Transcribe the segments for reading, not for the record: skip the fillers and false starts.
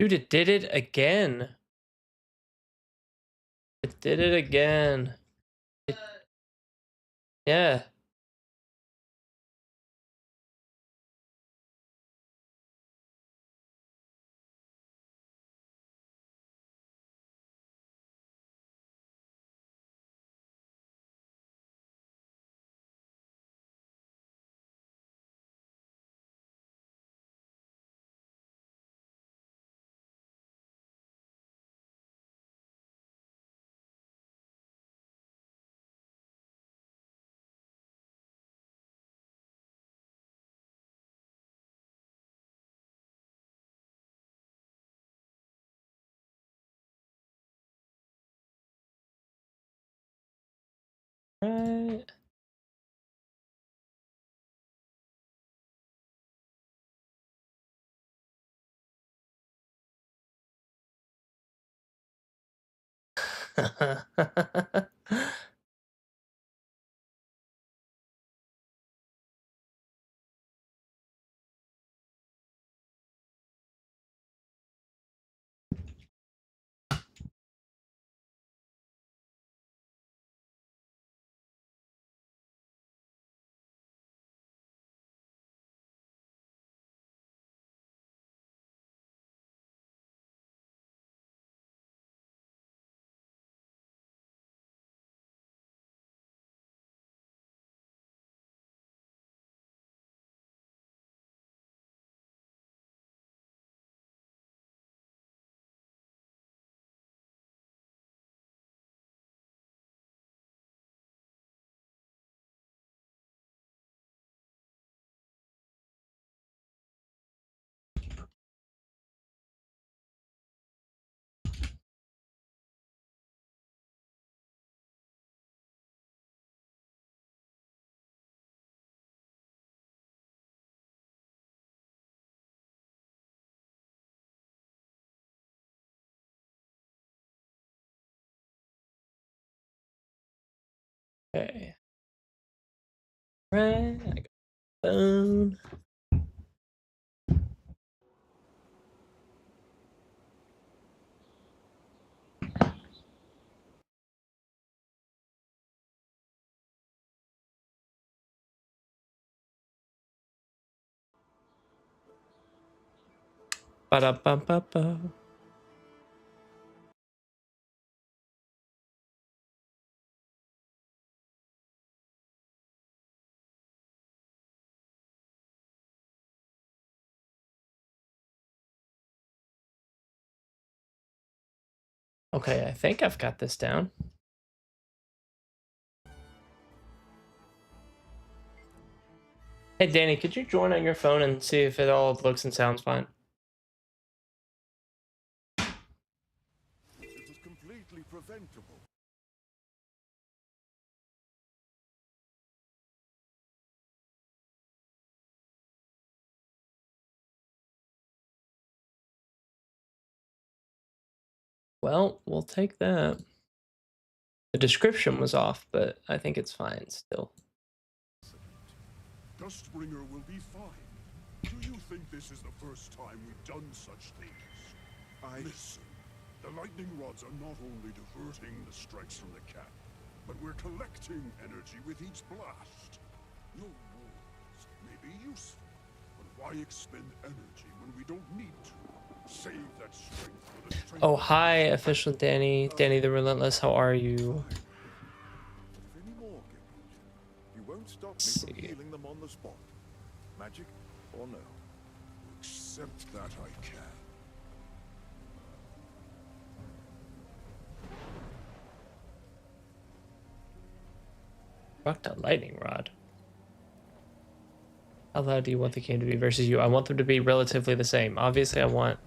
Dude, it did it again. It did it again. It, yeah. Right. Okay. Right. I got the phone. Ba-da-ba-ba-ba. Okay, I think I've got this down. Hey, Danny, could you join on your phone and see if it all looks and sounds fine? It is completely preventable. Well, we'll take that. The description was off, but I think it's fine still. Dustbringer will be fine. Do you think this is the first time we've done such things? Listen, the lightning rods are not only diverting the strikes from the cat, but we're collecting energy with each blast. Your walls may be useful, but why expend energy when we don't need to? Save that strength for the strength. Oh, hi, official Danny. Danny the Relentless, how are you? If any more get injured, you won't stop me Let's from see. healing them on the spot. Magic or no? Accept that I can. Rocked a lightning rod. How loud do you want the game to be versus you? I want them to be relatively the same. Obviously, I want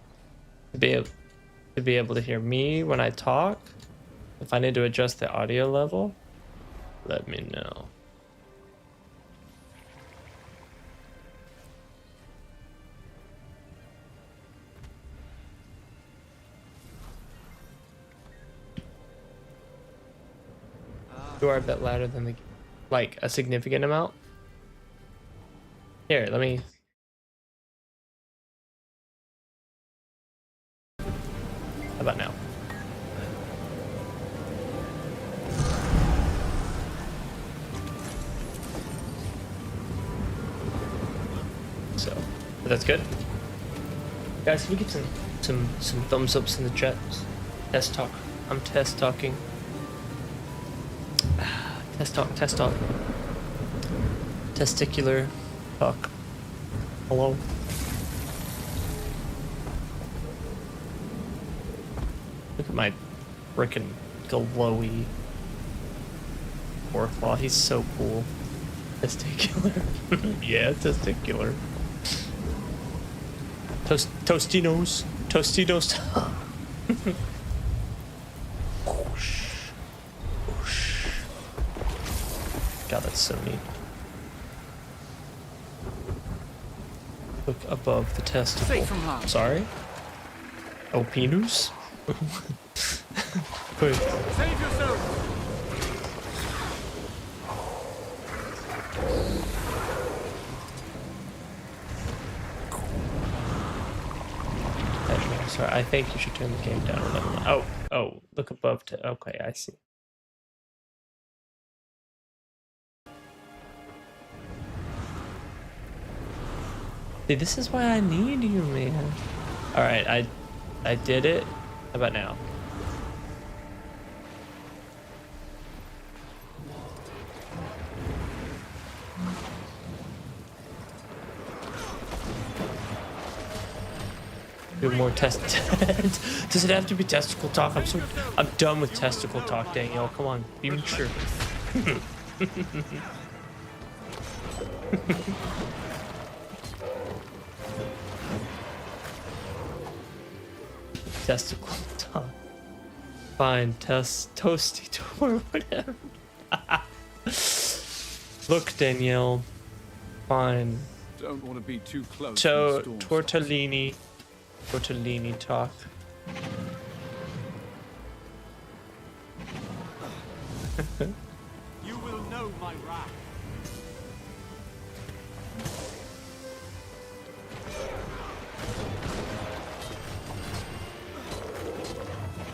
to be able to hear me when I talk. If I need to adjust the audio level, let me know. You are a bit louder than the, like a significant amount. Here, let me But that's good. Guys, can we get some thumbs ups in the chat? Test talk. I'm test talking. Test talk, test talk. Testicular talk. Hello. Look at my frickin' glowy Warclaw. He's so cool. Testicular. Yeah, testicular. Tostinos. Tostinos. God, that's so neat. Look above the testicle. Sorry? Oh, penis? Wait. Save yourself! Sorry, I think you should turn the game down a little. Oh, look above to. Okay, I see. See, this is why I need you, man. All right, I did it. How about now? Do more test. Does it have to be testicle talk? I'm done with testicle talk, Danielle. Come on, be mature. Testicle talk. Fine, toasty tour, whatever. Look, Danielle. Fine. Don't want to be too close. Tortellini talk. You will know my wrath.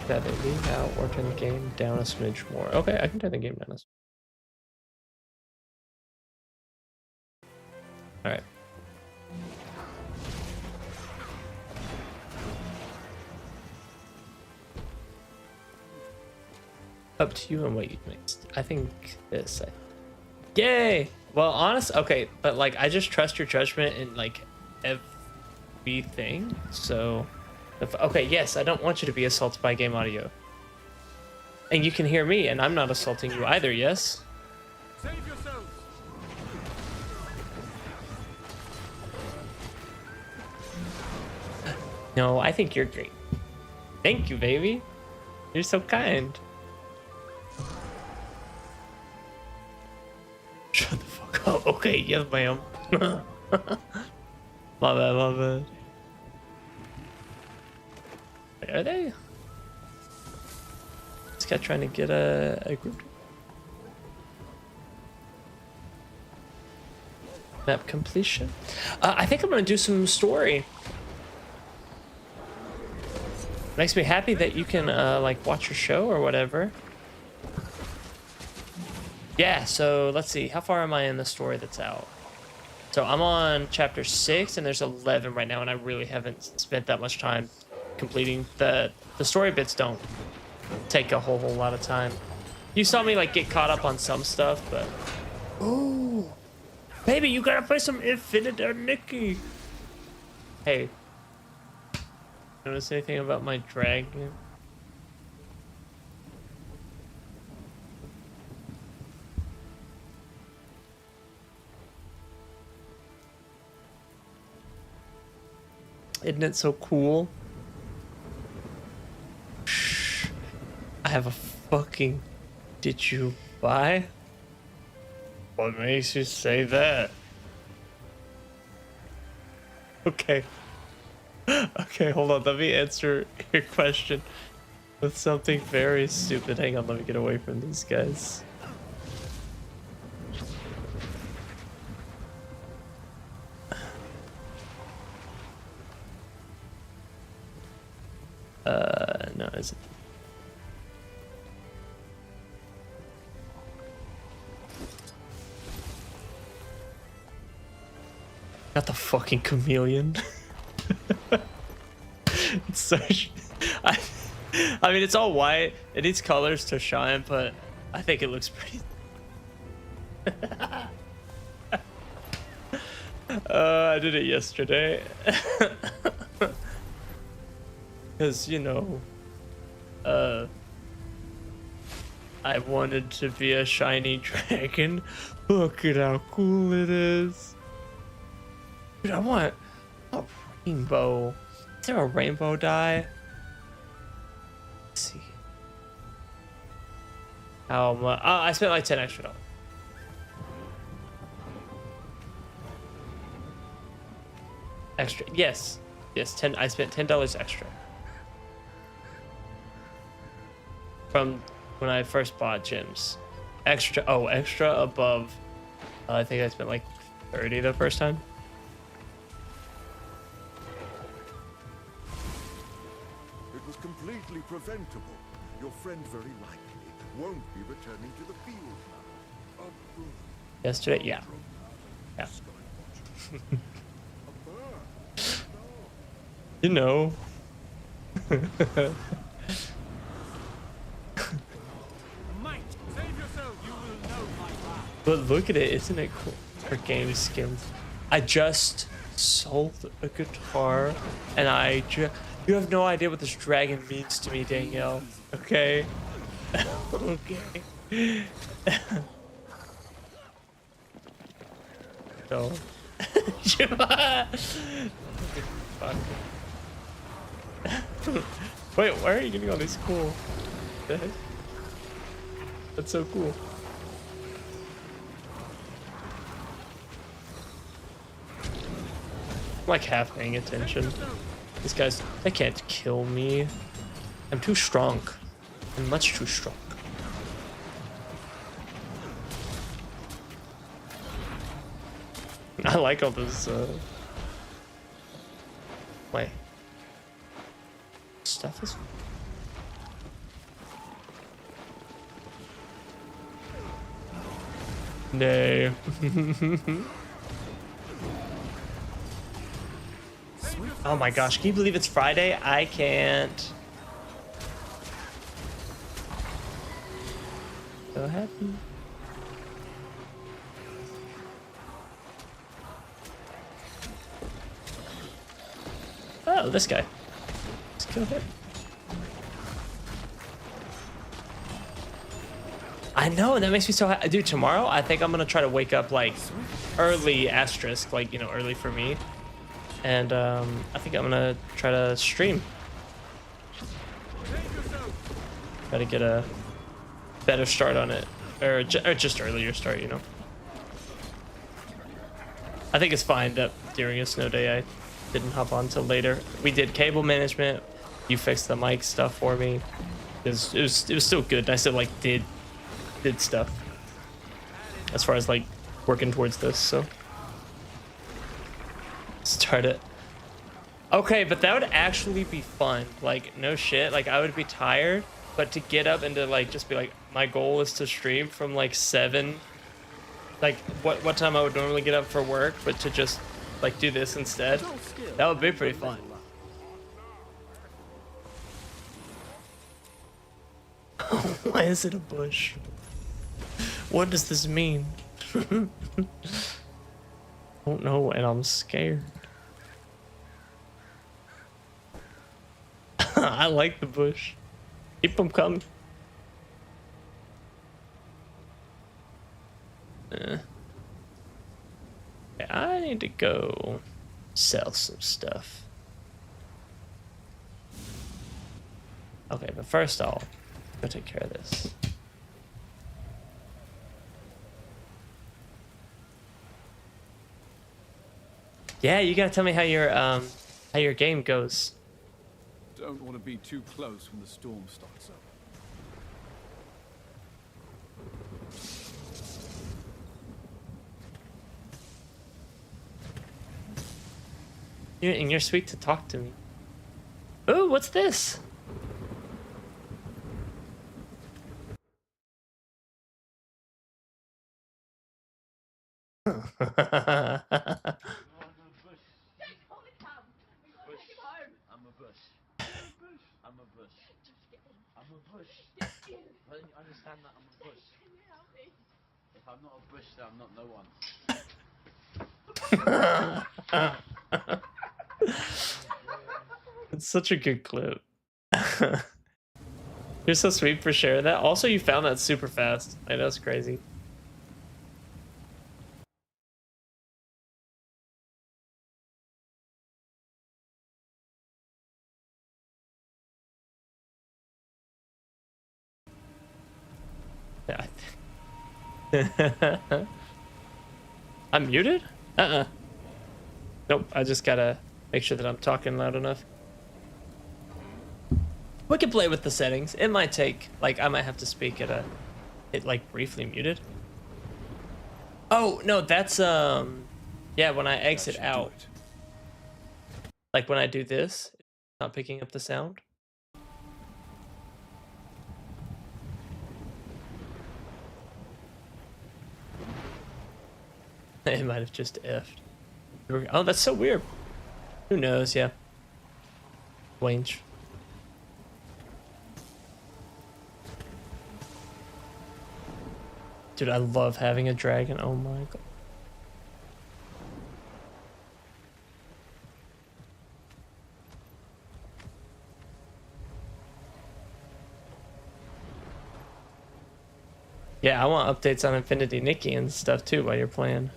That it leave out or turn the game down a smidge more. Okay, I can turn the game down a smidge. Alright. Up to you and what you mixed. I think this. Yay! Well, honest. Okay, but like, I just trust your judgment in like everything. So, okay, yes, I don't want you to be assaulted by game audio. And you can hear me, and I'm not assaulting you either. Yes. Save yourselves. No, I think you're great. Thank you, baby. You're so kind. Shut the fuck up. Okay, yes, ma'am. My bad. Wait, are they? This guy trying to get a group. Map completion. I think I'm gonna do some story. Makes me happy that you can like watch your show or whatever. Yeah, so let's see. How far am I in the story that's out? So I'm on chapter 6 and there's 11 right now, and I really haven't spent that much time completing the story bits. Don't take a whole lot of time. You saw me like get caught up on some stuff, but oh, baby, you gotta play some Infinite Nikki. Hey, notice anything about my dragon? Isn't it so cool? Shh. I have a fucking... Did you buy? What makes you say that? Okay. Okay, hold on. Let me answer your question with something very stupid. Hang on, let me get away from these guys. No, is it? Got the fucking chameleon. It's such. I, I mean, it's all white. It needs colors to shine, but I think it looks pretty. I did it yesterday. Because, you know, I wanted to be a shiny dragon. Look at how cool it is. Dude, I want a rainbow. Is there a rainbow dye? Let's see. How much? Oh, I spent like 10 extra dollars. Extra. Yes. Yes, 10. I spent $10 extra. From when I first bought gyms. Extra. Oh, extra above. I think I spent like 30 the first time. It was completely preventable. Your friend very likely won't be returning to the field now. Yesterday? Yeah. Yeah. You know. Mate, save yourself. You will know my wrath. But look at it, isn't it cool? Her game skills. I just sold a guitar, and you have no idea what this dragon means to me, Danielle. Okay? Okay. So. Fuck. Wait, why are you getting all these cool? What the heck? That's so cool. I'm like half paying attention. These guys, they can't kill me. I'm too strong. I'm much too strong. I like all those, wait. Stuff is... No. Oh my gosh, can you believe it's Friday? I can't. So happy. Oh, this guy. Let's kill him. I know, and that makes me so happy. Dude, tomorrow I think I'm gonna try to wake up like early asterisk, like, you know, early for me. And I think I'm gonna try to stream. Try to get a better start on it, or just earlier start, you know. I think it's fine that during a snow day I didn't hop on till later. We did cable management. You fixed the mic stuff for me. It was still good. I still like did stuff as far as like working towards this. So start it. Okay, but that would actually be fun. Like, no shit. Like, I would be tired, but to get up and to like just be like, my goal is to stream from like 7, like what time I would normally get up for work, but to just like do this instead, that would be pretty fun. Why is it a bush? What does this mean? Don't know, and I'm scared. I like the bush. Keep them coming. Yeah, I need to go sell some stuff. Okay, but first I'll go take care of this. Yeah, you gotta tell me how your game goes. Don't want to be too close when the storm starts up. And you're sweet to talk to me. Ooh, what's this? understand that I'm a bush. If I'm not a bush, then I'm not no one. It's such a good clip. You're so sweet for sharing that. Also, you found that super fast. I know, it's crazy. Yeah. I'm muted? Uh-uh. Nope, I just gotta make sure that I'm talking loud enough. We can play with the settings. It might take, like, I might have to speak at a, it like briefly muted. Oh, no, that's, yeah, when I exit out. Like when I do this, it's not picking up the sound. It might have just effed. Oh, that's so weird. Who knows? Yeah. Wange. Dude, I love having a dragon. Oh my god. Yeah, I want updates on Infinity Nikki and stuff too while you're playing.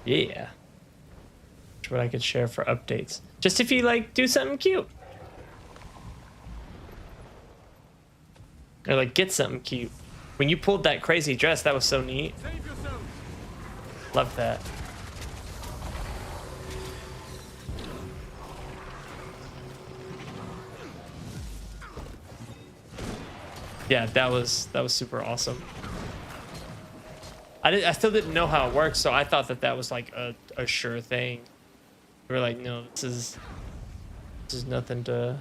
Yeah. That's what I could share for updates. Just if you like do something cute. Or like get something cute. When you pulled that crazy dress, that was so neat. Save yourself. Love that. Yeah, that was super awesome. I still didn't know how it worked, so I thought that was like a sure thing. We were like, no, this is nothing to.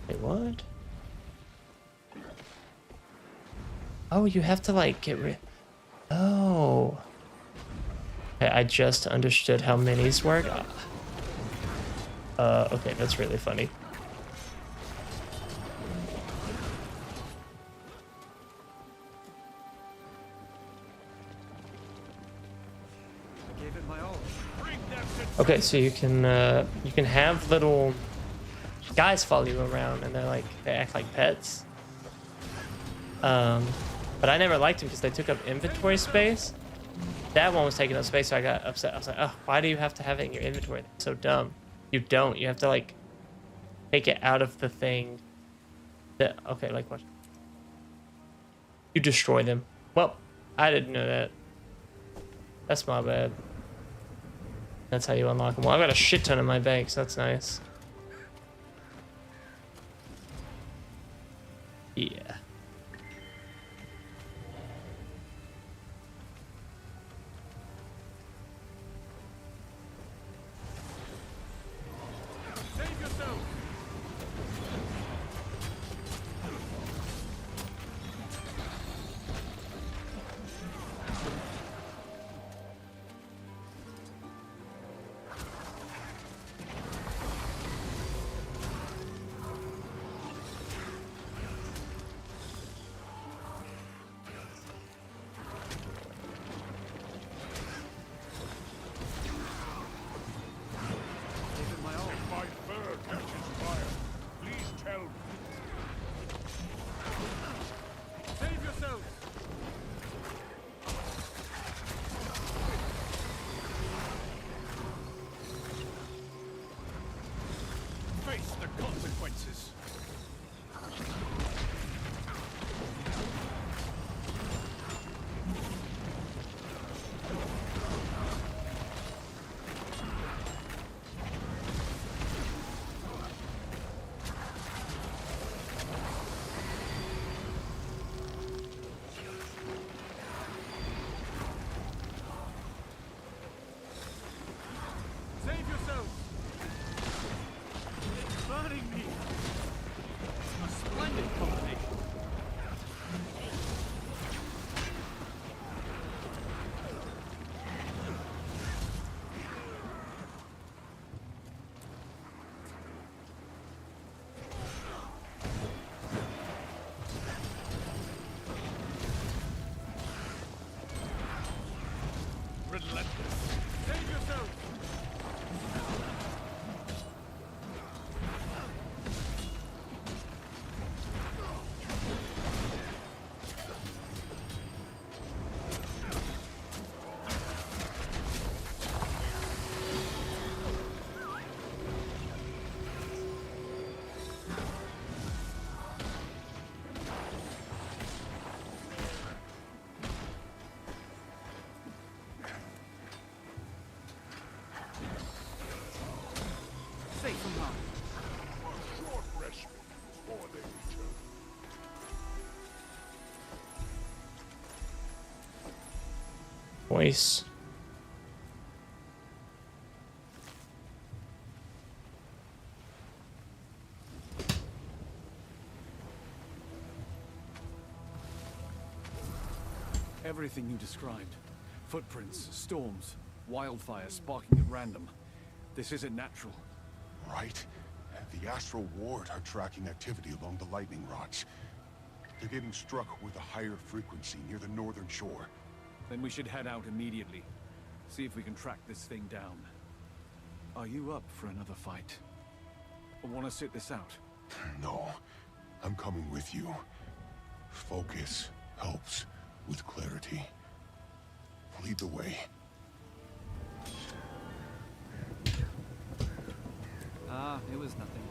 Wait, what? Oh, you have to like get rid. Oh. Okay, I just understood how minis work. Okay, that's really funny. I gave it my all. Bring them to Okay, so you can have little guys follow you around, and they act like pets. But I never liked them because they took up inventory space. That one was taking up space, so I got upset. I was like, oh, why do you have to have it in your inventory? That's so dumb. You don't. You have to like take it out of the thing. That okay, like what? You destroy them. Well, I didn't know that. That's my bad. That's how you unlock them. Well, I got a shit ton in my bank, so that's nice. Yeah. save yourself. Gave it my all. If my fur catches fire, please tell me. Save yourself. Face the consequences. kidding me! A splendid combination. Relentless. Save yourself! Safe from harm. A short respite before they return. Voice. Everything you described. Footprints, storms, wildfire sparking at random. This isn't natural. Right. The Astral Ward are tracking activity along the lightning rods. They're getting struck with a higher frequency near the northern shore. Then we should head out immediately. See if we can track this thing down. Are you up for another fight? Or want to sit this out? No, I'm coming with you. Focus helps with clarity. Lead the way. Ah, it was nothing.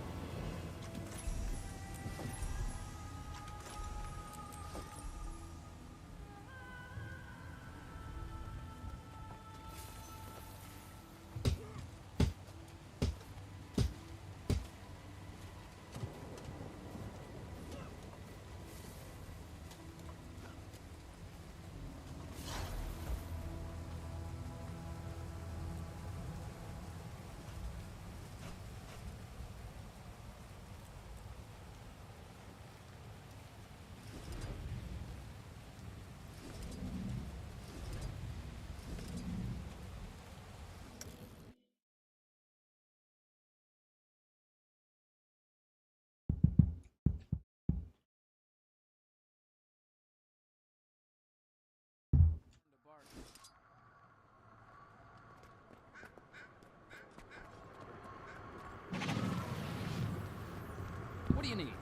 What do you need?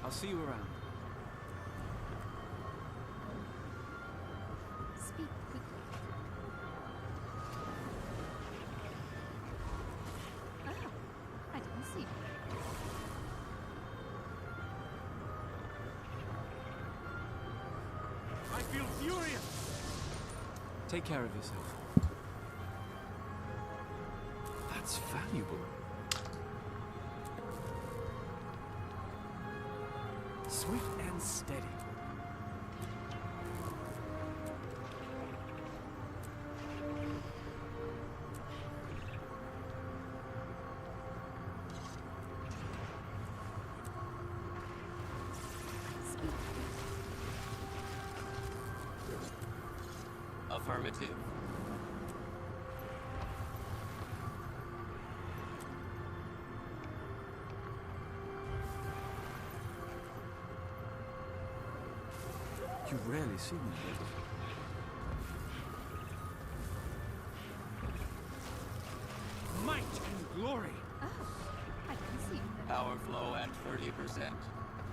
I'll see you around. Speak quickly. Oh, I didn't see. I feel furious! Take care of yourself. That's valuable. Swift and steady. Speak. Affirmative. You rarely see me. Might and glory! Oh, I didn't see. Power flow at 30%.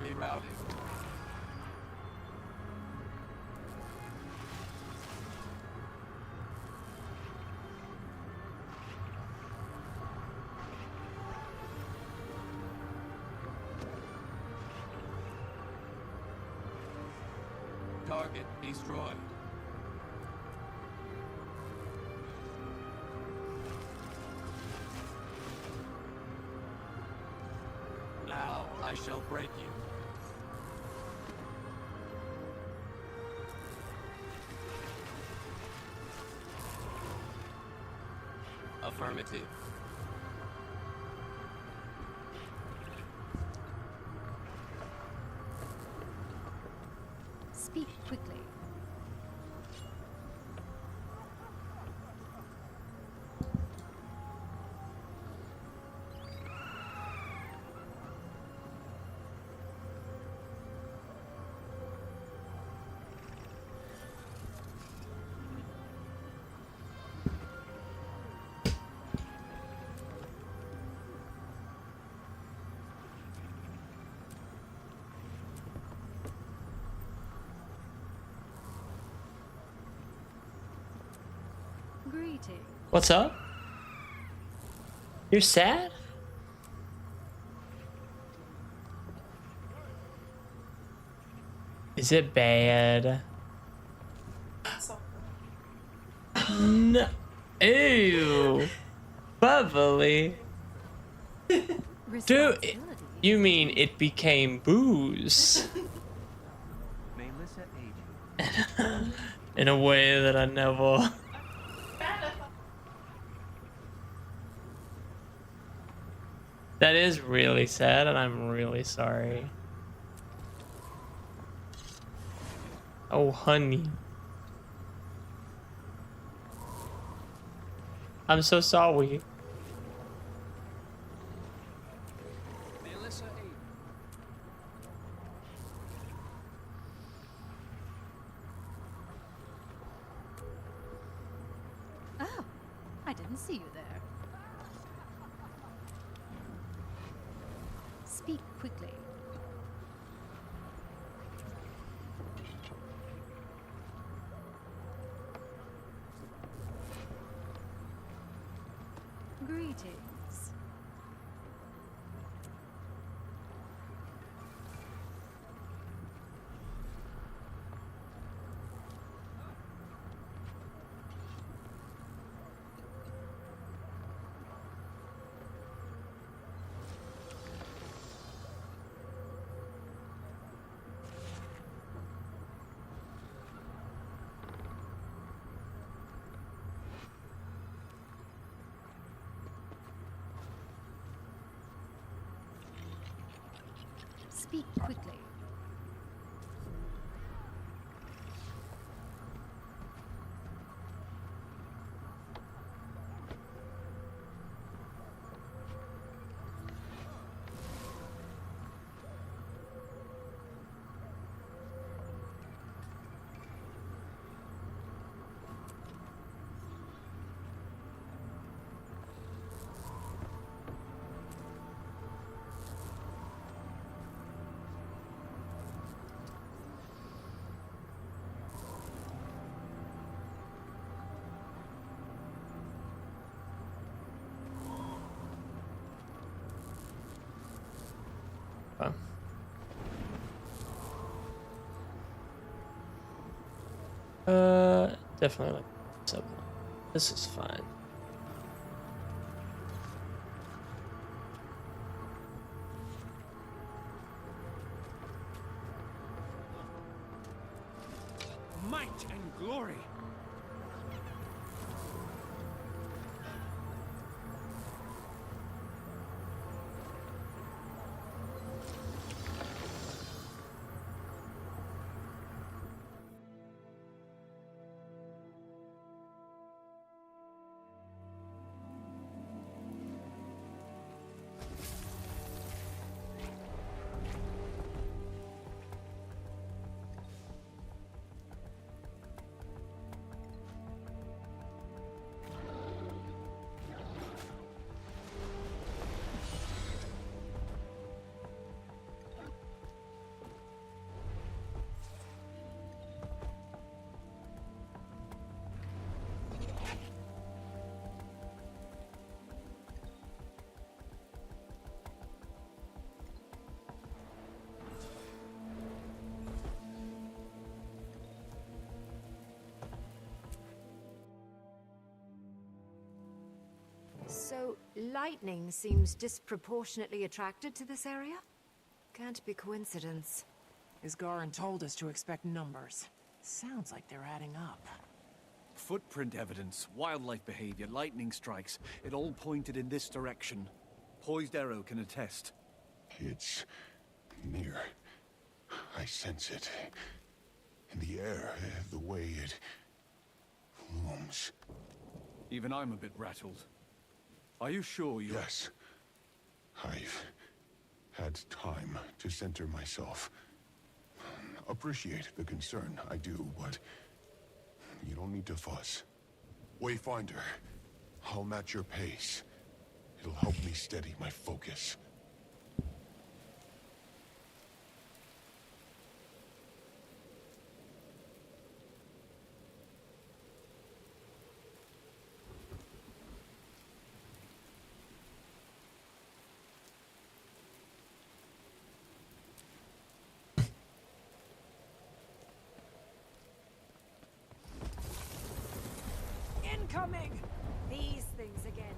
Rerouting. Target destroyed. Now I shall break you. Affirmative. Affirmative. Speak quickly. Greetings. What's up? You're sad? Is it bad? No. Ew. Bubbly. Dude, Responsibility. you mean it became booze? Melissa Age. In a way that I never... That is really sad, and I'm really sorry. Oh, honey. I'm so sorry. Melissa Age. Oh, I didn't see you there. Speak quickly. Greetings. Speak quickly. Definitely like something. This is fine. Might and glory. So, lightning seems disproportionately attracted to this area? Can't be coincidence. Isgarin told us to expect numbers. Sounds like they're adding up. Footprint evidence, wildlife behavior, lightning strikes. It all pointed in this direction. Poised Arrow can attest. It's near. I sense it. In the air, the way it looms. Even I'm a bit rattled. Are you sure you... Yes. I've had time to center myself. Appreciate the concern, I do, but you don't need to fuss. Wayfinder, I'll match your pace. It'll help me steady my focus. Incoming! These things again.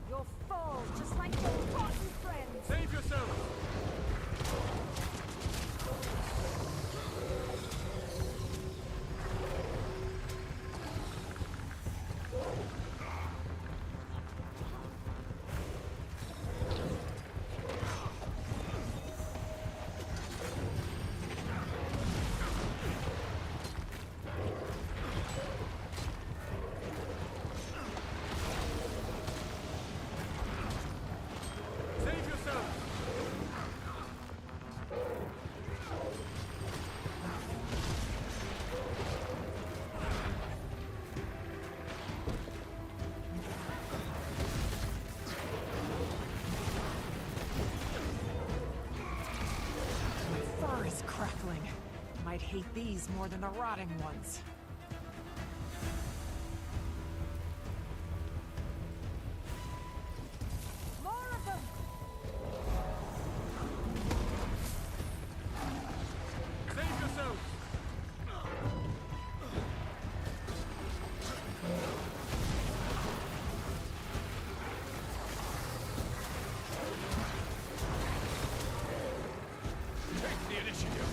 You'll fall just like your rotten friends. Save yourself! Save yourself! Fur is crackling. Might hate these more than the rotting ones. More of them! Save yourself! Take the initiative!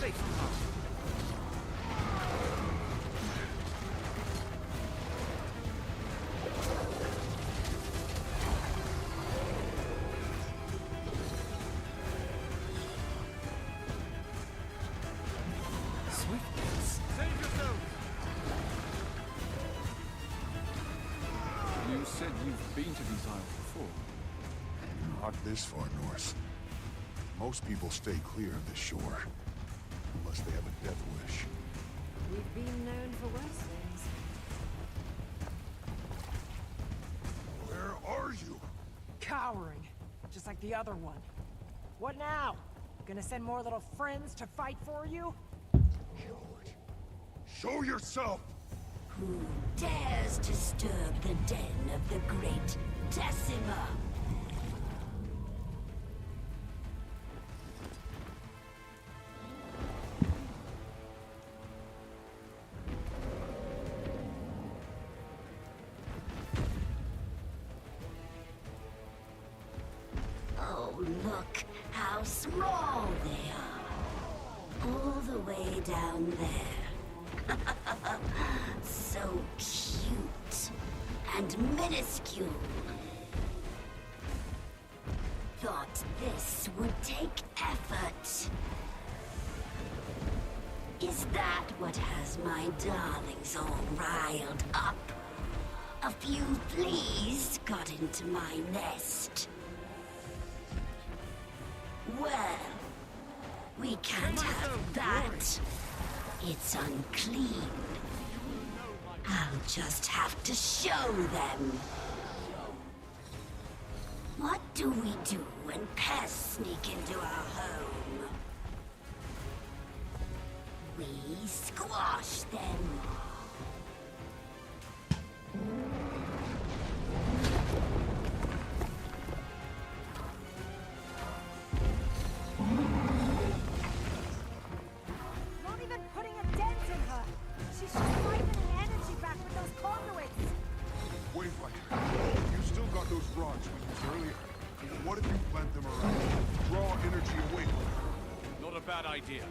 Safe from harm. Swiftness. Save yourself! You said you've been to these isles before. Not this far north. Most people stay clear of the shore. Unless they have a death wish. We've been known for worse things. Where are you? Cowering. Just like the other one. What now? Gonna send more little friends to fight for you? Coward. Show yourself! Who dares disturb the den of the great Decima? Oh, look how small they are. All the way down there. So cute and minuscule. Thought this would take effort. Is that what has my darlings all riled up? A few fleas got into my nest. Well, we can't have that. It's unclean. I'll just have to show them. What do we do when pests sneak into our home? We squash them. Not even putting a dent in her! She's just siphoning energy back with those conduits! Wayfinder, you still got those rods we used earlier. bad idea.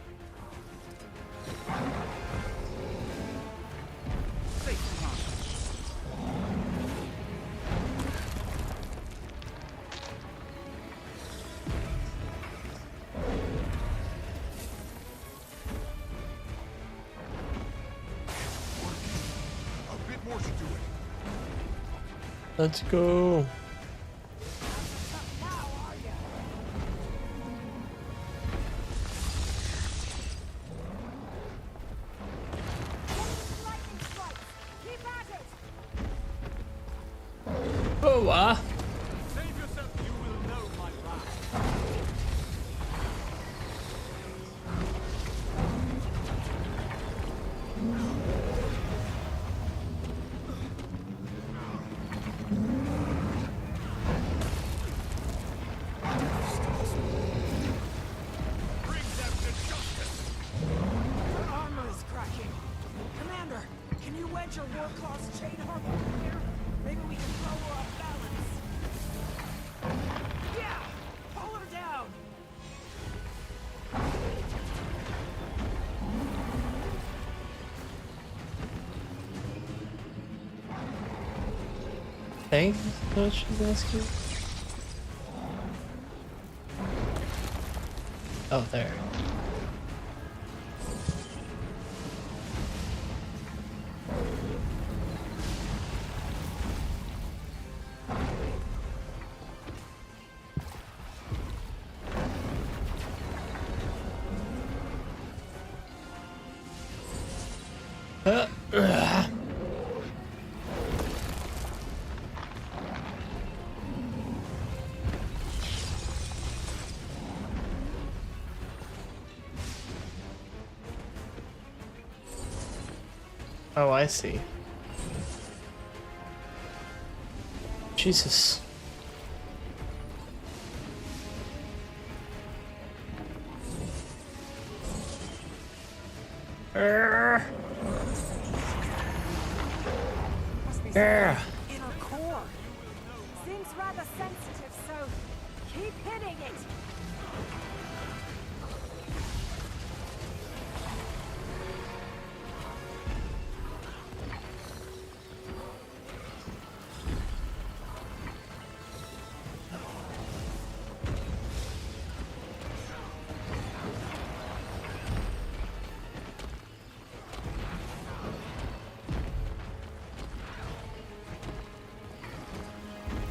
A bit more to do it. Let's go. Now, are ya? Lightning strikes. Keep at it. Oh, Save yourself, you will know my wrath. Bring them to justice. Her armor is cracking. Commander, can you wedge your war-claw's chain harpoon in here? Maybe we can throw her off balance. Yeah! Pull her down! thank you. What she's asking? Oh, there. Oh, I see. Jesus. Must be Yeah. something in her core. Seems rather sensitive, so keep hitting it.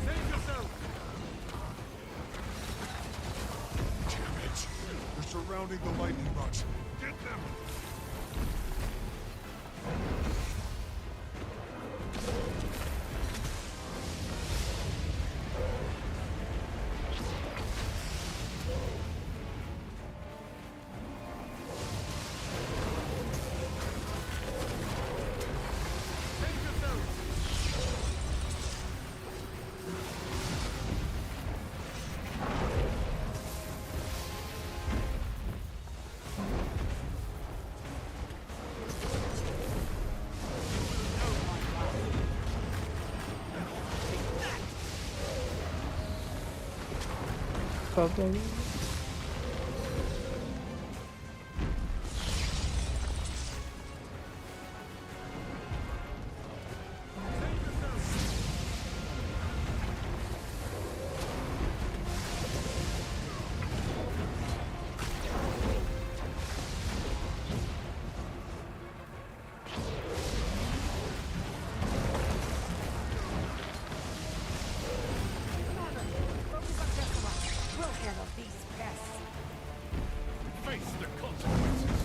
Save yourself. Damn it. They're surrounding the lightning rods. Get them. Save yourself. Probably. Commander, focus on Jessica. We'll handle these pests. Face the consequences.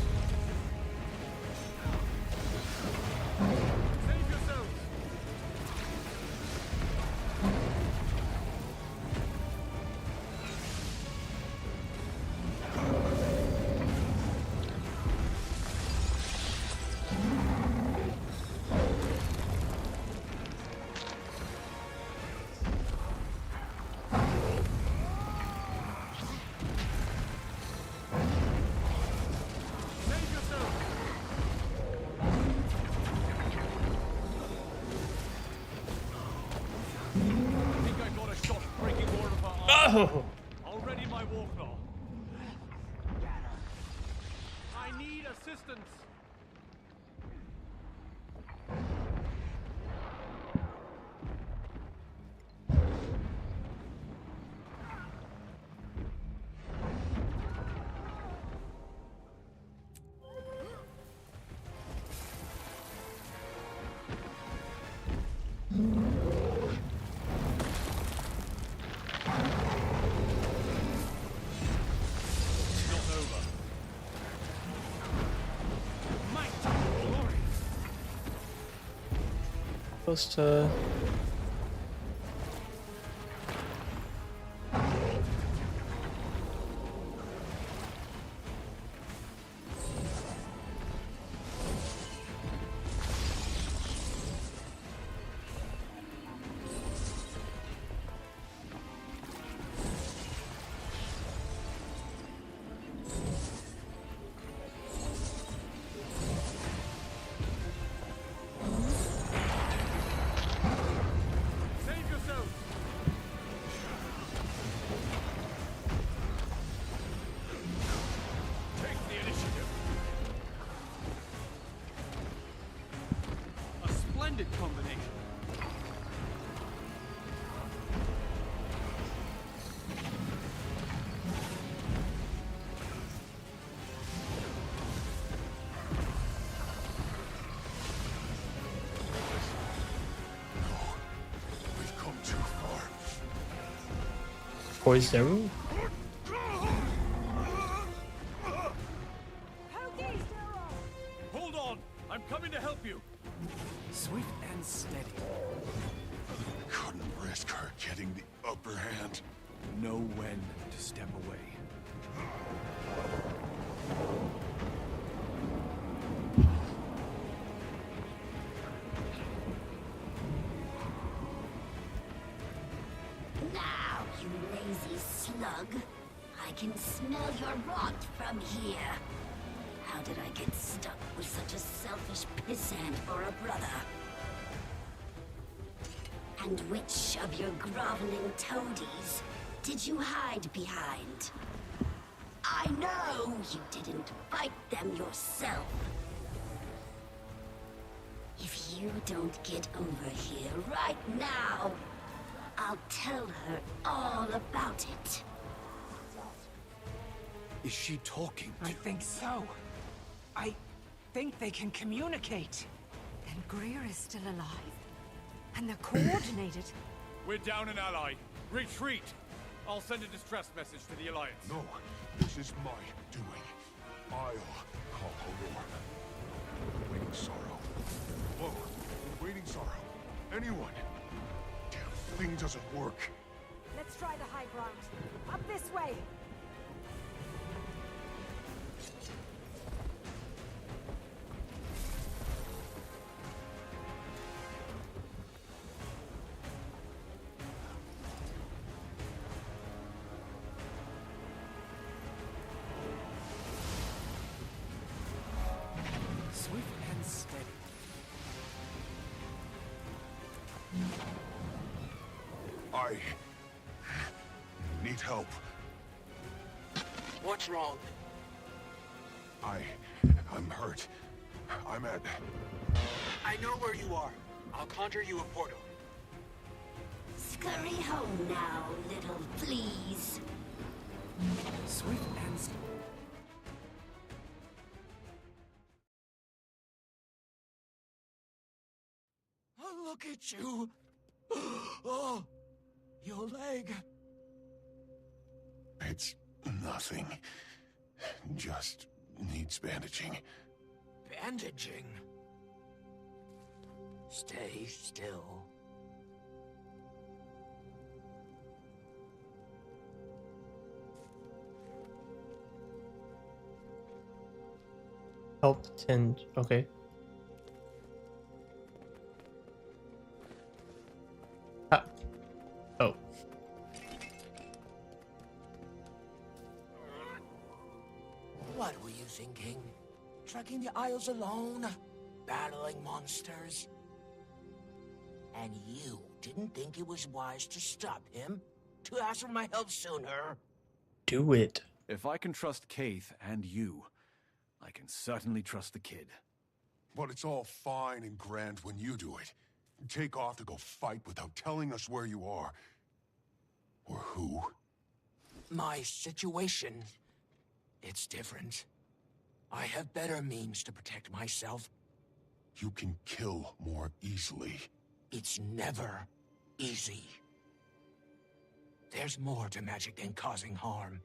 Save yourselves. Save yourselves. I think I got a shot breaking one of her arms. Oh! Already my warclaw. assistance! It's not over. Might and glory! Supposed to. Save yourself! Take the initiative! A splendid combination! We've come too far. Poison. Pokies, Daryl! Hold on! I'm coming to help you! Swift and steady. Couldn't risk her getting the upper hand. Know when to step away. Now, you lazy slug. I can smell your rot from here. How did I get stuck with such a selfish pissant for a brother? And which of your groveling toadies did you hide behind? I know you didn't fight them yourself. If you don't get over here right now, I'll tell her all about it. Is she talking I think so. I think they can communicate. Then Greer is still alive? And they're coordinated? We're down an ally. Retreat! I'll send a distress message to the Alliance. No, this is my doing. I'll call Aurora. Waiting Sorrow. Whoa, Waiting Sorrow. Anyone. Damn thing doesn't work. Let's try the high ground. Up this way! Swift and steady. I need help. What's wrong? I'm hurt. I'm at... I know where you are. I'll conjure you a portal. Scurry home now, little please. Swift and steady. Oh, look at you. Oh, your leg. It's nothing. Just needs bandaging. Bandaging. Stay still. Help tend. Okay. Ah. Oh. What were you thinking? Trekking the Isles alone? Battling monsters? And you didn't think it was wise to stop him? To ask for my help sooner? Do it. If I can trust Kaith and you, I can certainly trust the kid. But it's all fine and grand when you do it. Take off to go fight without telling us where you are. Or who. My situation, it's different. I have better means to protect myself. You can kill more easily. It's never easy. There's more to magic than causing harm.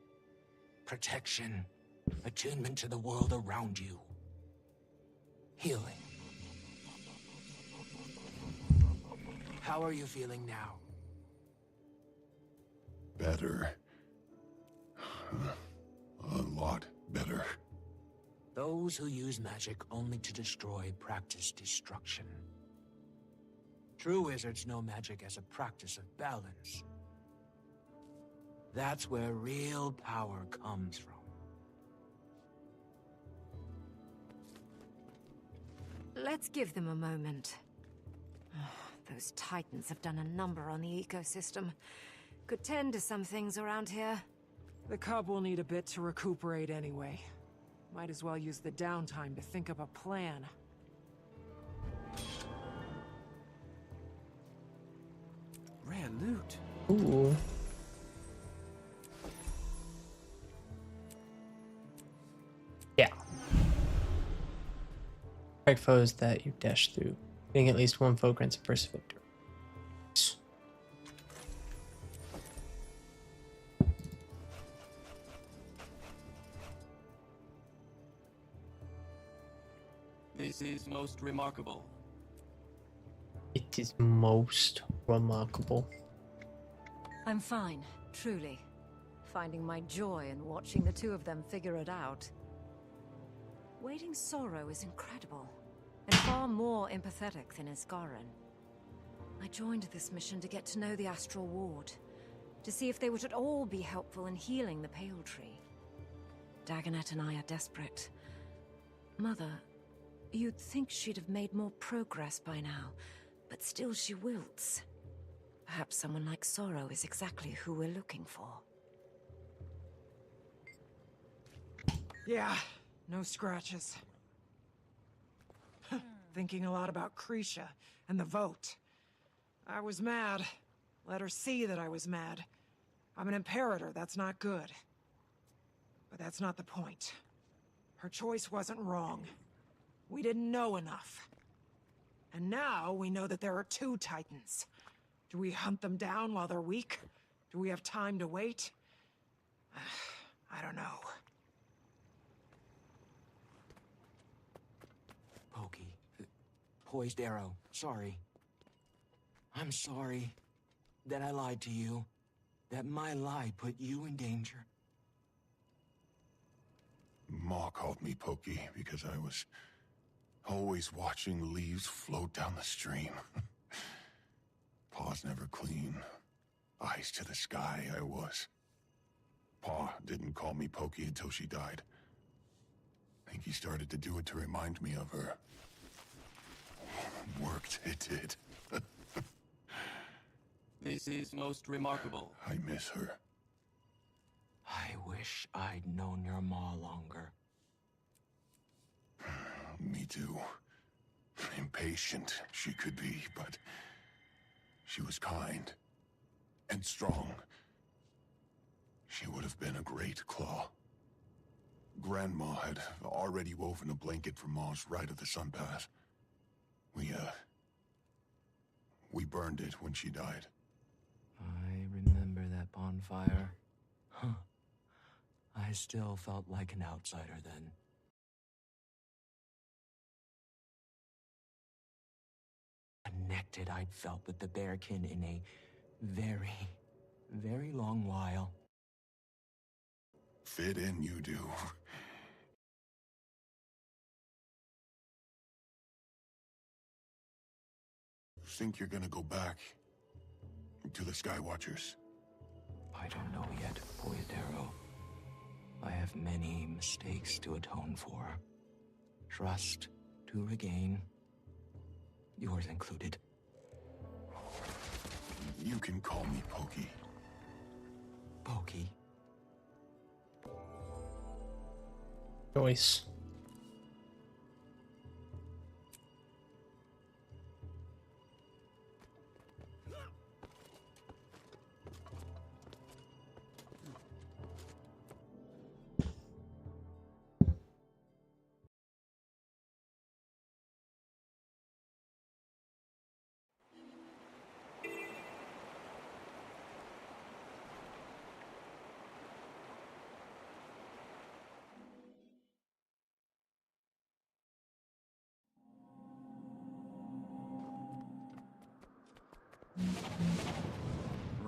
Protection, attunement to the world around you. Healing. How are you feeling now? Better. A lot better. Those who use magic only to destroy practice destruction. True wizards know magic as a practice of balance. That's where real power comes from. Let's give them a moment. Those titans have done a number on the ecosystem. Could tend to some things around here. The cub will need a bit to recuperate anyway. Might as well use the downtime to think up a plan. Rare loot. Ooh. Yeah. Strike foes that you dash through. Getting at least one foe grants a first victory. This is most remarkable. It is most remarkable. I'm fine, truly. Finding my joy in watching the two of them figure it out. Waiting Sorrow is incredible, and far more empathetic than Isgarin. I joined this mission to get to know the Astral Ward, to see if they would at all be helpful in healing the Pale Tree. Dagonet and I are desperate. Mother, you'd think she'd have made more progress by now, but still she wilts. Perhaps someone like Sorrow is exactly who we're looking for. Yeah, no scratches. Thinking a lot about Krisha and the vote. I was mad. Let her see that I was mad. I'm an Imperator, that's not good. But that's not the point. Her choice wasn't wrong. We didn't know enough. And now we know that there are two Titans. Do we hunt them down while they're weak? Do we have time to wait? I don't know. Pokey. Poised arrow. Sorry. I'm sorry that I lied to you. That my lie put you in danger. Ma called me Pokey because I was always watching leaves float down the stream. Paws never clean. Eyes to the sky, I was. Pa didn't call me Pokey until she died. I think he started to do it to remind me of her. Worked, it did. This is most remarkable. I miss her. I wish I'd known your ma longer. Me too. Impatient she could be, but she was kind and strong. She would have been a great claw. Grandma had already woven a blanket for Ma's Ride of the Sun Path. We burned it when she died. I remember that bonfire. Huh. I still felt like an outsider then. Connected I'd felt with the Bearkin in a very, very long while. Fit in, you do. Think you're gonna go back to the Skywatchers? I don't know yet, Poyadero. I have many mistakes to atone for. Trust to regain. Yours included. You can call me Pokey. Pokey. Choice.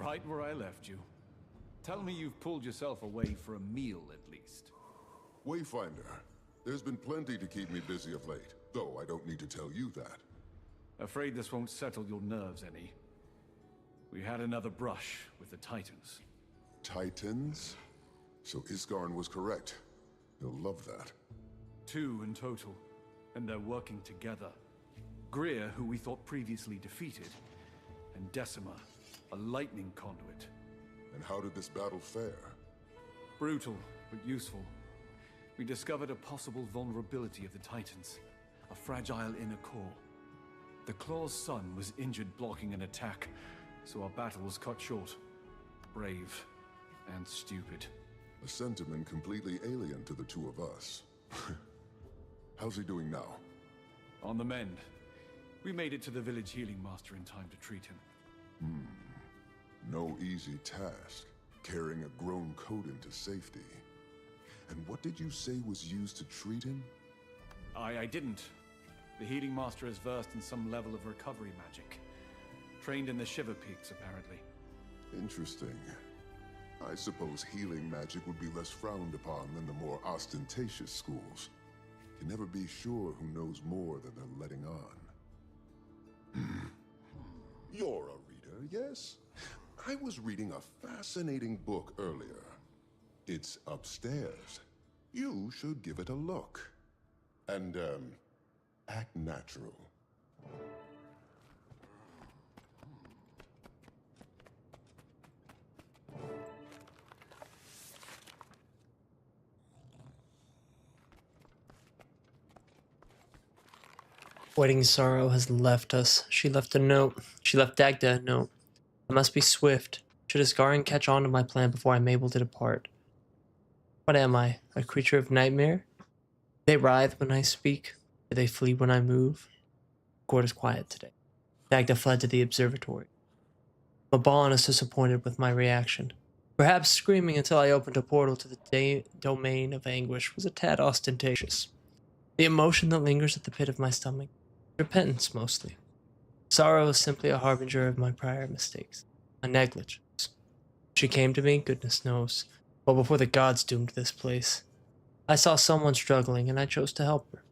right where I left you. Tell me you've pulled yourself away for a meal, at least. Wayfinder, there's been plenty to keep me busy of late, though I don't need to tell you that. Afraid this won't settle your nerves any. We had another brush with the Titans. Titans? So Isgarn was correct. He'll love that. 2 in total, and they're working together. Greer, who we thought previously defeated, and Decima, a lightning conduit. And how did this battle fare? Brutal, but useful. We discovered a possible vulnerability of the Titans, a fragile inner core. The Claw's son was injured blocking an attack, so our battle was cut short. Brave and stupid. A sentiment completely alien to the two of us. How's he doing now? On the mend. We made it to the village healing master in time to treat him. No easy task, carrying a grown Coden to safety. And what did you say was used to treat him? I didn't. The healing master is versed in some level of recovery magic. Trained in the Shiver Peaks, apparently. Interesting. I suppose healing magic would be less frowned upon than the more ostentatious schools. Can never be sure who knows more than they're letting on. You're a reader, yes? I was reading a fascinating book earlier. It's upstairs. You should give it a look. And, act natural. Waiting sorrow has left us. She left a note. She left Dagda a note. I must be swift. Should Isgarin catch on to my plan before I'm able to depart? What am I? A creature of nightmare? Do they writhe when I speak? Do they flee when I move? The court is quiet today. Dagda fled to the observatory. Maban is disappointed with my reaction. Perhaps screaming until I opened a portal to the domain of anguish was a tad ostentatious. The emotion that lingers at the pit of my stomach. Repentance, mostly. Sorrow is simply a harbinger of my prior mistakes. A negligence. She came to me, goodness knows, well before the gods doomed this place. I saw someone struggling, and I chose to help her.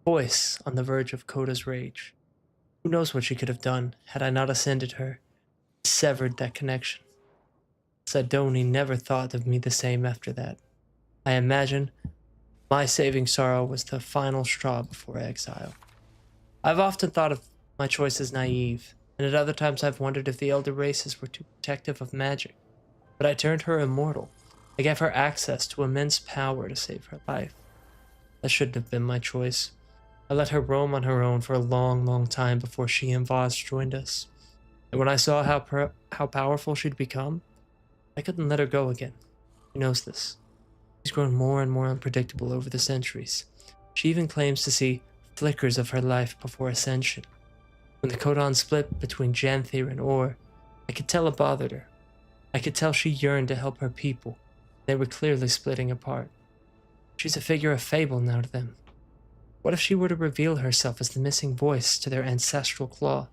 Voice on the verge of Coda's rage. Who knows what she could have done had I not ascended her, severed that connection. Sidoni never thought of me the same after that. I imagine my saving sorrow was the final straw before exile. I've often thought of my choice as naive, and at other times I've wondered if the elder races were too protective of magic. But I turned her immortal. I gave her access to immense power to save her life. That shouldn't have been my choice. I let her roam on her own for a long, long time before she and Vaz joined us. And when I saw how powerful she'd become, I couldn't let her go again. She knows this. She's grown more and more unpredictable over the centuries. She even claims to see flickers of her life before ascension. When the codon split between Janthir and Or, I could tell it bothered her. I could tell she yearned to help her people. They were clearly splitting apart. She's a figure of fable now to them. What if she were to reveal herself as the missing voice to their ancestral claw?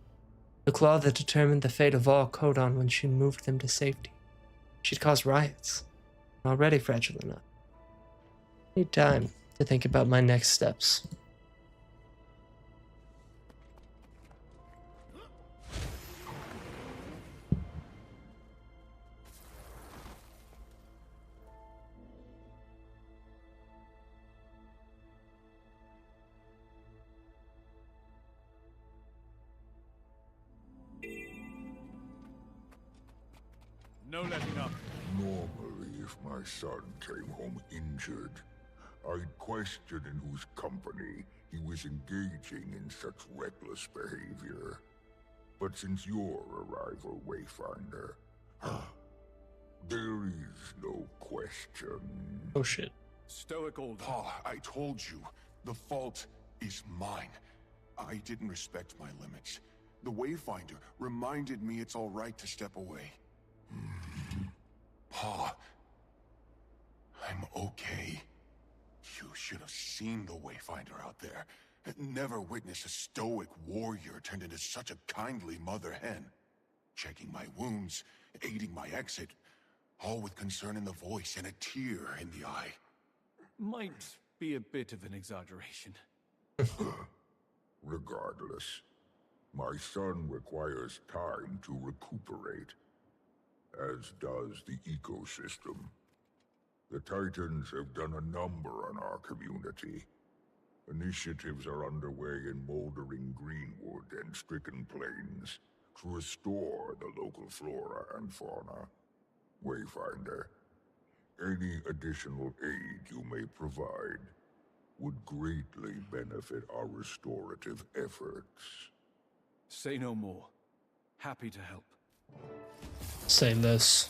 The claw that determined the fate of all codon when she moved them to safety. She'd cause riots. I'm already fragile enough. I need time to think about my next steps. No letting up. Normally, if my son came home injured, I'd question in whose company he was engaging in such reckless behavior. But since your arrival, Wayfinder, there is no question. Oh shit. Stoic old. Pa, I told you, the fault is mine. I didn't respect my limits. The Wayfinder reminded me it's all right to step away. Pa, I'm okay. You should have seen the Wayfinder out there. Never witnessed a stoic warrior turned into such a kindly mother hen. checking my wounds, aiding my exit, all with concern in the voice and a tear in the eye. Might be a bit of an exaggeration. Regardless, my son requires time to recuperate, as does the ecosystem. The Titans have done a number on our community. Initiatives are underway in Moldering Greenwood and Stricken Plains to restore the local flora and fauna. Wayfinder, any additional aid you may provide would greatly benefit our restorative efforts. Say no more. Happy to help. Say less.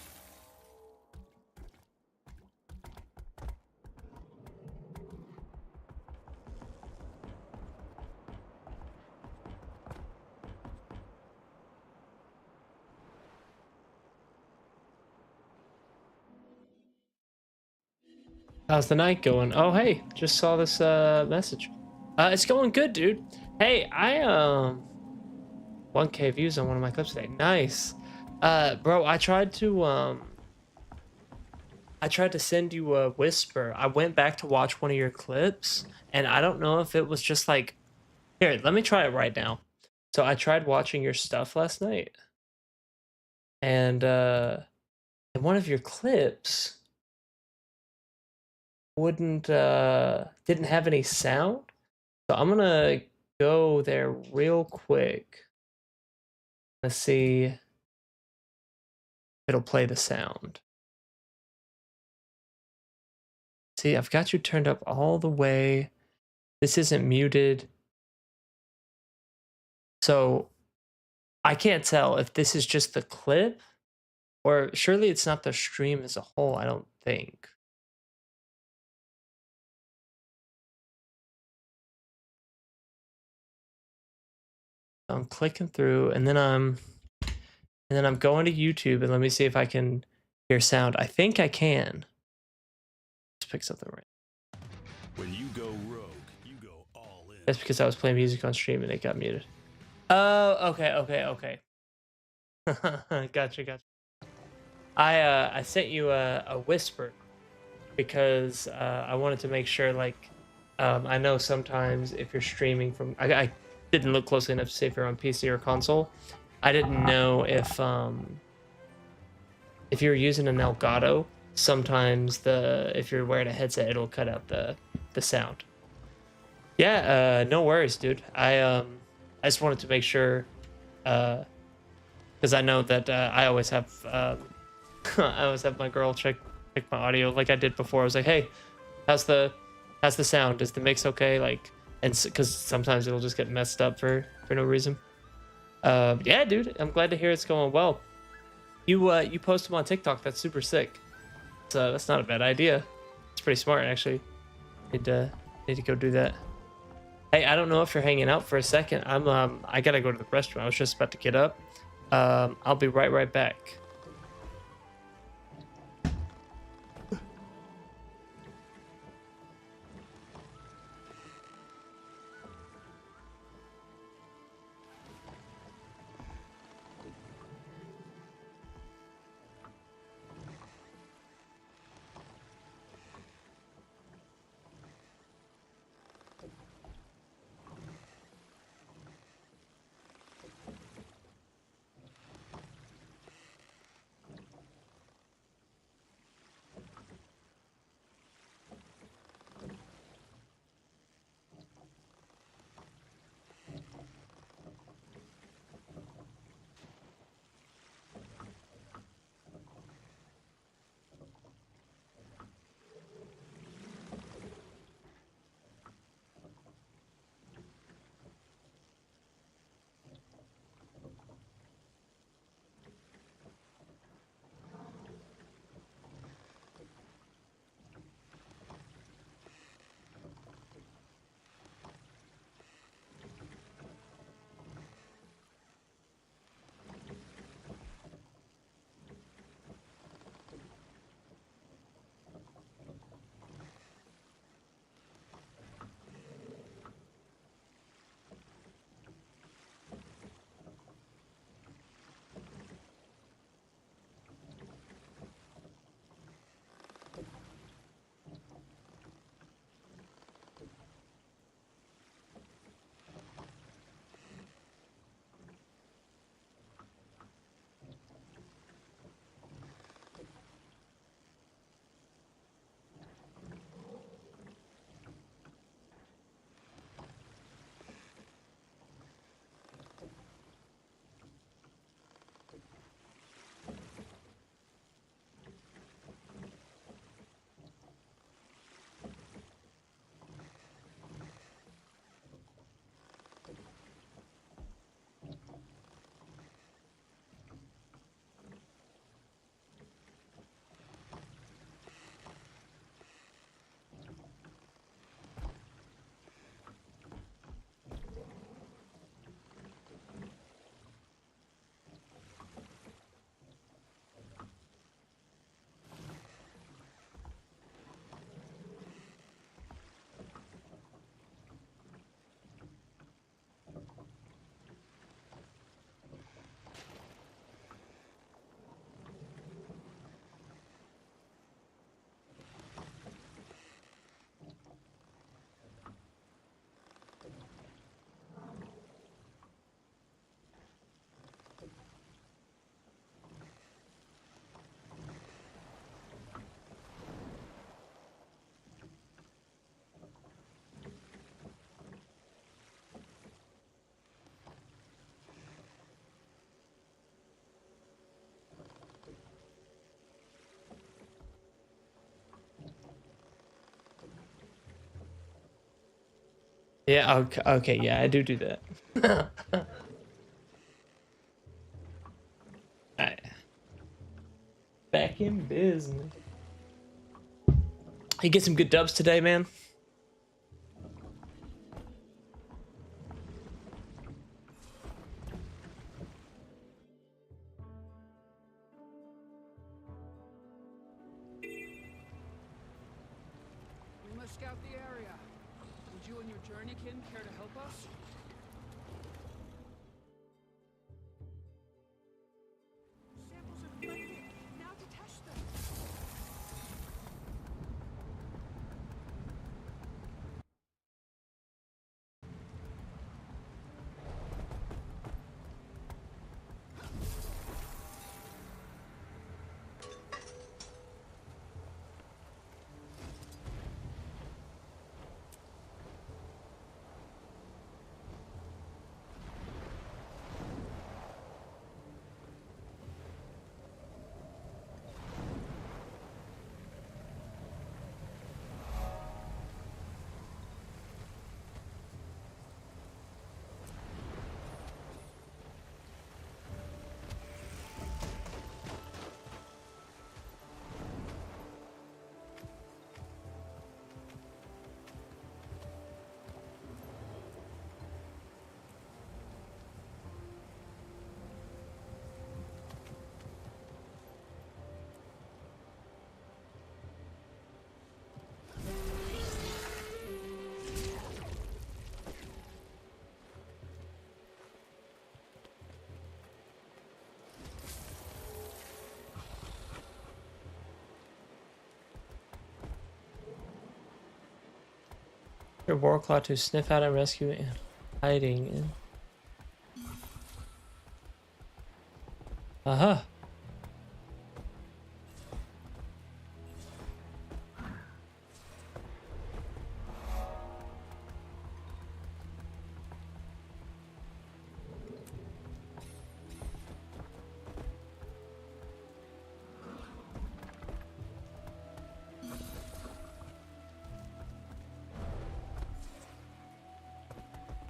How's the night going? Oh, hey, just saw this message. It's going good, dude. Hey, I 1K views on one of my clips today. Nice. Bro, I tried to send you a whisper. I went back to watch one of your clips, and I don't know if it was just like, here, let me try it right now. So I tried watching your stuff last night, and in one of your clips didn't have any sound. So I'm gonna go there real quick. Let's see if it'll play the sound. See, I've got you turned up all the way. This isn't muted. So I can't tell if this is just the clip, or surely it's not the stream as a whole, I don't think. I'm clicking through, and then I'm going to YouTube, and let me see if I can hear sound. I think I can. Let's pick something right. When you go rogue, you go all in. That's because I was playing music on stream and it got muted. Oh, okay. Gotcha. I sent you a whisper because I wanted to make sure, like, I know sometimes if you're streaming from, I didn't look closely enough to see if you're on PC or console. I didn't know if you're using an Elgato, sometimes if you're wearing a headset, it'll cut out the sound. Yeah, no worries, dude. I just wanted to make sure, because I know that I always have my girl check my audio like I did before. I was like, hey, how's the sound? Is the mix okay? Like, and because sometimes it'll just get messed up for no reason. Yeah, dude, I'm glad to hear it's going well. You post them on TikTok. That's super sick. So that's not a bad idea. It's pretty smart, actually. Need to go do that. Hey, I don't know if you're hanging out for a second. I gotta go to the restroom. I was just about to get up. I'll be right back. Yeah, okay, yeah, I do that. Alright. Back in business. You get some good dubs today, man. We must scout the area. Would you and your journeykin care to help us? Samples are collected. Now to test them. Your Warclaw to sniff out and rescue and hiding in. Uh-huh.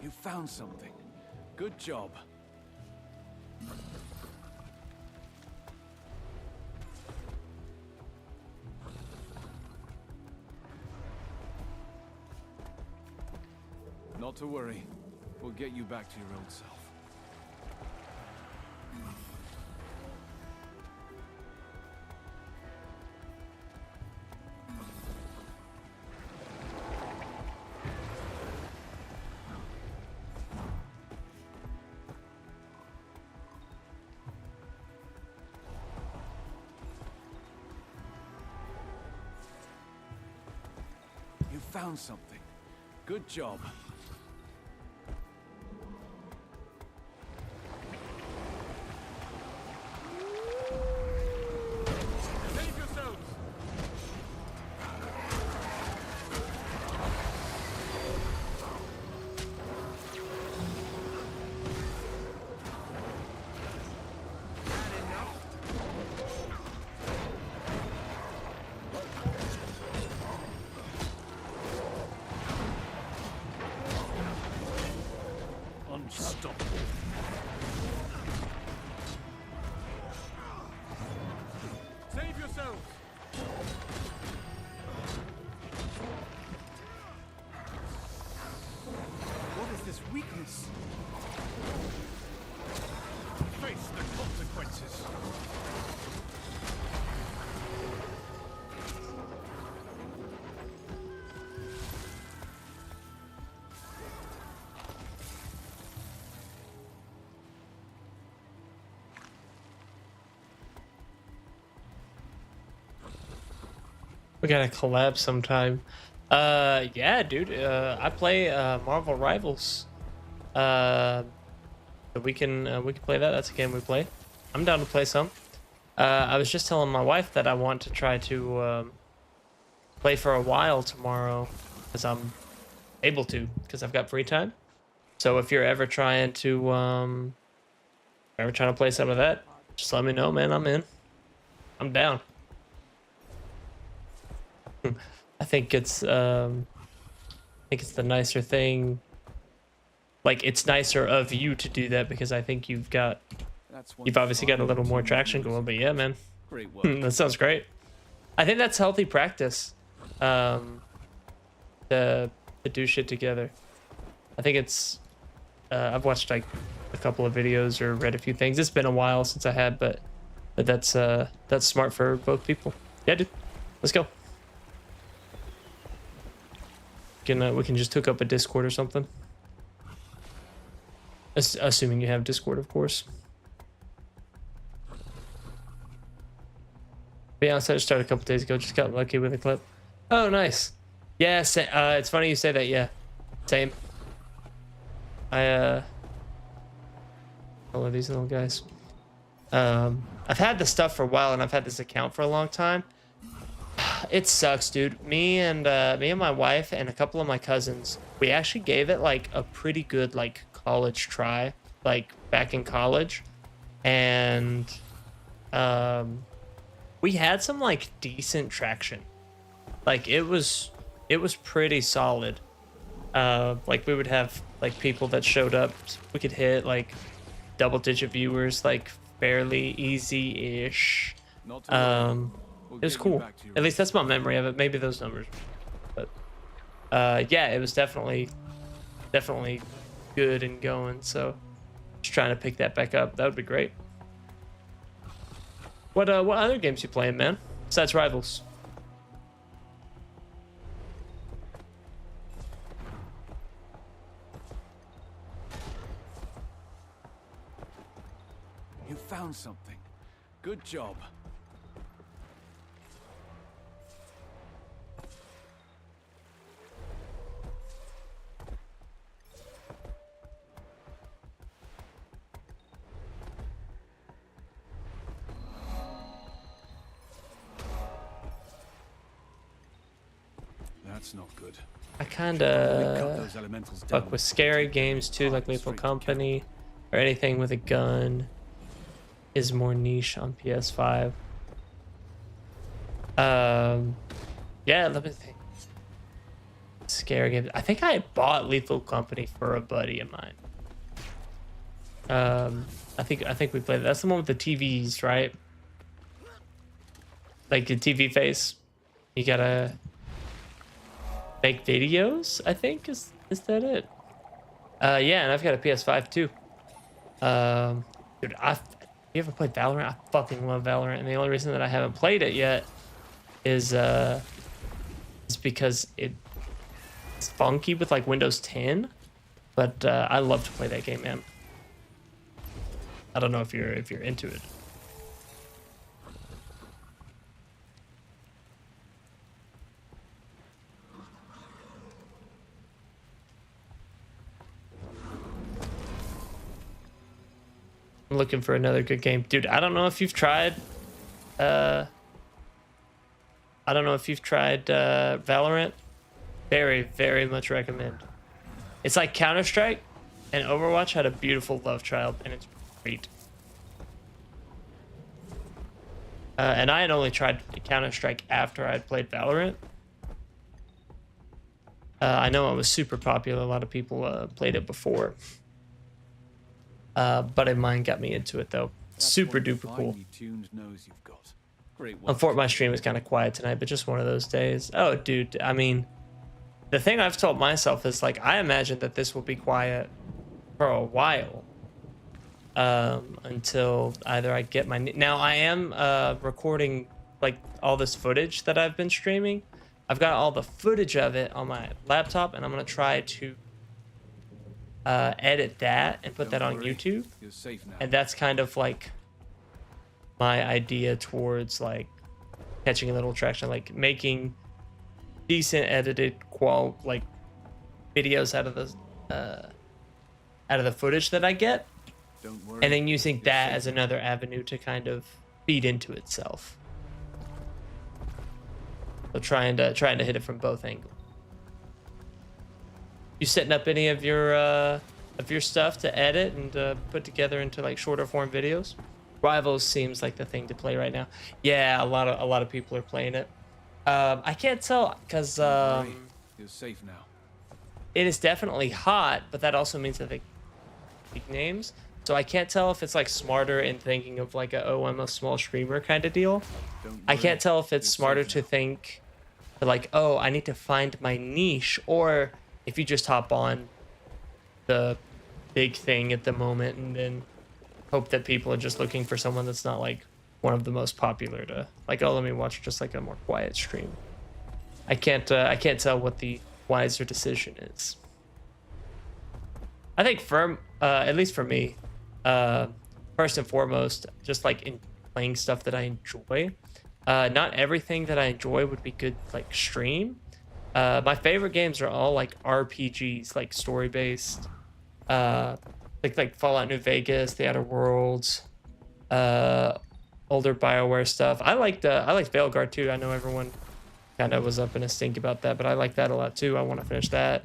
You found something. Good job. Not to worry. We'll get you back to your old self. You found something. Good job. Save yourselves! Unstoppable. Save yourselves! What is this weakness? Face the consequences. We gotta collab sometime. Yeah, dude. I play Marvel Rivals. We can play that. That's a game we play. I'm down to play some. I was just telling my wife that I want to try to play for a while tomorrow, because I'm able to, because I've got free time. So if you're ever trying to play some of that, just let me know, man. I'm in. I'm down. I think it's the nicer thing like it's nicer of you to do that because I think you've obviously got a little more traction going. But yeah, man, Great work. that sounds great. I think that's healthy practice. To do shit together. I think it's. I've watched like a couple of videos or read a few things. It's been a while since I had, but that's smart for both people. Yeah, dude. Let's go. We can just hook up a Discord or something. Assuming you have Discord, of course. But yeah, I started a couple days ago. Just got lucky with a clip. Oh, nice. Yeah, it's funny you say that. Yeah, same. I love these little guys. I've had this stuff for a while, and I've had this account for a long time. It sucks, dude. Me and my wife and a couple of my cousins, we actually gave it like a pretty good like college try, like back in college, and we had some like decent traction. Like it was pretty solid. Like we would have like people that showed up. We could hit like double-digit viewers, like fairly easy-ish. It was cool. At least that's my memory of it. Maybe those numbers, but yeah, it was definitely good and going. So just trying to pick that back up. That would be great. What other games you playing, man? Besides Rivals. You found something. Good job. That's not good. I kind of fuck with scary games too, like Lethal Company, or anything with a gun is more niche on PS5. Yeah, let me think. Scary games. I think I bought Lethal Company for a buddy of mine. I think we played. That's the one with the TVs, right? Like the TV face. You gotta make videos, I think is that it? Yeah, and I've got a PS5 too. Dude, you ever played Valorant? I fucking love Valorant, and the only reason that I haven't played it yet is because it's funky with like Windows 10, but I love to play that game, man. I don't know if you're into it. I'm looking for another good game. Dude, I don't know if you've tried Valorant. Very, very much recommend. It's like Counter-Strike, and Overwatch had a beautiful love child, and it's great. And I had only tried Counter-Strike after I had played Valorant. I know it was super popular. A lot of people played it before. Buddy of mine got me into it though. Super duper cool. Unfortunately, my stream is kind of quiet tonight, but just one of those days. Oh, dude, I mean, the thing I've told myself is like, I imagine that this will be quiet for a while. Until either I get my... Now, I am recording like all this footage that I've been streaming. I've got all the footage of it on my laptop, and I'm going to try to edit that and put that on YouTube. And that's kind of like my idea towards like catching a little traction, like making decent edited like videos out of the footage that I get, and then using that as another avenue to kind of feed into itself. So trying to hit it from both angles. You setting up any of your stuff to edit and put together into like shorter form videos? Rivals seems like the thing to play right now. Yeah, a lot of people are playing it. I can't tell because You're safe now. it is definitely hot, but that also means that they big names. So I can't tell if it's like smarter in thinking of like a, oh, I'm a small streamer kind of deal. I can't tell if it's smarter to think like, oh, I need to find my niche, or if you just hop on the big thing at the moment and then hope that people are just looking for someone that's not like one of the most popular to like, oh, let me watch just like a more quiet stream. I can't tell what the wiser decision is. I think at least for me, first and foremost, just like in playing stuff that I enjoy. Not everything that I enjoy would be good like stream. My favorite games are all like RPGs, like story based. Like Fallout New Vegas, The Outer Worlds, older BioWare stuff. I liked Veilguard too. I know everyone kind of was up in a stink about that, but I like that a lot too. I want to finish that.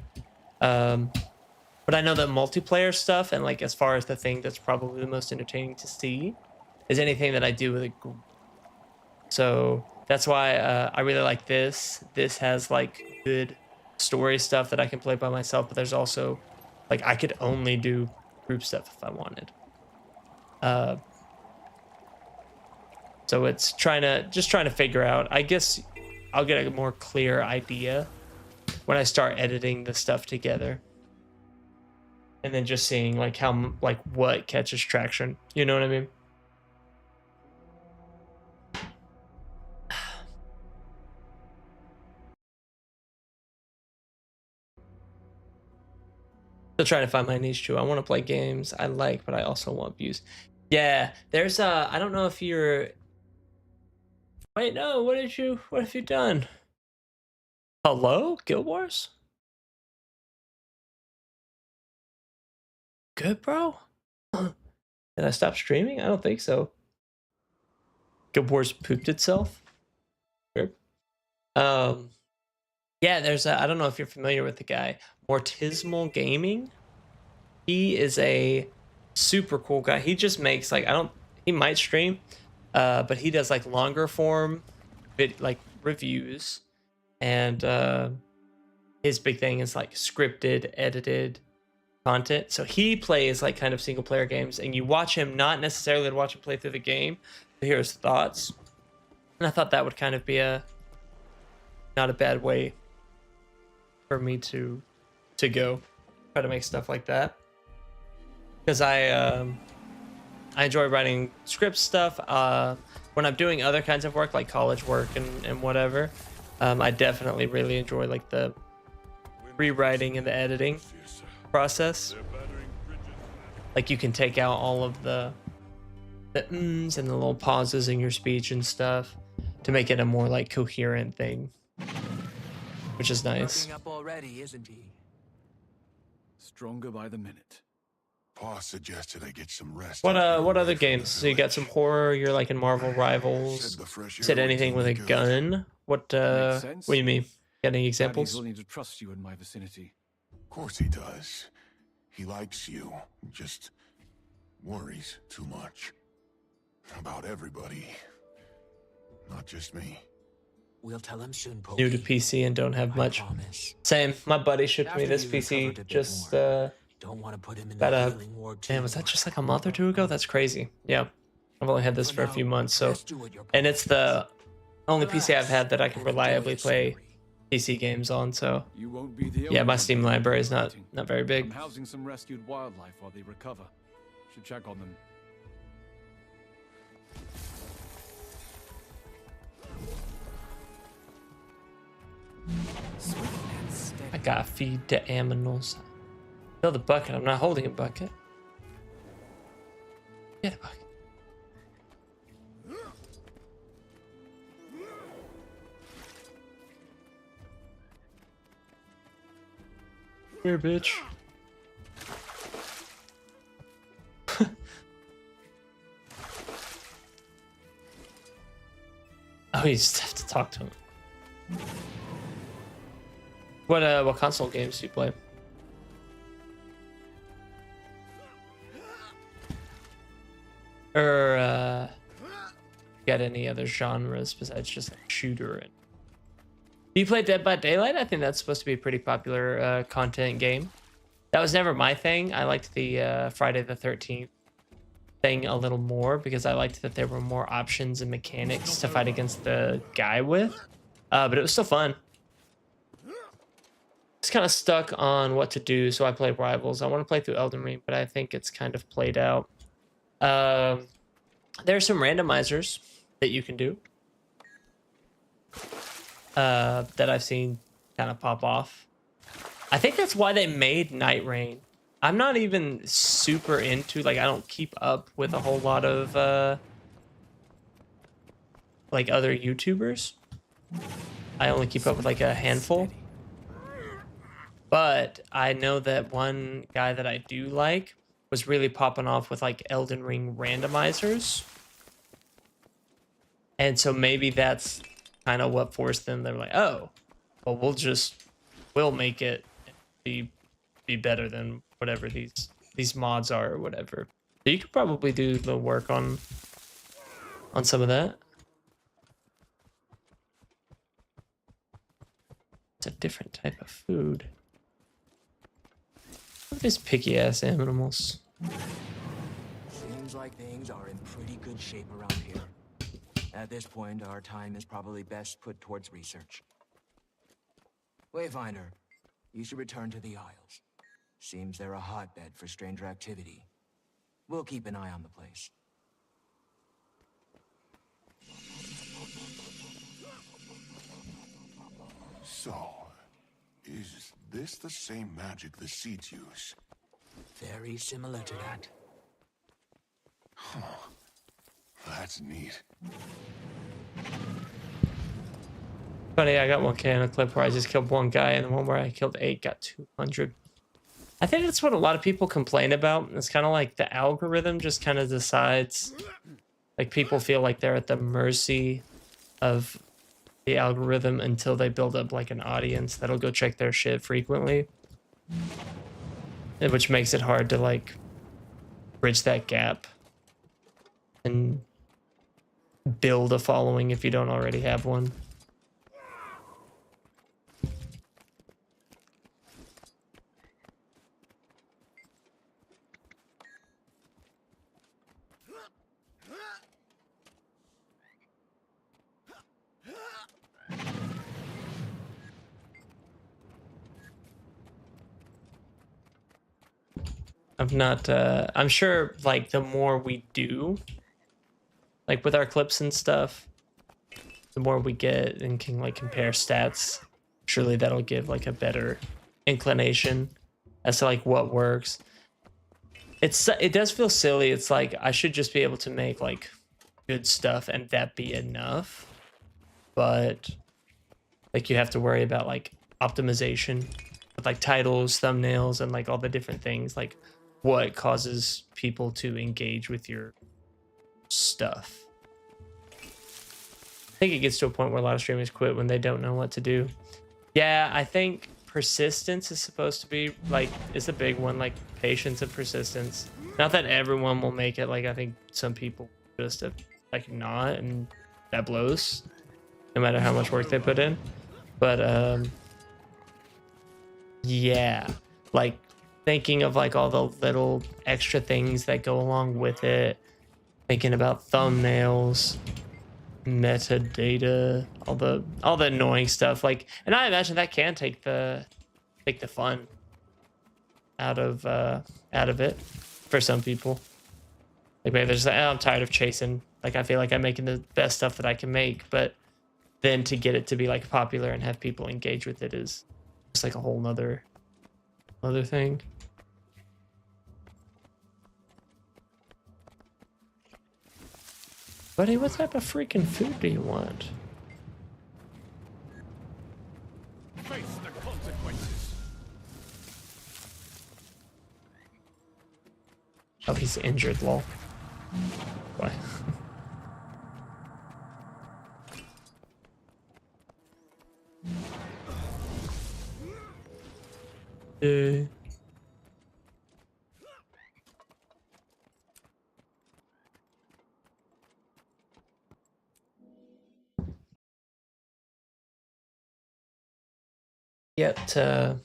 But I know that multiplayer stuff, and like as far as the thing that's probably the most entertaining to see, is anything that I do with a group. So that's why I really like this. This has like good story stuff that I can play by myself, but there's also like I could only do group stuff if I wanted. So it's trying to figure out. I guess I'll get a more clear idea when I start editing the stuff together, and then just seeing like how like what catches traction. You know what I mean? Still trying to find my niche too. I want to play games I like, but I also want views. Yeah, there's I don't know if you're. Wait, no. What have you done? Hello, Guild Wars? Good, bro. Did I stop streaming? I don't think so. Guild Wars pooped itself. Sure. Yeah, there's I don't know if you're familiar with the guy, Mortismal Gaming. He is a super cool guy. He just makes like he might stream, but he does like longer form like reviews, and his big thing is like scripted, edited content. So he plays like kind of single player games, and you watch him not necessarily to watch him play through the game, to hear his thoughts. And I thought that would kind of be not a bad way for me to go try to make stuff like that, because I enjoy writing script stuff. When I'm doing other kinds of work like college work and whatever, I definitely really enjoy like the rewriting and the editing process. Like you can take out all of the ums and the little pauses in your speech and stuff to make it a more like coherent thing, which is nice. Up already, isn't he? Stronger by the minute. Pa suggested I get some rest. What other games? So you got some horror. You're like in Marvel Rivals. Said anything with a gun? What do you mean? Got any examples? Daddy's willing to trust you in my vicinity. Of course he does. He likes you. Just worries too much about everybody, not just me. We'll tell him soon, Pokey. New to PC and don't have much. Same. My buddy shipped me this PC just don't want to put him in the healing ward too. Man, was that just like a month or two ago? That's crazy. Yeah, I've only had this for a few months, so, and it's the only PC I've had that I can reliably play PC games on. So yeah, my Steam library is not very big. I'm housing some rescued wildlife while they recover. Should check on them. I gotta feed the aminals. Fill the bucket. I'm not holding a bucket. Get a bucket. Here, bitch. Oh, you just have to talk to him. What console games do you play? Or got any other genres besides just like shooter and Do you play Dead by Daylight? I think that's supposed to be a pretty popular content game. That was never my thing. I liked the Friday the 13th thing a little more because I liked that there were more options and mechanics to fight against the guy with. But it was still fun. It's kind of stuck on what to do, so I played Rivals. I want to play through Elden Ring, but I think it's kind of played out. There's some randomizers that you can do that I've seen kind of pop off. I think that's why they made Night Rain. I'm not even super into, like, I don't keep up with a whole lot of like other YouTubers. I only keep up with like a handful. But I know that one guy that I do like was really popping off with like Elden Ring randomizers. And so maybe that's kind of what forced them. They're like, oh, well, we'll make it be better than whatever these mods are or whatever. So you could probably do the work on some of that. It's a different type of food. Look at these picky ass animals. Seems like things are in pretty good shape around here. At this point, our time is probably best put towards research. Wayfinder, you should return to the Isles. Seems they're a hotbed for stranger activity. We'll keep an eye on the place. So, is this the same magic the Seeds use? Very similar to that. Huh. That's neat. Funny, I got 1K in a clip where I just killed one guy, and the one where I killed 8 got 200. I think that's what a lot of people complain about. It's kind of like the algorithm just kind of decides. Like, people feel like they're at the mercy of the algorithm until they build up like an audience that'll go check their shit frequently. Which makes it hard to like bridge that gap and build a following if you don't already have one. I'm sure like the more we do, like with our clips and stuff, the more we get and can like compare stats, surely that'll give like a better inclination as to like what works. It does feel silly. It's like I should just be able to make like good stuff and that be enough. But like you have to worry about like optimization with like titles, thumbnails, and like all the different things, like what causes people to engage with your stuff. I think it gets to a point where a lot of streamers quit when they don't know what to do. Yeah, I think persistence is supposed to be like, is a big one, like patience and persistence. Not that everyone will make it. Like I think some people just like not, and that blows no matter how much work they put in. But yeah, like thinking of like all the little extra things that go along with it, thinking about thumbnails, metadata, all the annoying stuff, like, and I imagine that can take the fun out of it for some people. Like maybe they're just like, oh, I'm tired of chasing, like I feel like I'm making the best stuff that I can make, but then to get it to be like popular and have people engage with it is just like a whole nother thing. Buddy, what type of freaking food do you want? Face the consequences. Oh, he's injured, lol. Why? yet to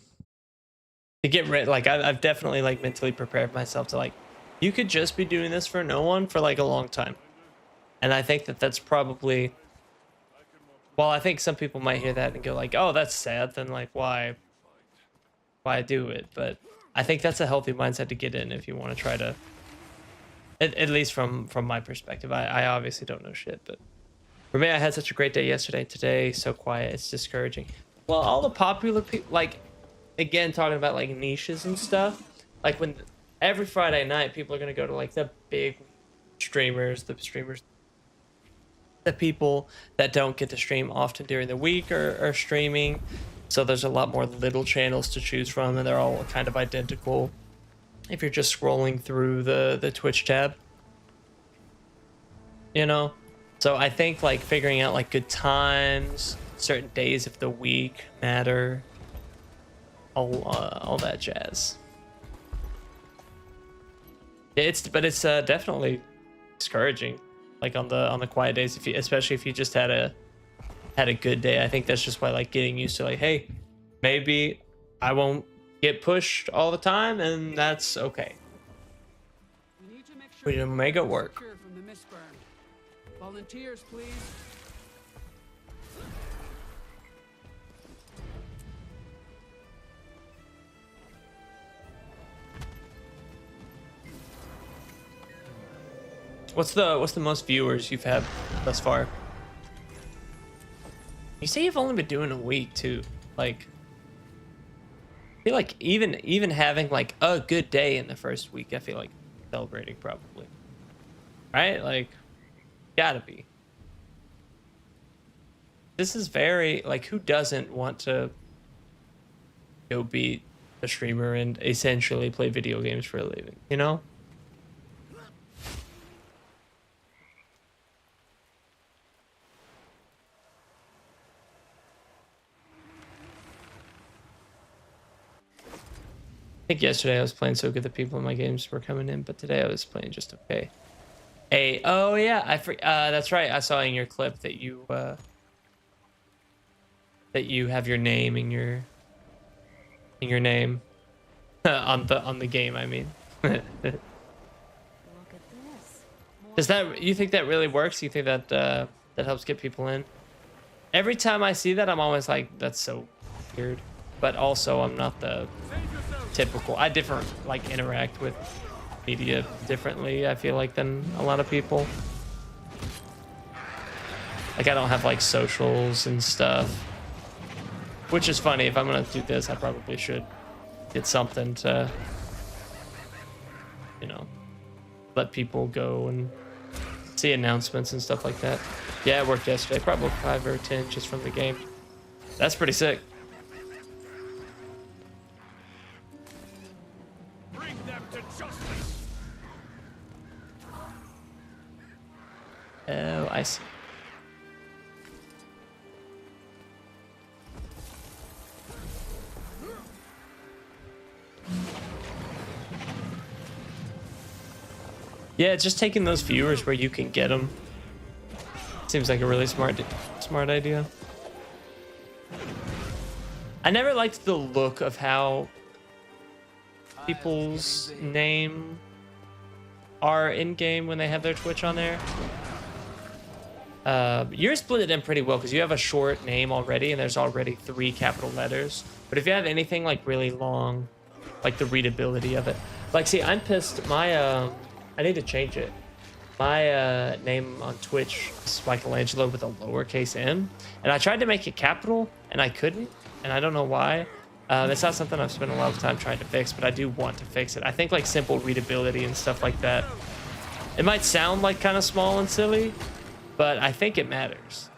get rid. Like I've definitely like mentally prepared myself to like, you could just be doing this for no one for like a long time, and I think that that's probably. Well, I think some people might hear that and go like, "Oh, that's sad." Then like, why do it? But I think that's a healthy mindset to get in if you want to try to. At least from my perspective, I obviously don't know shit, but for me, I had such a great day yesterday. Today, so quiet, it's discouraging. Well, all the popular people, like, again, talking about like niches and stuff, like when every Friday night, people are gonna go to like the big streamers, the people that don't get to stream often during the week are streaming. So there's a lot more little channels to choose from, and they're all kind of identical. If you're just scrolling through the Twitch tab, you know. So I think like figuring out like good times, certain days of the week matter, all that jazz. It's definitely discouraging, like on the quiet days, if you, especially if you just had a good day. I think that's just why like getting used to like, hey, maybe I won't get pushed all the time, and that's okay. We can make it work. From the mistburn. Volunteers, please. What's the most viewers you've had thus far? You say you've only been doing a week too. Like, I feel like even having like a good day in the first week, I feel like celebrating probably. Right? Like, gotta be. This is very like, who doesn't want to go be a streamer and essentially play video games for a living, you know? I think yesterday I was playing so good that people in my games were coming in, but today I was playing just okay. Oh yeah, that's right. I saw in your clip that you have your name in your name on the game. I mean, does that, you think that really works? You think that that helps get people in? Every time I see that, I'm always like, that's so weird. But also, I'm not the typical. I like interact with media differently, I feel like, than a lot of people. Like, I don't have like socials and stuff, which is funny. If I'm gonna do this, I probably should get something to, you know, let people go and see announcements and stuff like that. Yeah, it worked yesterday. Probably 5 or 10 just from the game. That's pretty sick. Bring them to justice. Oh, I see. Yeah, just taking those viewers where you can get them seems like a really smart idea. I never liked the look of how people's name are in game when they have their Twitch on there. You're split it in pretty well because you have a short name already and there's already 3 capital letters. But if you have anything like really long, like the readability of it, like, see, I'm pissed. I need to change it. My name on Twitch is Michelangelo with a lowercase m, and I tried to make it capital and I couldn't, and I don't know why. It's not something I've spent a lot of time trying to fix, but I do want to fix it. I think like simple readability and stuff like that. It might sound like kind of small and silly, but I think it matters.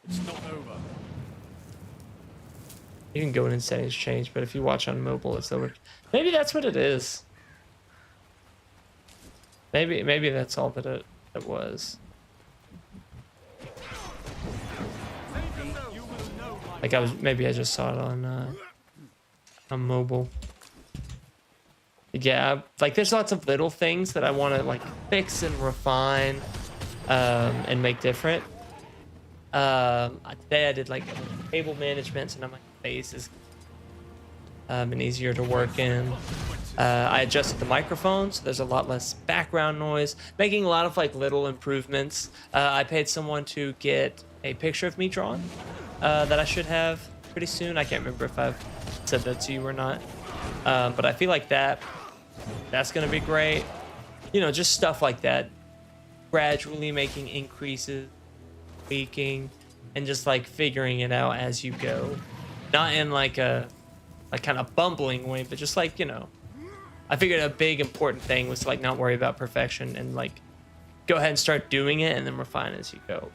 It's not over. You can go in and settings change, but if you watch on mobile, it's over. Maybe that's what it is. Maybe that's all that it was. Like maybe I just saw it on mobile. yeah, like there's lots of little things that I want to like fix and refine and make different. Today I did like table management, so now my face is and easier to work in. I adjusted the microphone, so there's a lot less background noise, making a lot of like little improvements. I paid someone to get a picture of me drawn that I should have pretty soon. I can't remember if I've said that to you or not, but I feel like that's gonna be great. You know, just stuff like that, gradually making increases, tweaking, and just like figuring it out as you go, not in like a kind of bumbling way, but just like, you know, I figured a big important thing was to like not worry about perfection and like go ahead and start doing it and then refine as you go.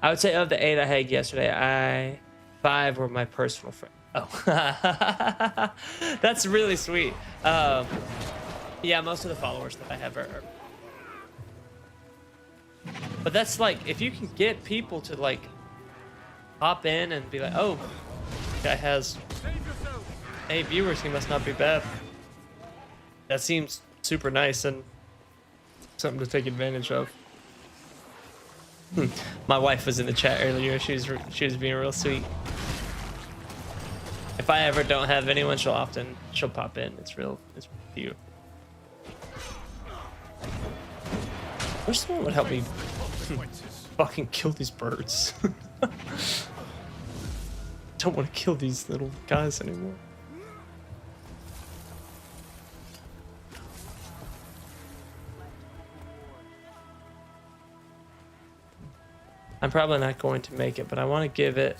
I would say of the 8 I had yesterday, 5 were my personal friends. Oh, that's really sweet. Yeah, most of the followers that I have are. But that's like, if you can get people to like hop in and be like, oh, guy has 8 viewers, he must not be bad. That seems super nice and something to take advantage of. My wife was in the chat earlier. She was being real sweet. If I ever don't have anyone, she'll pop in. It's real cute. Wish someone would help me fucking kill these birds. Don't want to kill these little guys anymore. I'm probably not going to make it, but I want to give it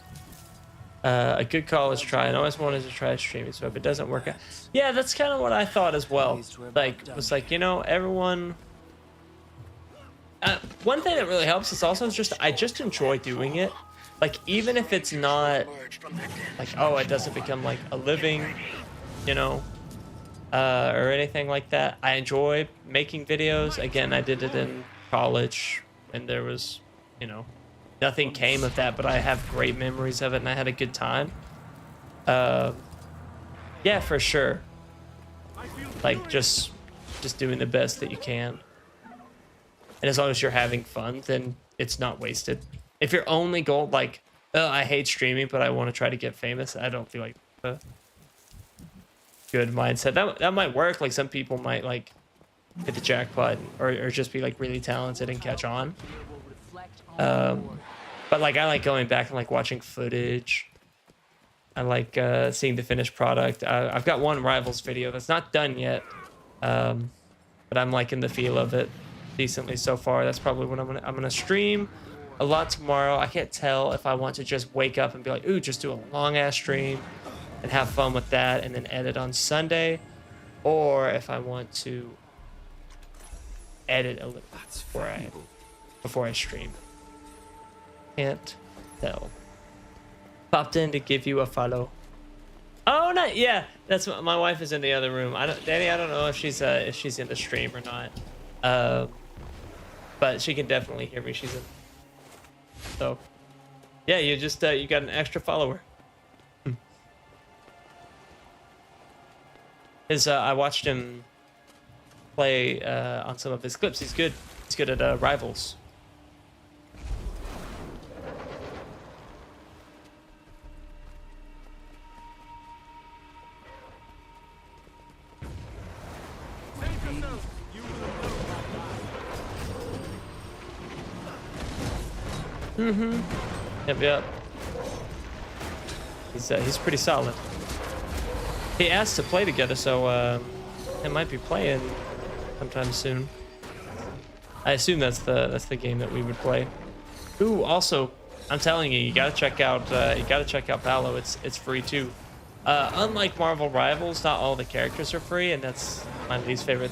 a good college try. I always wanted to try streaming, so if it doesn't work out, yeah, that's kind of what I thought as well. Like, was like, you know, everyone. One thing that really helps is also just I just enjoy doing it. Like, even if it's not like, oh, it doesn't become like a living, you know, or anything like that. I enjoy making videos. Again, I did it in college, and there was, you know, nothing came of that, but I have great memories of it, and I had a good time. Yeah, for sure. Like, just doing the best that you can. And as long as you're having fun, then it's not wasted. If your only goal, like, oh, I hate streaming, but I want to try to get famous, I don't feel like a good mindset. That might work. Like, some people might, like, hit the jackpot or just be, like, really talented and catch on. But, like, I like going back and, like, watching footage. I like seeing the finished product. I've got one Rivals video that's not done yet, but I'm liking the feel of it decently so far. That's probably what I'm gonna stream a lot tomorrow. I can't tell if I want to just wake up and be like, ooh, just do a long ass stream and have fun with that and then edit on Sunday, or if I want to edit a little before I stream. Can't tell. Popped in to give you a follow. Oh, no, yeah, that's my wife is in the other room. Danny, I don't know if she's in the stream or not. But she can definitely hear me. She's in. So, yeah, you just you got an extra follower. I watched him play on some of his clips. He's good. He's good at Rivals. Yep. He's pretty solid. He asked to play together, so it might be playing sometime soon. I assume that's the game that we would play. Ooh, also, I'm telling you, you gotta check out Palo. It's free too. Unlike Marvel Rivals, not all the characters are free, and that's my least favorite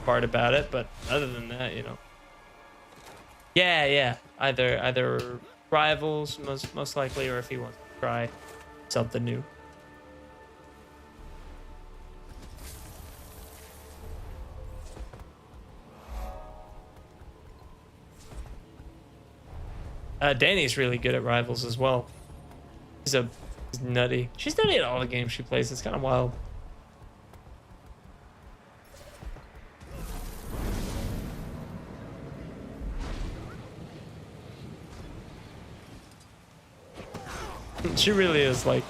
part about it. But other than that, you know. Yeah. Either Rivals most likely, or if he wants to try something new. Danny's really good at Rivals as well. He's nutty. She's nutty at all the games she plays. It's kind of wild. She really is like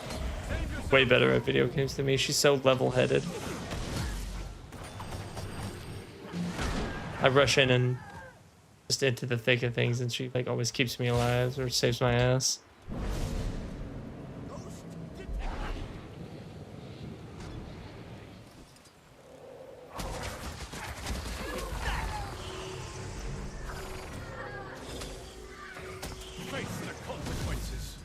way better at video games than me. She's so level-headed. I rush in and just into the thick of things, and she like always keeps me alive or saves my ass. Face the consequences.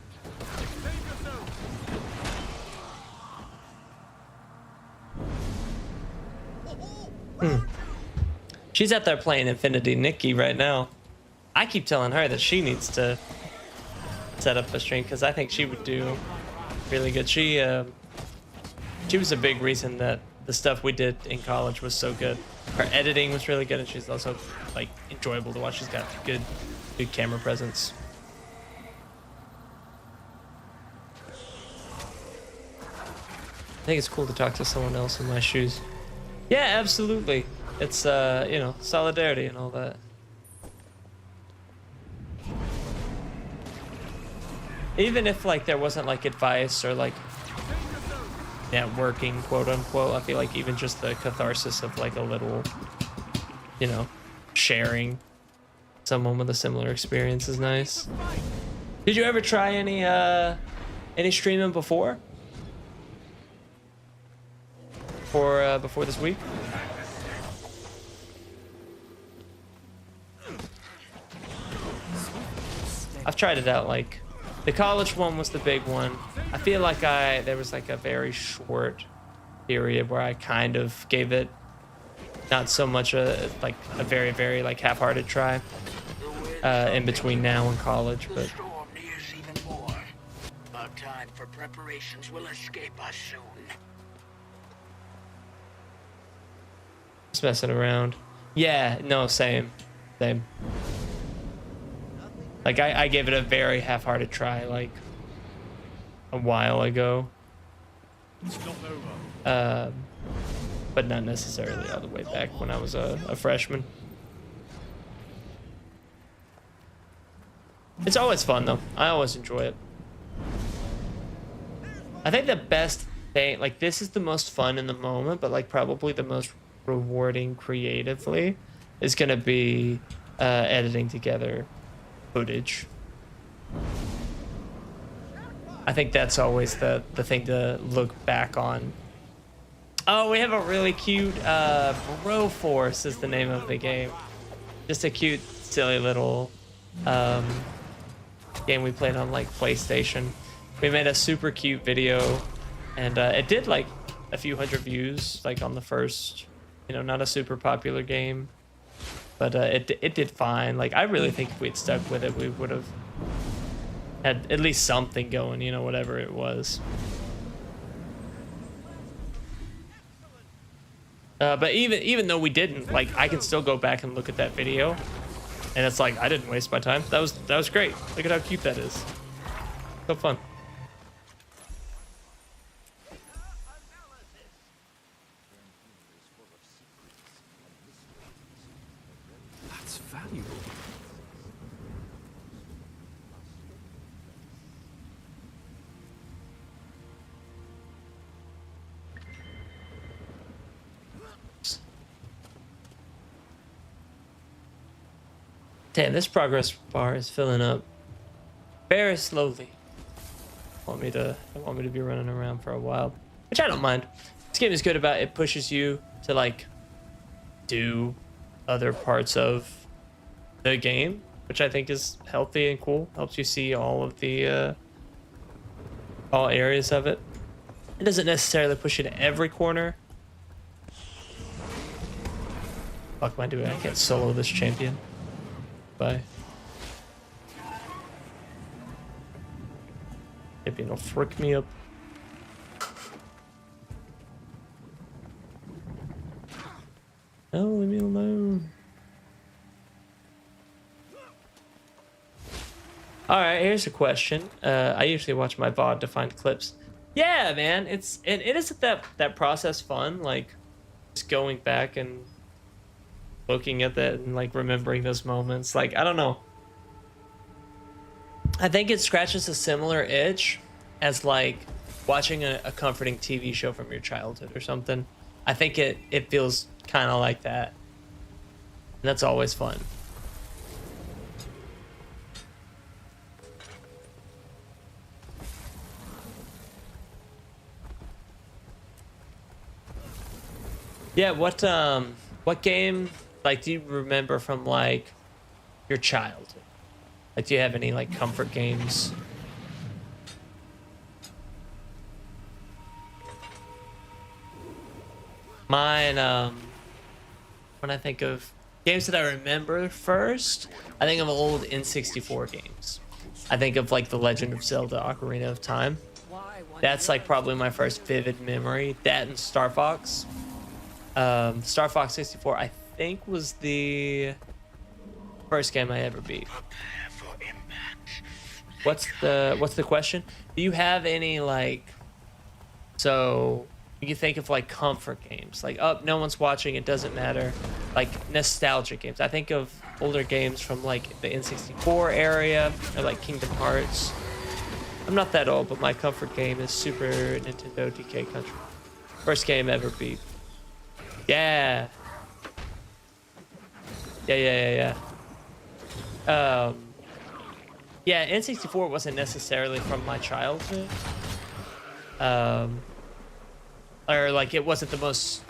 She's out there playing Infinity Nikki right now. I keep telling her that she needs to set up a stream because I think she would do really good. She was a big reason that the stuff we did in college was so good. Her editing was really good, and she's also like enjoyable to watch. She's got good camera presence. I think it's cool to talk to someone else in my shoes. Yeah, absolutely. It's you know, solidarity and all that. Even if like there wasn't like advice or like networking, quote unquote, I feel like even just the catharsis of like a little, you know, sharing someone with a similar experience is nice. Did you ever try any streaming before? Before this week? I've tried it out. Like the college one was the big one. I feel like there was like a very short period where I kind of gave it not so much a very, very like half-hearted try in between now and college, but Storm nears even more. Our time for preparations will escape us soon. just messing around. Yeah, no, same. Like I gave it a very half-hearted try like a while ago. But not necessarily all the way back when I was a freshman. It's always fun though. I always enjoy it. I think the best thing, like this is the most fun in the moment, but like probably the most rewarding creatively is gonna be editing together footage. I think that's always the thing to look back on. Oh, we have a really cute Bro Force is the name of the game. Just a cute, silly little game we played on like PlayStation. We made a super cute video, and it did like a few hundred views, like on the first, you know, not a super popular game, but it did fine. Like I really think if we'd stuck with it, we would have had at least something going, you know, whatever it was. But even though we didn't, like I can still go back and look at that video, and it's like I didn't waste my time. That was great. Look at how cute that is. So fun. That's valuable. Damn, this progress bar is filling up very slowly. They want me to be running around for a while, which I don't mind. This game is good about it pushes you to like do other parts of the game, which I think is healthy and cool. Helps you see all of the all areas of it. It doesn't necessarily push you to every corner. Fuck am I doing? I can't solo this champion. Bye. Champion will frick me up. No, leave me alone. Alright, here's a question. I usually watch my VOD to find clips. Yeah, man, it isn't that process fun, like just going back and looking at that and like remembering those moments. Like I don't know, I think it scratches a similar itch as like watching a comforting TV show from your childhood or something. I think it feels kind of like that. And that's always fun. Yeah, what game like do you remember from like your childhood? Like do you have any like comfort games? Mine, when I think of games that I remember first, I think of old N64 games. I think of like The Legend of Zelda Ocarina of Time. That's like probably my first vivid memory. That and Star Fox. Star Fox 64, I think, was the first game I ever beat. What's the question? Do you have any like, so you can think of like comfort games, like, oh, no one's watching, it doesn't matter, like nostalgic games. I think of older games from like the N64 area or like Kingdom Hearts. I'm not that old, but my comfort game is Super Nintendo DK Country. First game ever beat. Yeah. Yeah. Yeah, N64 wasn't necessarily from my childhood. Or like it wasn't the most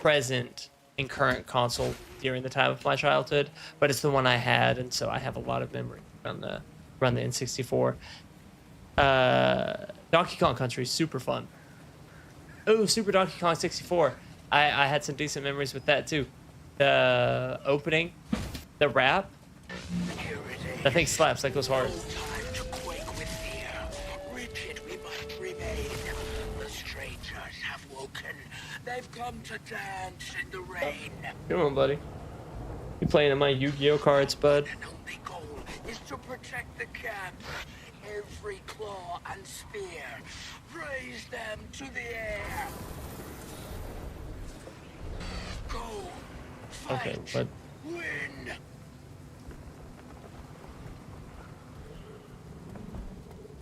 present in current console during the time of my childhood, but it's the one I had, and so I have a lot of memory around the N64. Donkey Kong Country, super fun. Oh, Super Donkey Kong 64. I had some decent memories with that too. The opening, the rap. That thing slaps, that goes hard. They've come to dance in the rain. Come on, buddy. You playing in my Yu-Gi-Oh cards, bud? The only goal is to protect the camp. Every claw and spear, raise them to the air. Go, fight, Okay, but win.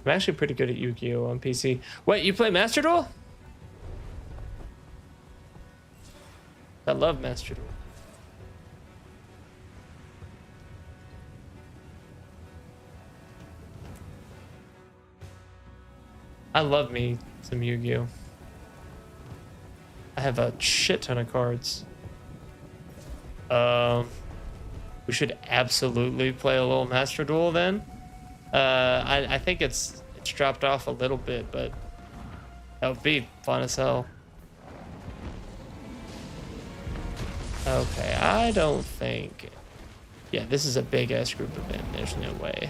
I'm actually pretty good at Yu-Gi-Oh on PC. Wait, you play Master Duel? I love Master Duel. I love me some Yu-Gi-Oh. I have a shit ton of cards. We should absolutely play a little Master Duel then. I think it's dropped off a little bit, but that would be fun as hell. Okay, I don't think. Yeah, this is a big ass group event. There's no way.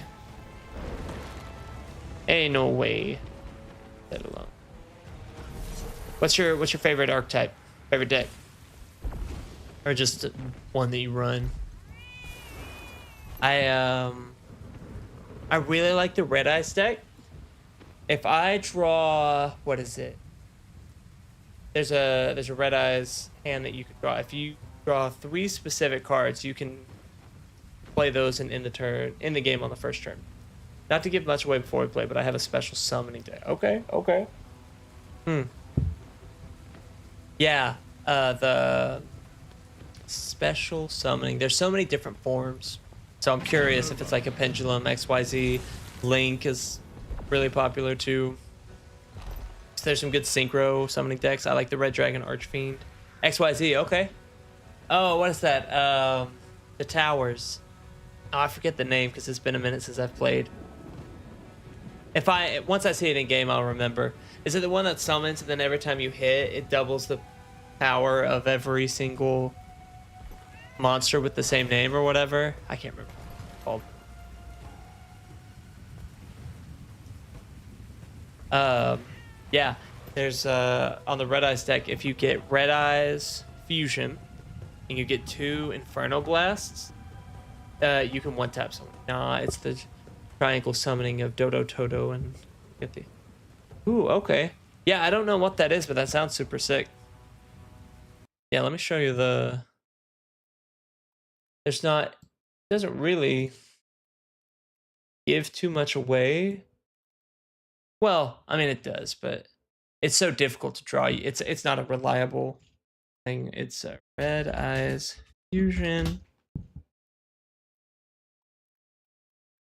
Ain't no way. Let alone. What's your favorite archetype? Favorite deck? Or just one that you run? I really like the Red Eyes deck. If I draw, what is it? There's a Red Eyes hand that you can draw. If you draw 3 specific cards, you can play those in the game on the first turn. Not to give much away before we play, but I have a special summoning deck. Okay. Yeah, the special summoning. There's so many different forms. So I'm curious if it's like a pendulum, XYZ. Link is really popular too. So there's some good synchro summoning decks. I like the Red Dragon Archfiend. XYZ, okay. Oh, what is that? The Towers. Oh, I forget the name because it's been a minute since I've played. Once I see it in game, I'll remember. Is it the one that summons and then every time you hit, it doubles the power of every single monster with the same name or whatever? I can't remember what it's called. Yeah, there's on the Red Eyes deck, if you get Red Eyes Fusion and you get 2 Inferno Blasts, you can one-tap someone. Nah, it's the triangle summoning of Dodo Toto and get the... Ooh, okay. Yeah, I don't know what that is, but that sounds super sick. Yeah, let me show you the... There's not... It doesn't really give too much away. Well, I mean it does, but it's so difficult to draw. It's not a reliable thing. It's Red Eyes Fusion.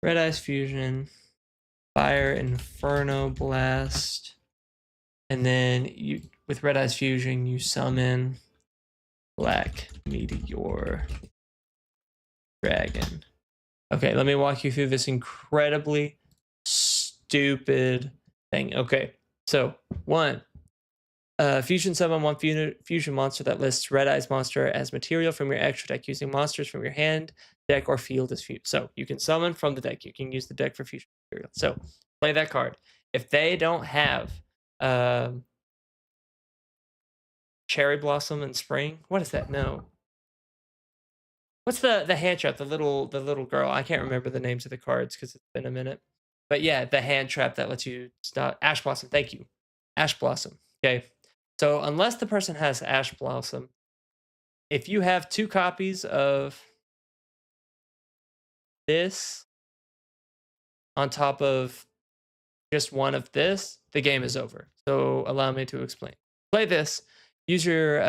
Red Eyes Fusion. Fire Inferno Blast. And then you with Red Eyes Fusion, you summon Black Meteor Dragon. Okay, let me walk you through this incredibly stupid thing. Okay, so one, fusion summon one fusion monster that lists Red Eyes monster as material from your extra deck using monsters from your hand, deck, or field as fused. So you can summon from the deck. You can use the deck for fusion material. So play that card. If they don't have Cherry Blossom and Spring, what is that? No. What's the hand trap? The little girl. I can't remember the names of the cards because it's been a minute. But yeah, the hand trap that lets you stop Ash Blossom. Thank you, Ash Blossom. Okay, so unless the person has Ash Blossom, if you have 2 copies of this on top of just one of this, the game is over. So allow me to explain. Play this. Use your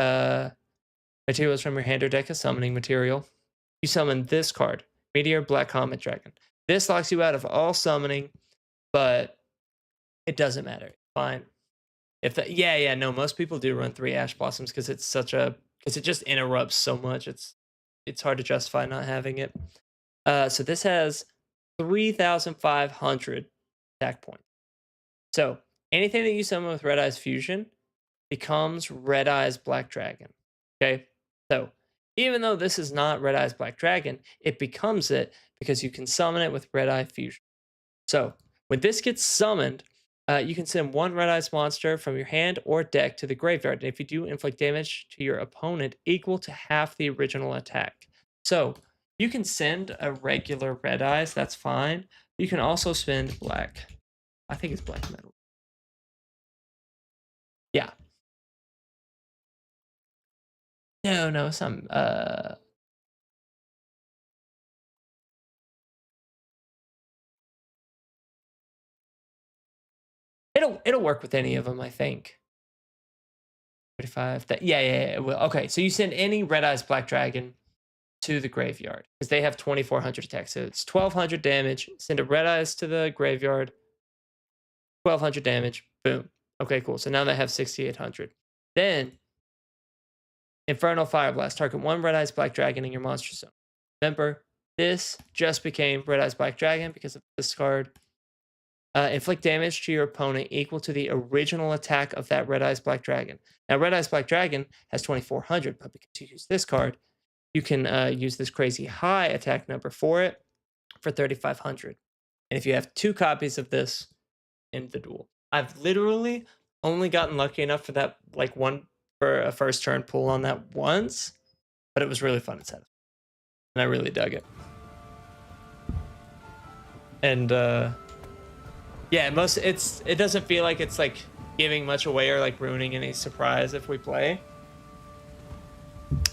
materials from your hand or deck as summoning material. You summon this card, Meteor Black Comet Dragon. This locks you out of all summoning, but it doesn't matter. Fine. If that, yeah, no, most people do run 3 Ash Blossoms because it's because it just interrupts so much. It's hard to justify not having it. So this has 3,500 attack points. So anything that you summon with Red Eyes Fusion becomes Red Eyes Black Dragon. Okay, so even though this is not Red Eyes Black Dragon, it becomes it because you can summon it with Red Eye Fusion. So when this gets summoned, you can send 1 Red Eyes monster from your hand or deck to the graveyard. And if you do, inflict damage to your opponent equal to half the original attack. So you can send a regular Red Eyes, that's fine. You can also spend black. I think it's black metal. Yeah. No, some it'll work with any of them, I think. 35. Yeah, it will. Okay, so you send any Red Eyes Black Dragon to the graveyard because they have 2,400 attack. So it's 1,200 damage. Send a Red Eyes to the graveyard. 1,200 damage. Boom. Okay, cool. So now they have 6,800. Then Infernal Fire Blast. Target 1 Red Eyes Black Dragon in your monster zone. Remember, this just became Red Eyes Black Dragon because of this card. Inflict damage to your opponent equal to the original attack of that Red Eyes Black Dragon. Now, Red Eyes Black Dragon has 2,400, but because you use this card, you can use this crazy high attack number for it for 3,500. And if you have 2 copies of this in the duel, I've literally only gotten lucky enough for that, like one for a first turn pull on that once, but it was really fun and satisfying, and I really dug it. And yeah, it doesn't feel like it's like giving much away or like ruining any surprise if we play,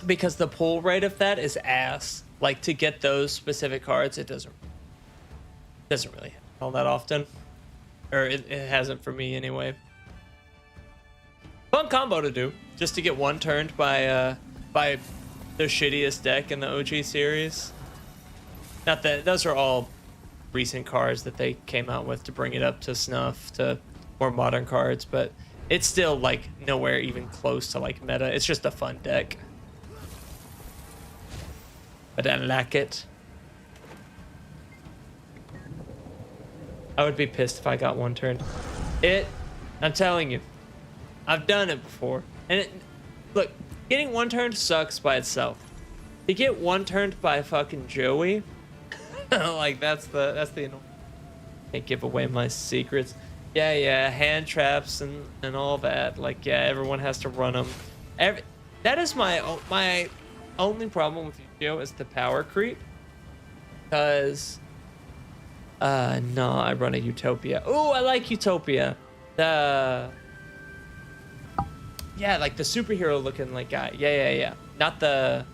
because the pull rate of that is ass. Like to get those specific cards, it doesn't really happen all that often, or it hasn't for me anyway. Fun combo to do, just to get one turned by the shittiest deck in the OG series. Not that those are all recent cards that they came out with to bring it up to snuff to more modern cards, but it's still like nowhere even close to like meta. It's just a fun deck, but I like it. I would be pissed if I got one turned. I'm telling you, I've done it before, and look, getting one turned sucks by itself. To get one turned by fucking Joey, like that's the annoying. Can't give away my secrets. Yeah, hand traps and all that. Like, yeah, everyone has to run them. That is my only problem with Yu-Gi-Oh is the power creep. Because no, I run a Utopia. Oh, I like Utopia. Yeah, like the superhero looking like guy. Yeah. Not the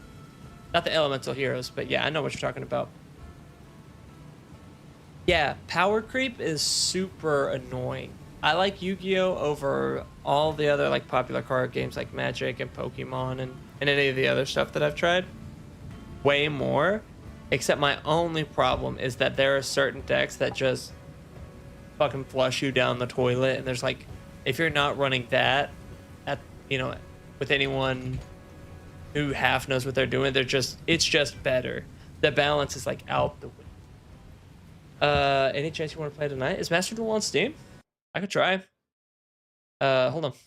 elemental heroes, but yeah, I know what you're talking about. Yeah, power creep is super annoying I like Yu-Gi-Oh over all the other like popular card games like Magic and Pokemon and any of the other stuff that I've tried way more. Except my only problem is that there are certain decks that just fucking flush you down the toilet, and there's like, if you're not running that at, you know, with anyone who half knows what they're doing, it's just better. The balance is like out the window. Any chance you want to play tonight? Is Master Duel on Steam? I could try. Hold on. It's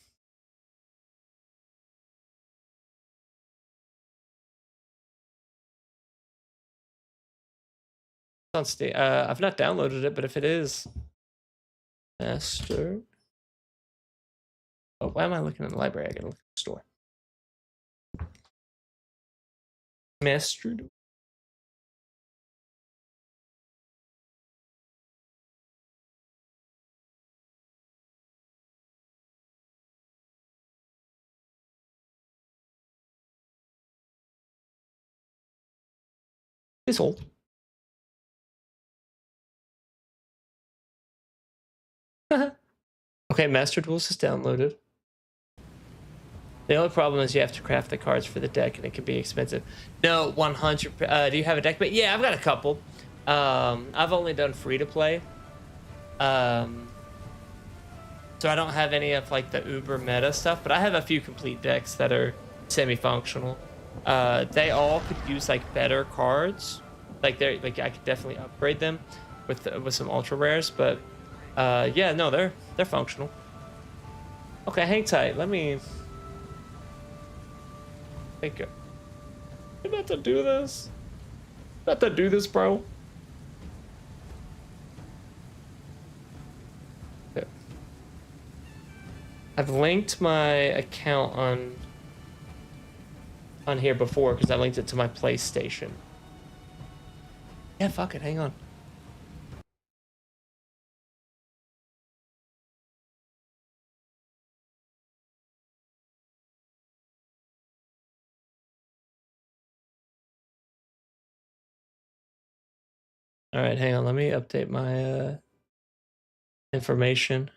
on Steam. I've not downloaded it, but if it is Master. Oh, why am I looking in the library? I gotta look at the store. Master Duel. It's old. Okay, Master Duels is downloaded. The only problem is you have to craft the cards for the deck, and it can be expensive. No, 100. Do you have a deck? But yeah, I've got a couple. I've only done free to play. So I don't have any of like the uber meta stuff, but I have a few complete decks that are semi-functional. They all could use like better cards. Like I could definitely upgrade them with some ultra rares, but yeah, no, they're functional. Okay, hang tight. Let me think. I'm about to do this. About to do this, bro. Okay. I've linked my account on here before because I linked it to my PlayStation. Yeah, fuck it. Hang on. All right, hang on. Let me update my information.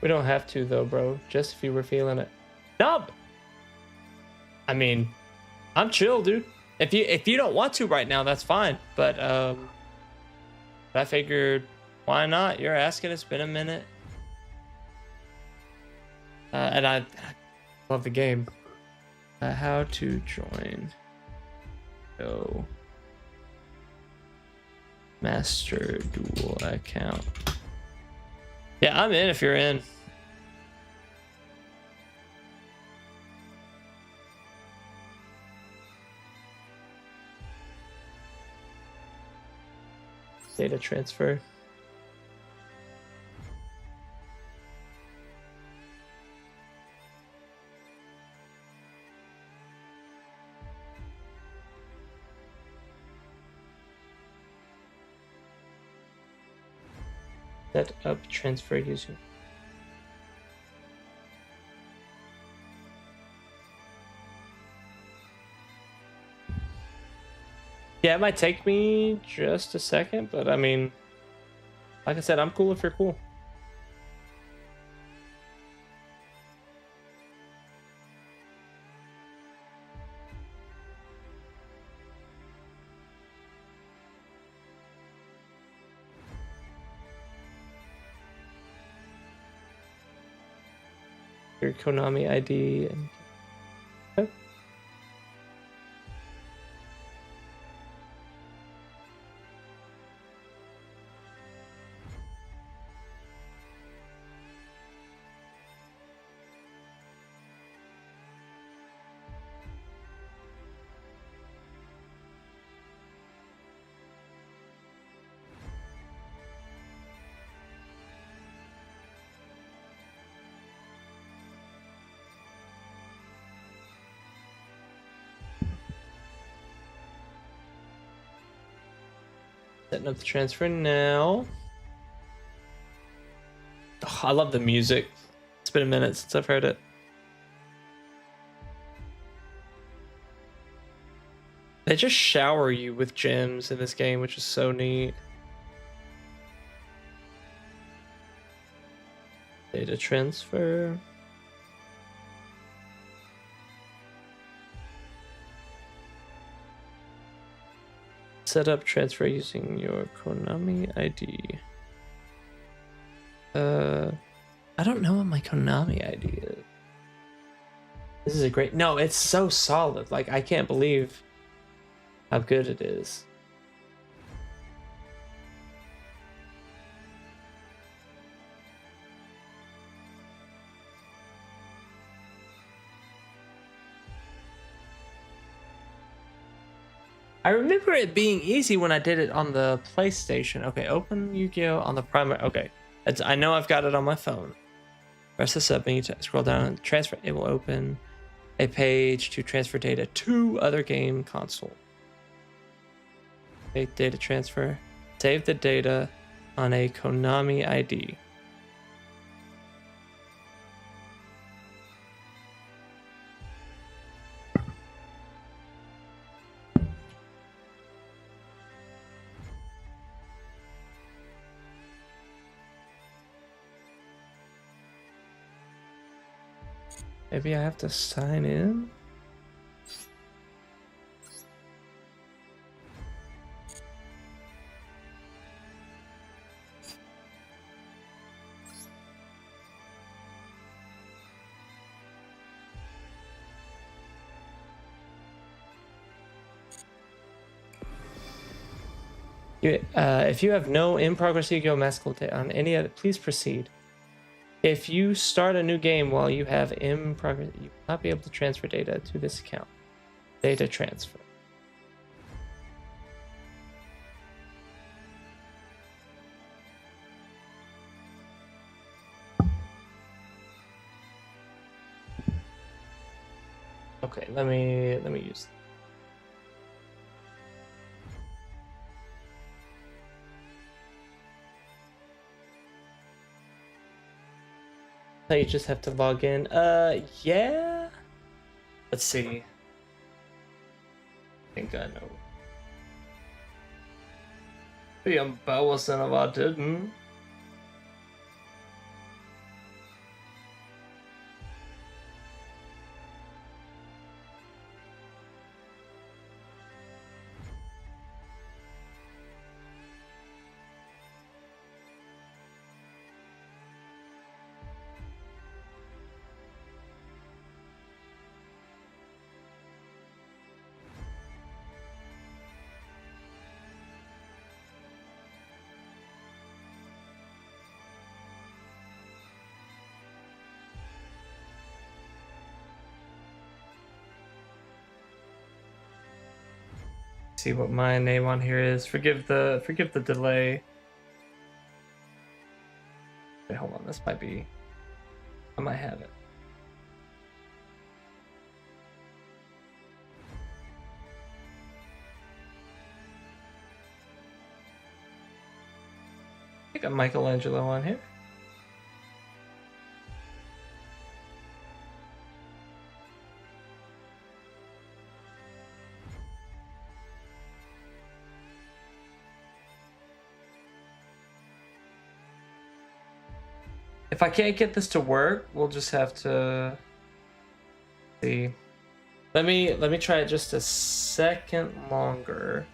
We don't have to though, bro. Just if you were feeling it. No. I mean, I'm chill, dude. If you don't want to right now, that's fine. But I figured, why not? You're asking. It's been a minute. And I love the game. How to join? Go. Master Duel account. Yeah, I'm in if you're in. Data transfer. Set up transfer user. Yeah, it might take me just a second, but I mean, like I said, I'm cool if you're cool. Your Konami ID and okay. Setting up the transfer now. Oh, I love the music. It's been a minute since I've heard it. They just shower you with gems in this game, which is so neat. Data transfer. Set up transfer using your Konami ID. I don't know what my Konami ID is. This is a great... No, it's so solid. Like, I can't believe how good it is. I remember it being easy when I did it on the PlayStation. Okay, open Yu-Gi-Oh! On the primary. Okay, I know I've got it on my phone. Press this up and you scroll down and transfer. It will open a page to transfer data to other game console. Okay, data transfer. Save the data on a Konami ID. Maybe I have to sign in? If you have no in-progress Yu-Gi-Oh! Mask data on any other, please proceed. If you start a new game while you have in progress, you will not be able to transfer data to this account. Data transfer. Okay, let me use. So you just have to log in. Yeah. Let's see. I think I know. I'm bäusen av vad didn't. See what my name on here is. Forgive the delay. Wait, hold on. This might be. I might have it. I got Michelangelo on here. If I can't get this to work, we'll just have to see. Let me try it just a second longer.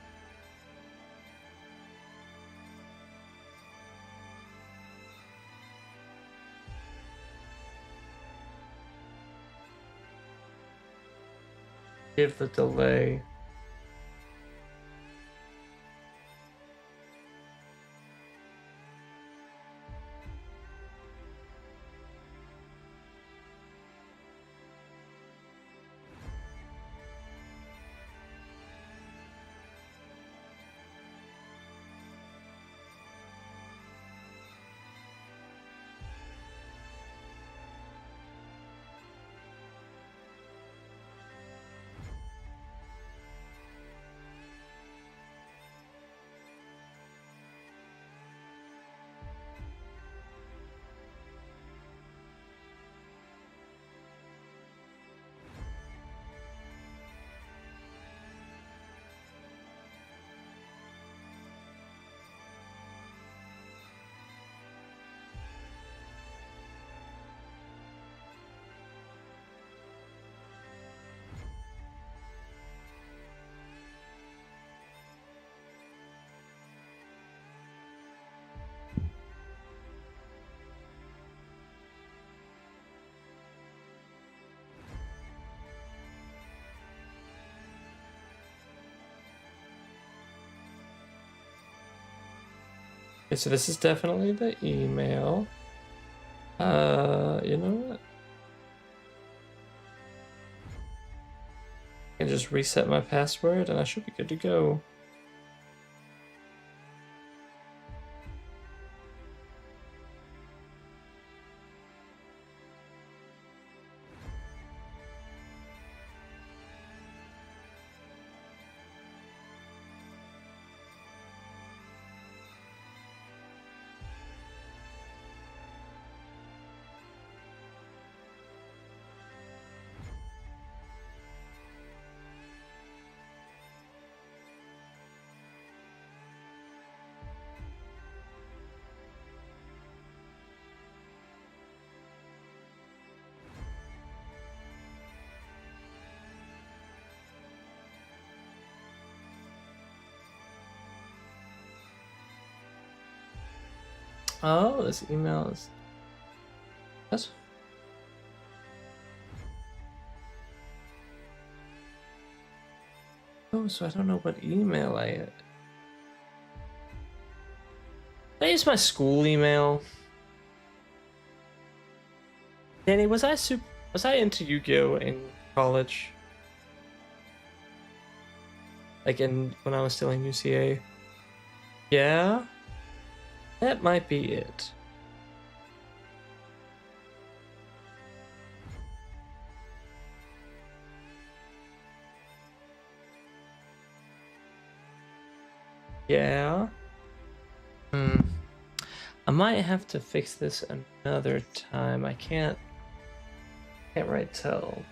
Give the delay. Okay, so this is definitely the email. You know what? I can just reset my password and I should be good to go. Oh, this email is... That's... Oh, so I don't know what email I... Did I use my school email? Danny, was I into Yu-Gi-Oh in college? Like when I was still in UCA? Yeah? That might be it. Yeah? I might have to fix this another time. I can't right tell.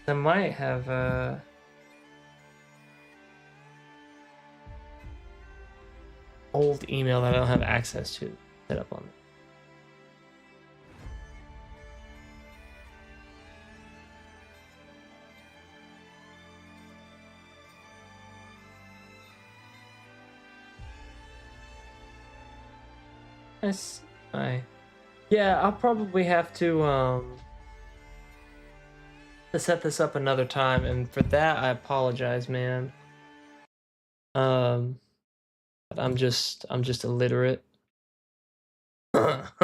I might have old email that I don't have access to set up on it. Yeah, I'll probably have to set this up another time, and for that I apologize, man. But I'm just illiterate. I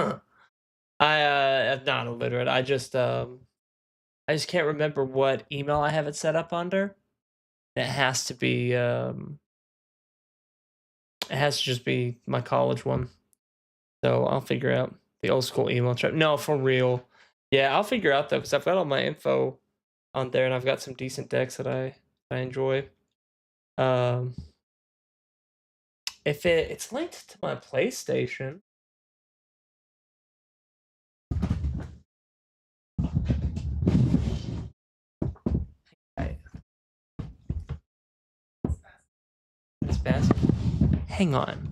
am not illiterate. I just can't remember what email I have it set up under. It has to be it has to just be my college one. So I'll figure out the old school email trap. No, for real. Yeah, I'll figure out though, because I've got all my info on there, and I've got some decent decks that I enjoy. If it's linked to my PlayStation, spaz. Hang on.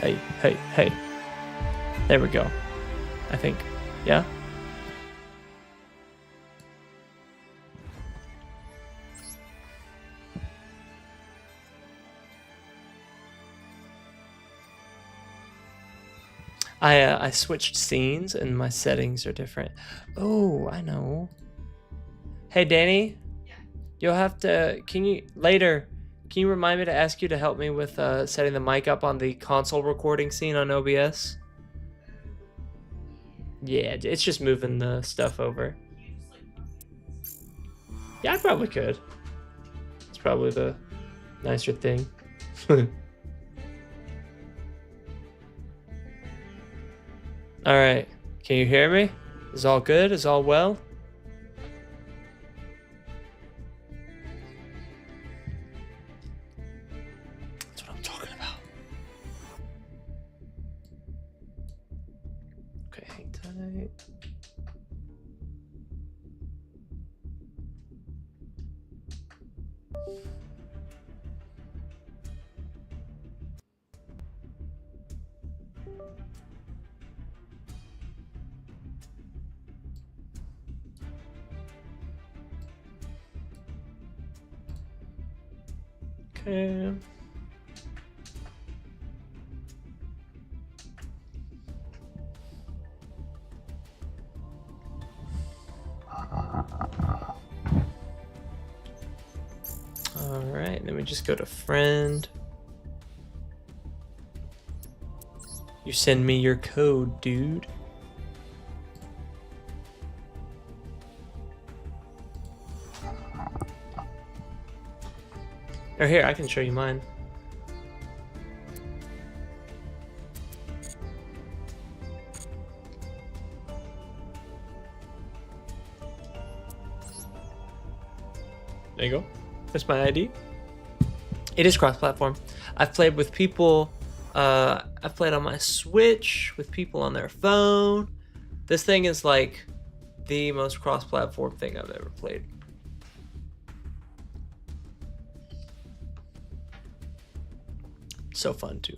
Hey, hey, hey. There we go. I think. Yeah? I switched scenes and my settings are different. Oh, I know. Hey, Danny? You'll have to, can you remind me to ask you to help me with setting the mic up on the console recording scene on OBS? Yeah, it's just moving the stuff over. Yeah, I probably could. It's probably the nicer thing. Alright, can you hear me? Is all good? Is all well? That's what I'm talking about. Okay, hang tight. Okay. Alright, let me just go to friend. You send me your code, dude. Or here, I can show you mine. There you go. That's my ID. It is cross-platform. I've played with people. I've played on my Switch with people on their phone. This thing is like the most cross-platform thing I've ever played. So fun too.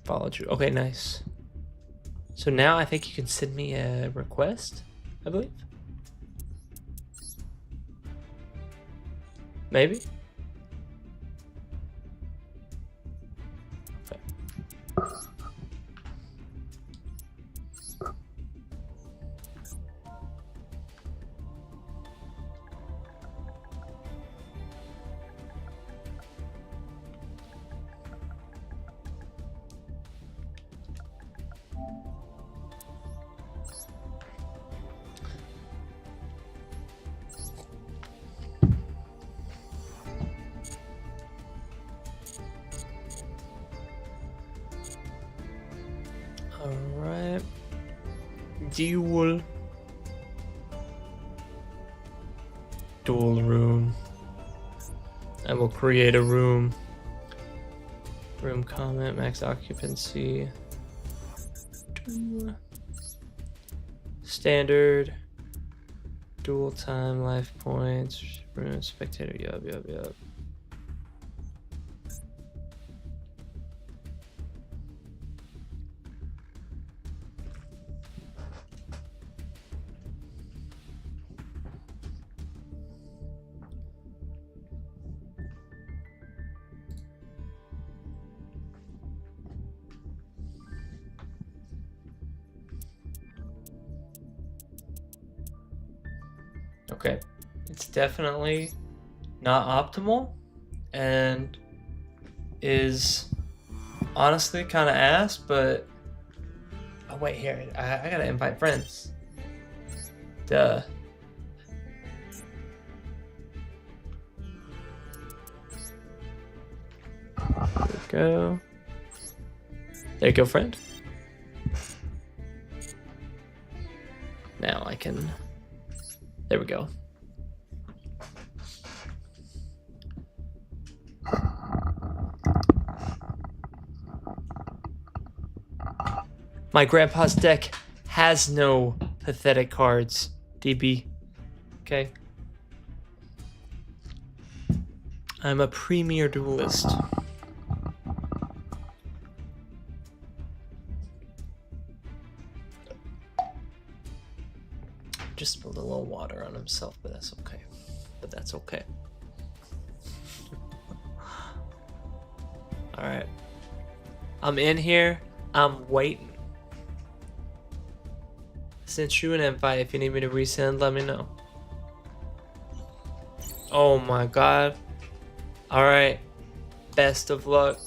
Followed you. Okay, nice. So now I think you can send me a request, I believe. Maybe? Okay. Alright. Duel. Duel room. I will create a room. Room comment, max occupancy. Standard. Duel time, life points. Room spectator, yup. Okay, it's definitely not optimal and is honestly kind of ass, but oh wait, here, I gotta invite friends. Duh. There we go. There you go, friend. Now I can. There we go. My grandpa's deck has no pathetic cards, DB. Okay. I'm a premier duelist. Just spilled a little water on himself, but that's okay. Alright. I'm in here. I'm waiting. Sent you an invite. If you need me to resend, let me know. Oh my god. Alright. Best of luck.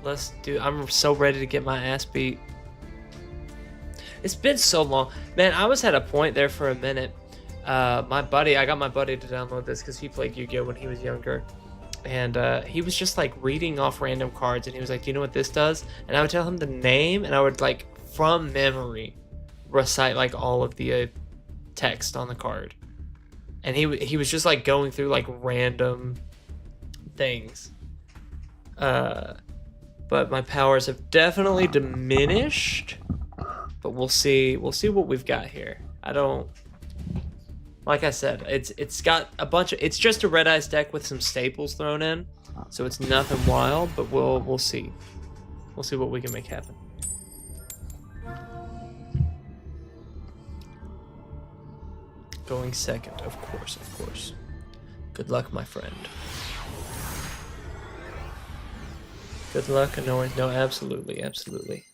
Let's do. I'm so ready to get my ass beat. It's been so long. Man, I was at a point there for a minute. I got my buddy to download this because he played Yu-Gi-Oh! When he was younger. And he was just like reading off random cards and he was like, do you know what this does? And I would tell him the name and I would like from memory recite like all of the text on the card. And he was just like going through like random things. But my powers have definitely diminished. But we'll see what we've got here. Like I said, it's got a bunch of, it's just a Red Eyes deck with some staples thrown in, so it's nothing wild. But we'll see. We'll see what we can make happen. Going second, of course. Good luck, my friend. Good luck, and no, absolutely, absolutely.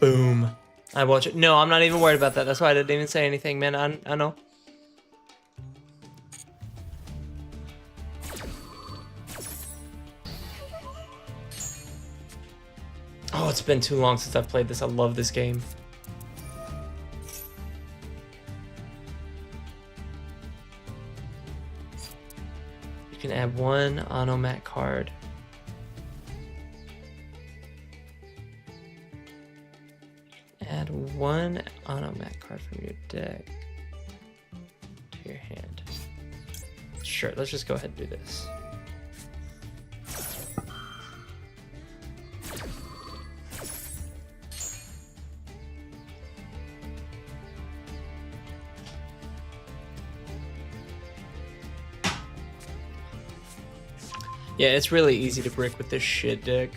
Boom. I watch it. No, I'm not even worried about that. That's why I didn't even say anything, man. I know. Oh, it's been too long since I've played this. I love this game. You can add one Anomat card. Add one Anomat card from your deck to your hand. Sure, let's just go ahead and do this. Yeah, it's really easy to brick with this shit deck.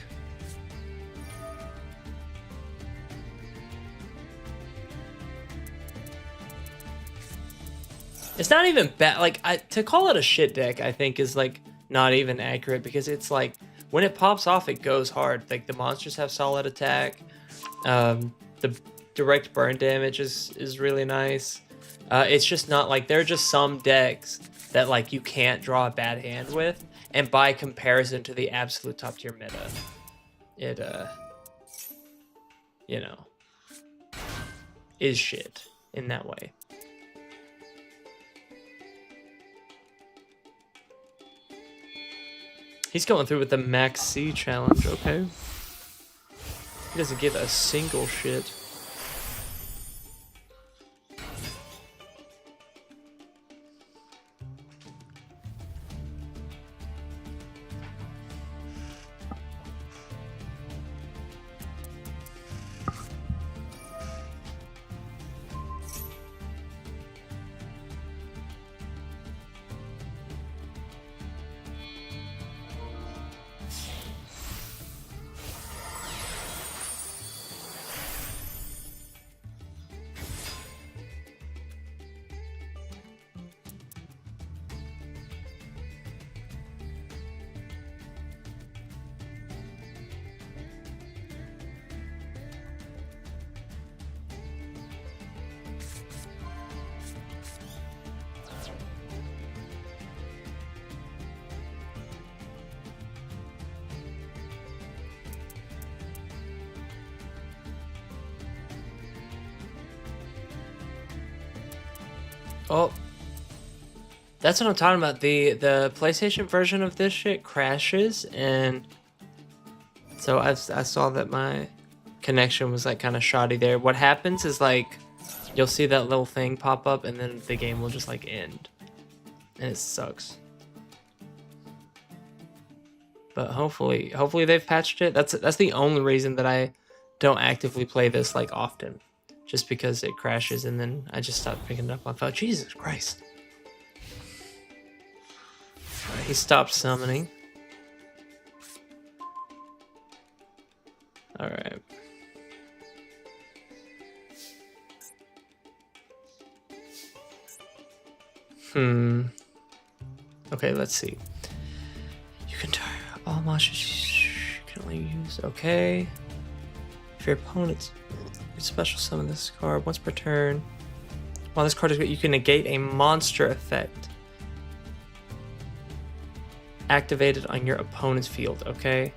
It's not even bad. Like, to call it a shit deck, I think is like not even accurate, because it's like when it pops off, it goes hard. Like the monsters have solid attack. The direct burn damage is really nice. It's just not like, there are just some decks that like you can't draw a bad hand with, and by comparison to the absolute top tier meta, it you know, is shit in that way. He's going through with the Max C challenge, okay? He doesn't give a single shit. Oh, that's what I'm talking about. The PlayStation version of this shit crashes, and so I saw that my connection was like kind of shoddy there. What happens is like you'll see that little thing pop up, and then the game will just like end, and it sucks. But hopefully they've patched it. That's the only reason that I don't actively play this like often. Just because it crashes, and then I just stopped picking it up on phone. Jesus Christ. Right, he stopped summoning. Alright. Okay, let's see. You can turn all monsters you can only use. Okay. If your opponent's special summon this card once per turn. While this card is good, you can negate a monster effect activated on your opponent's field. Okay.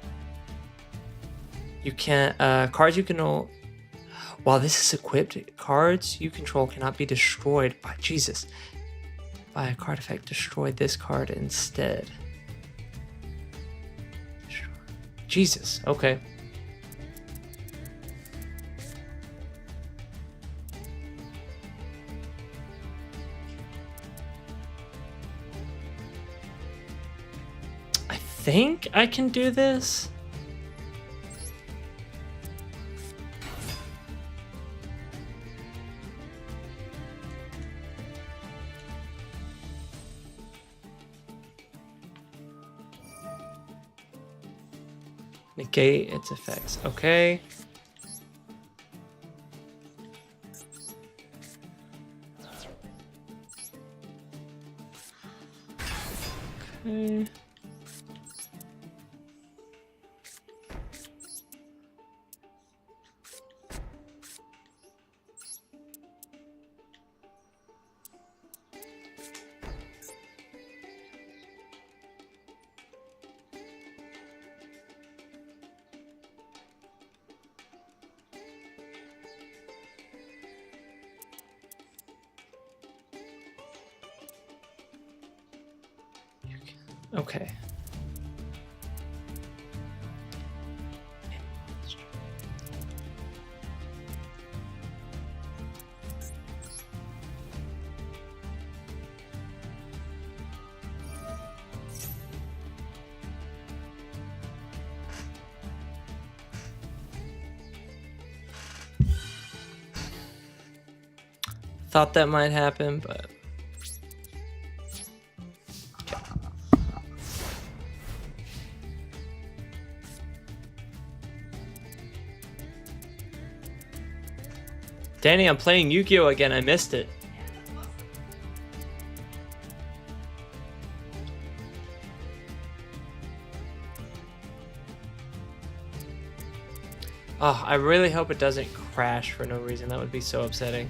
You can cards you can while this is equipped, cards you control cannot be destroyed by by a card effect. Destroy this card instead. Jesus. Okay. I think I can do this. Negate its effects. Okay. Okay. Okay. Thought that might happen, but Danny, I'm playing Yu-Gi-Oh! Again. I missed it. Oh, I really hope it doesn't crash for no reason. That would be so upsetting.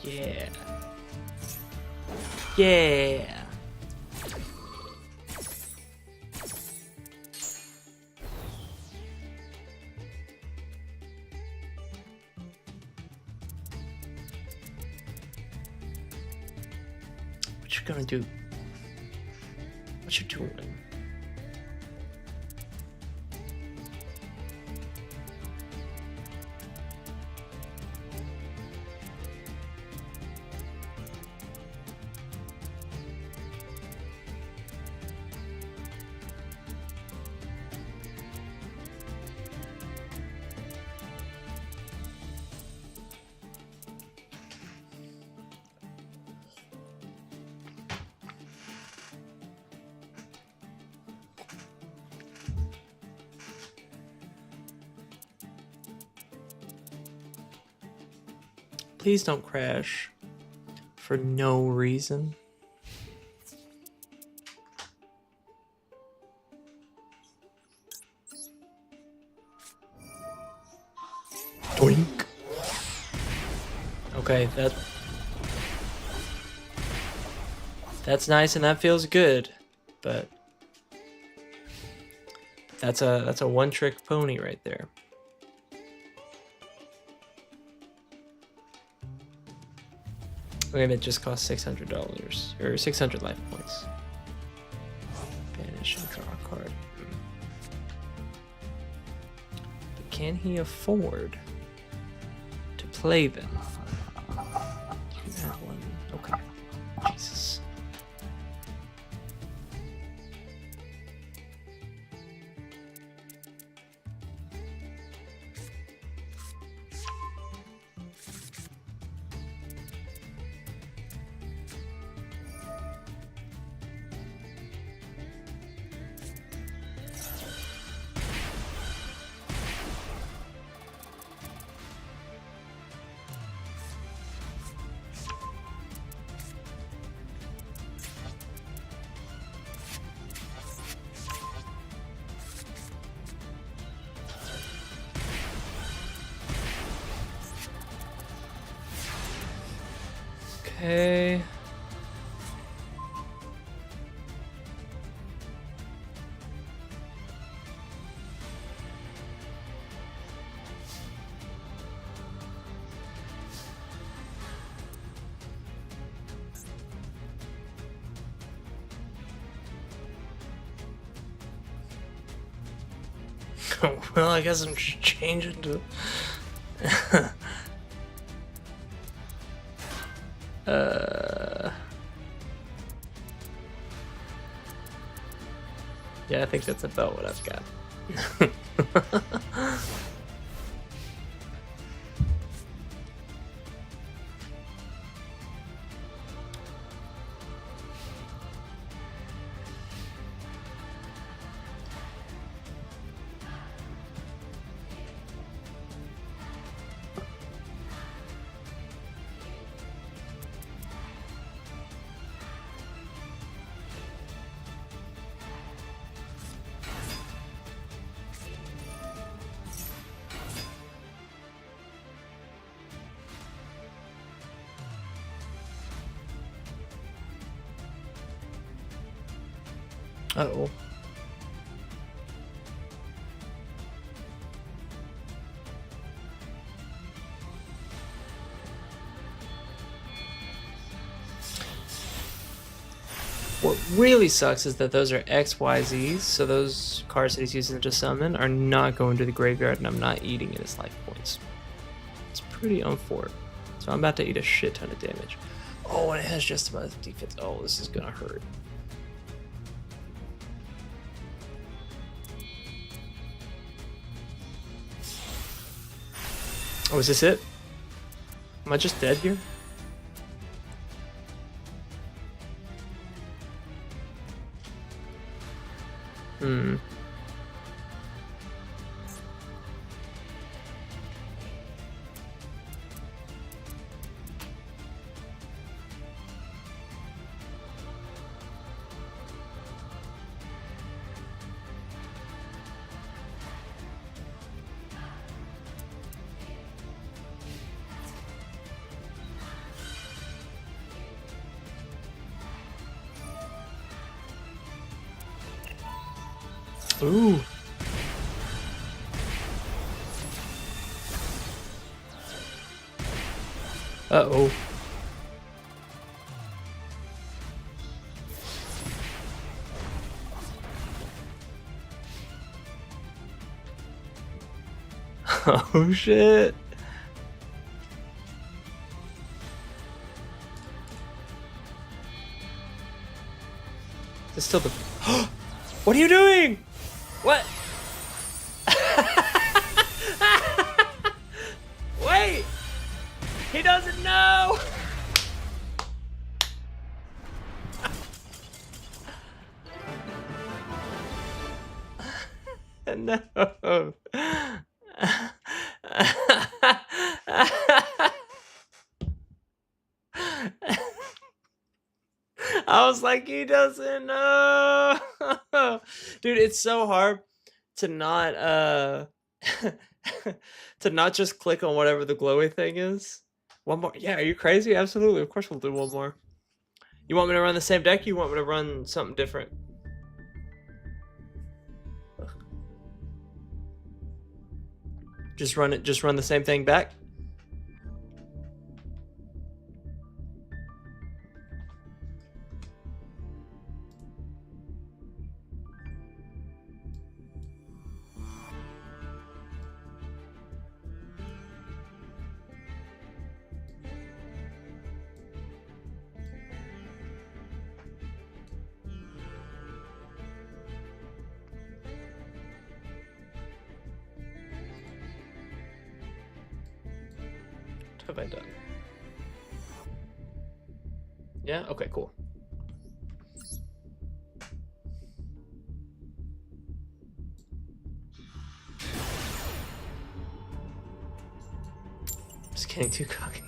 Yeah. Yeah. What you gonna do? What you doing? Please don't crash for no reason. Doink. Okay, that's nice and that feels good, but that's a one-trick pony right there. Maybe it just costs $600 or 600 life points. Banish and draw a card. But can he afford to play them? You have one. Okay. Jesus. Okay. Well, I guess I'm just changing to. Yeah, I think that's about what I've got. Uh-oh. What really sucks is that those are XYZs, so those cards that he's using to summon are not going to the graveyard, and I'm not eating in his life points. It's pretty unfortunate. So I'm about to eat a shit ton of damage. Oh, and it has just about the defense. Oh, this is gonna hurt. Oh, is this it? Am I just dead here? Hmm. Ooh. Uh-oh. Oh shit. It's still the. What are you doing? What? Wait! He doesn't know! No. I was like, he doesn't know. Dude, it's so hard to not to not just click on whatever the glowy thing is. One more. Yeah, are you crazy? Absolutely. Of course we'll do one more. You want me to run the same deck? You want me to run something different? Just run it. Just run the same thing back. What have I done? Yeah? Okay, cool. Just getting too cocky.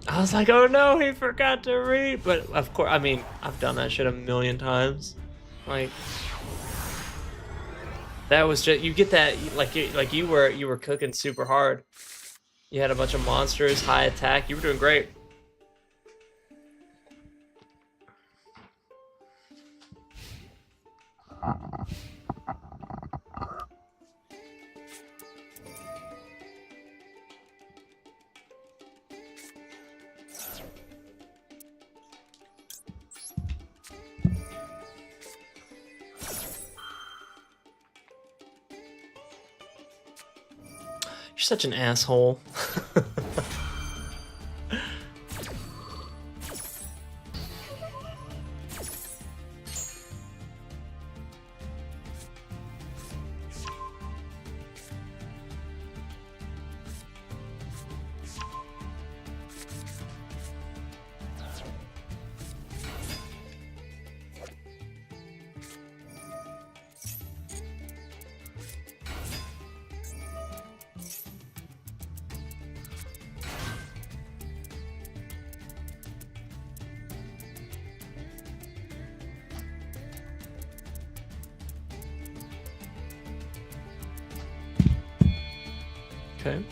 I was like, oh no, he forgot to read. But of course, I mean, I've done that shit a million times. Like, that was just, you get that, like you were cooking super hard. You had a bunch of monsters, high attack. You were doing great. You're such an asshole. Okay.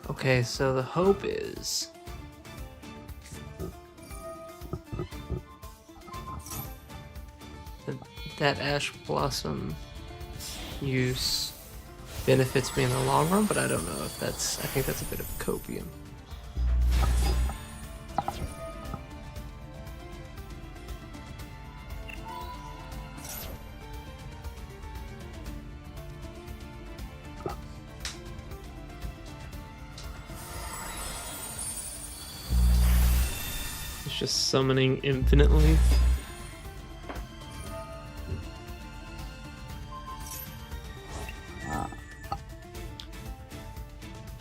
Okay, so the hope is that Ash Blossom use benefits me in the long run, but I don't know if that's, I think that's a bit of copium. Just summoning infinitely.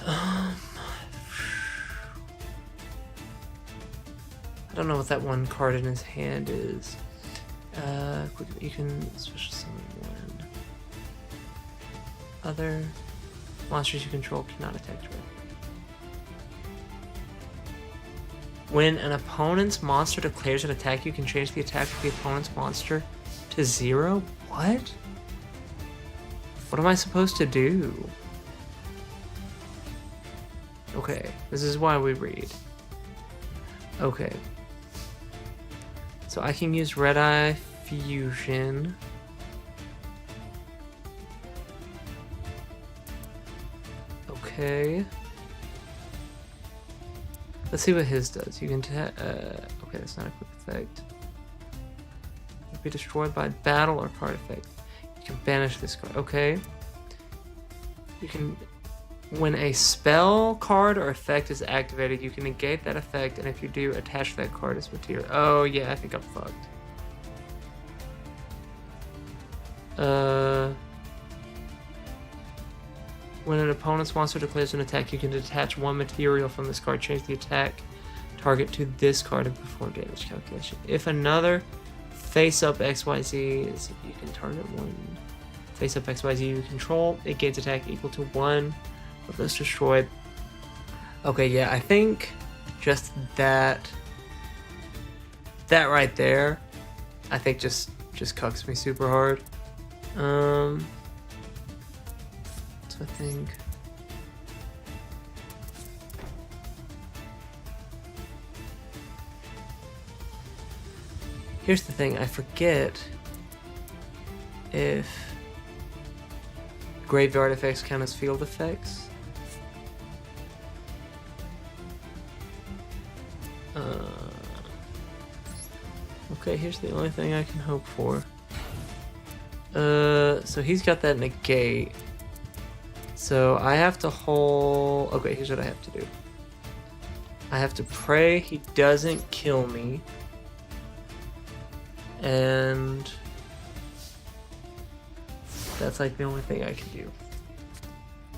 I don't know what that one card in his hand is. You can special summon one. Other monsters you control cannot attack directly. When an opponent's monster declares an attack, you can change the attack of the opponent's monster to 0? What? What am I supposed to do? Okay, this is why we read. Okay. So I can use Red Eye Fusion. Okay. Let's see what his does. You can okay, that's not a quick effect. Be destroyed by battle or card effect. You can banish this card. Okay. You can, when a spell card or effect is activated, you can negate that effect, and if you do, attach that card as material. Oh yeah, I think I'm fucked. When an opponent's monster declares an attack, you can detach one material from this card, change the attack target to this card, and perform damage calculation. If another face-up XYZ is, you can target one face-up XYZ you control, it gains attack equal to 1 of those destroyed. Okay, yeah, I think just that right there, I think just cucks me super hard. I think here's the thing, I forget if graveyard effects count as field effects. Okay, here's the only thing I can hope for. So he's got that negate. So I have to hold... Okay, here's what I have to do. I have to pray he doesn't kill me. And that's like the only thing I can do.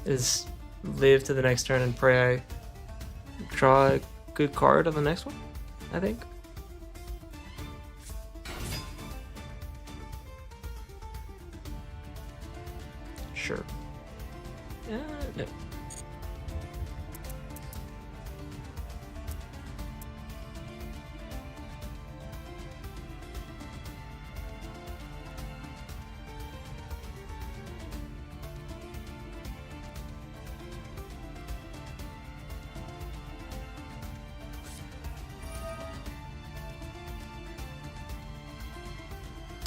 Is live to the next turn and pray I draw a good card on the next one, I think. Sure. No.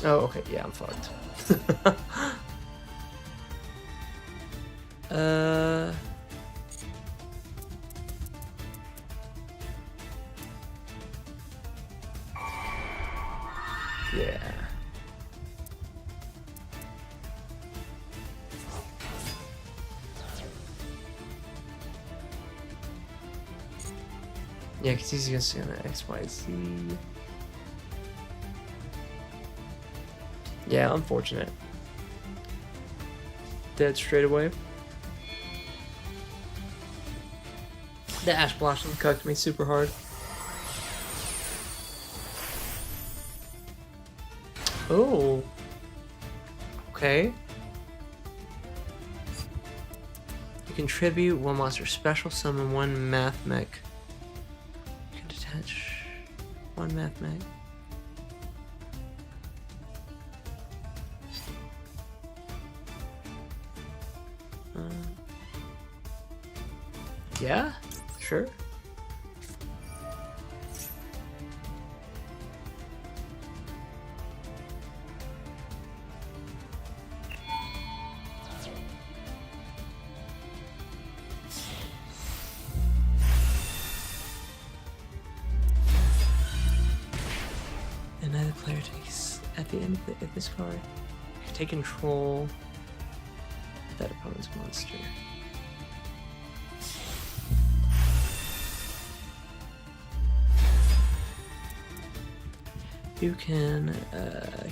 Oh, okay, yeah, I'm fucked. Yeah. Yeah, because he's gonna see on the XYZ. Yeah, unfortunate. Dead straight away. The Ash Blossom cucked me super hard. Oh. Okay. You contribute one monster special, summon one math mech. You can detach one math mech. Yeah, sure. And neither player takes at the end of this card. You take control of that opponent's monster. You can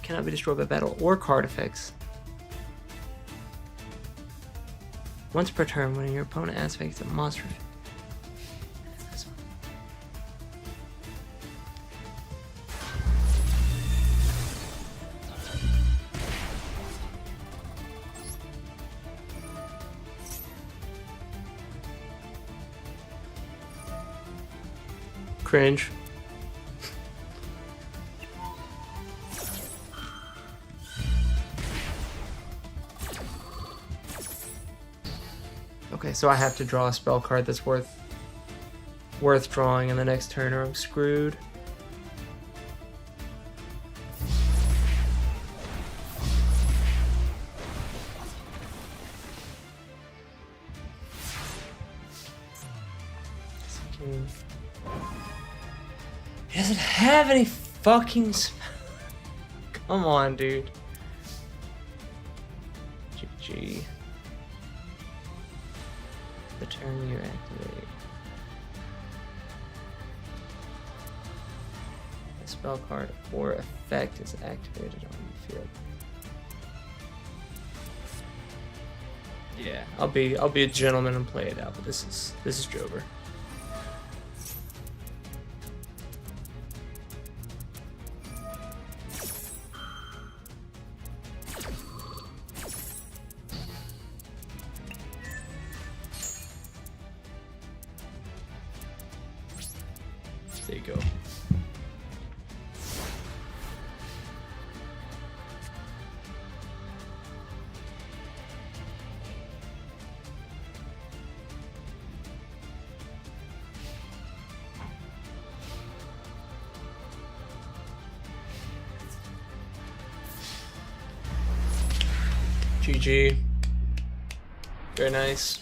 cannot be destroyed by battle or card effects. Once per turn, when your opponent activates a monster. Cringe. Okay, so I have to draw a spell card that's worth drawing in the next turn or I'm screwed. He doesn't have any fucking Come on, dude. GG. The turn you activate. A spell card or effect is activated on the field. Yeah, I'll be a gentleman and play it out, but this is Jover. There you go. GG. Very nice.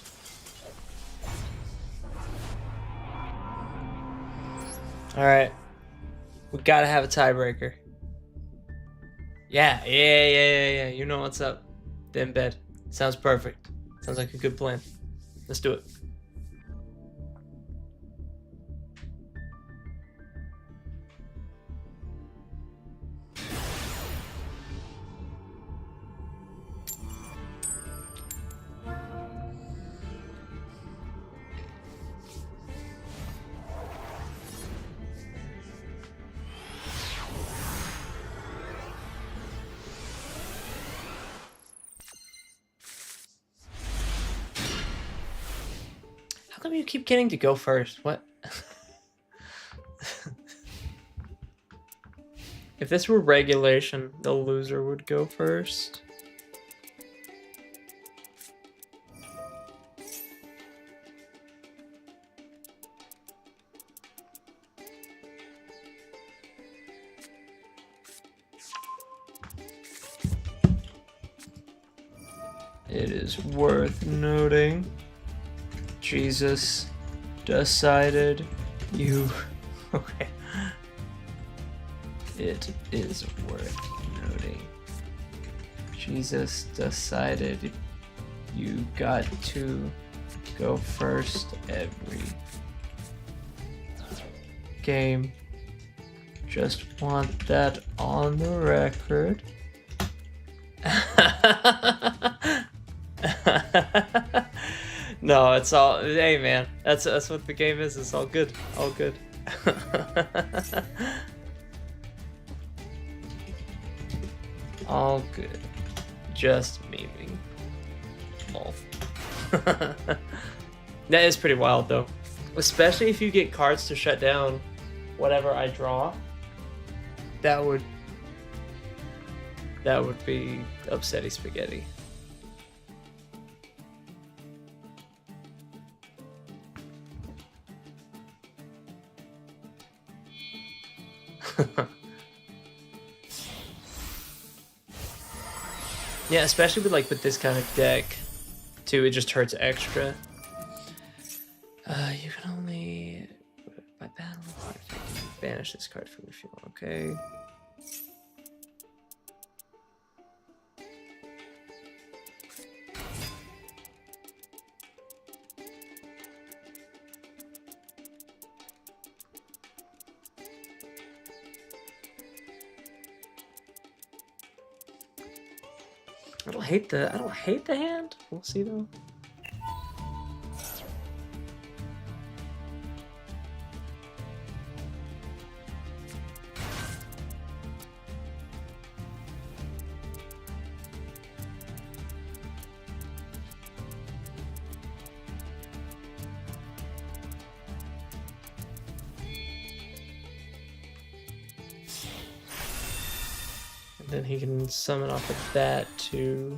Alright. We gotta have a tiebreaker. Yeah. You know what's up. Then bed. Sounds perfect. Sounds like a good plan. Let's do it. How come you keep getting to go first? What? If this were regulation, the loser would go first. It is worth noting, Jesus decided you... Okay. It is worth noting, Jesus decided you got to go first every game. Just want that on the record. No, it's all, hey man, that's what the game is. It's all good, all good. All good, just memeing. Lol. That is pretty wild though, especially if you get cards to shut down whatever I draw. That would be upsetty spaghetti. Yeah, especially with this kind of deck too, it just hurts extra. You can only by battle banish this card from your field. Okay. I don't hate the hand. We'll see though. Then he can summon off of that too.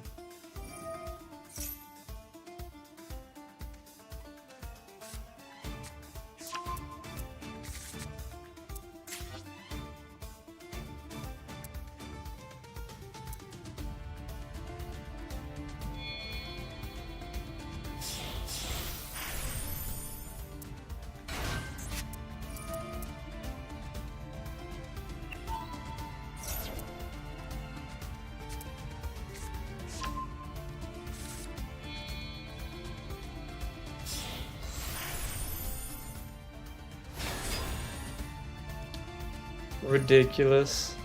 Ridiculous.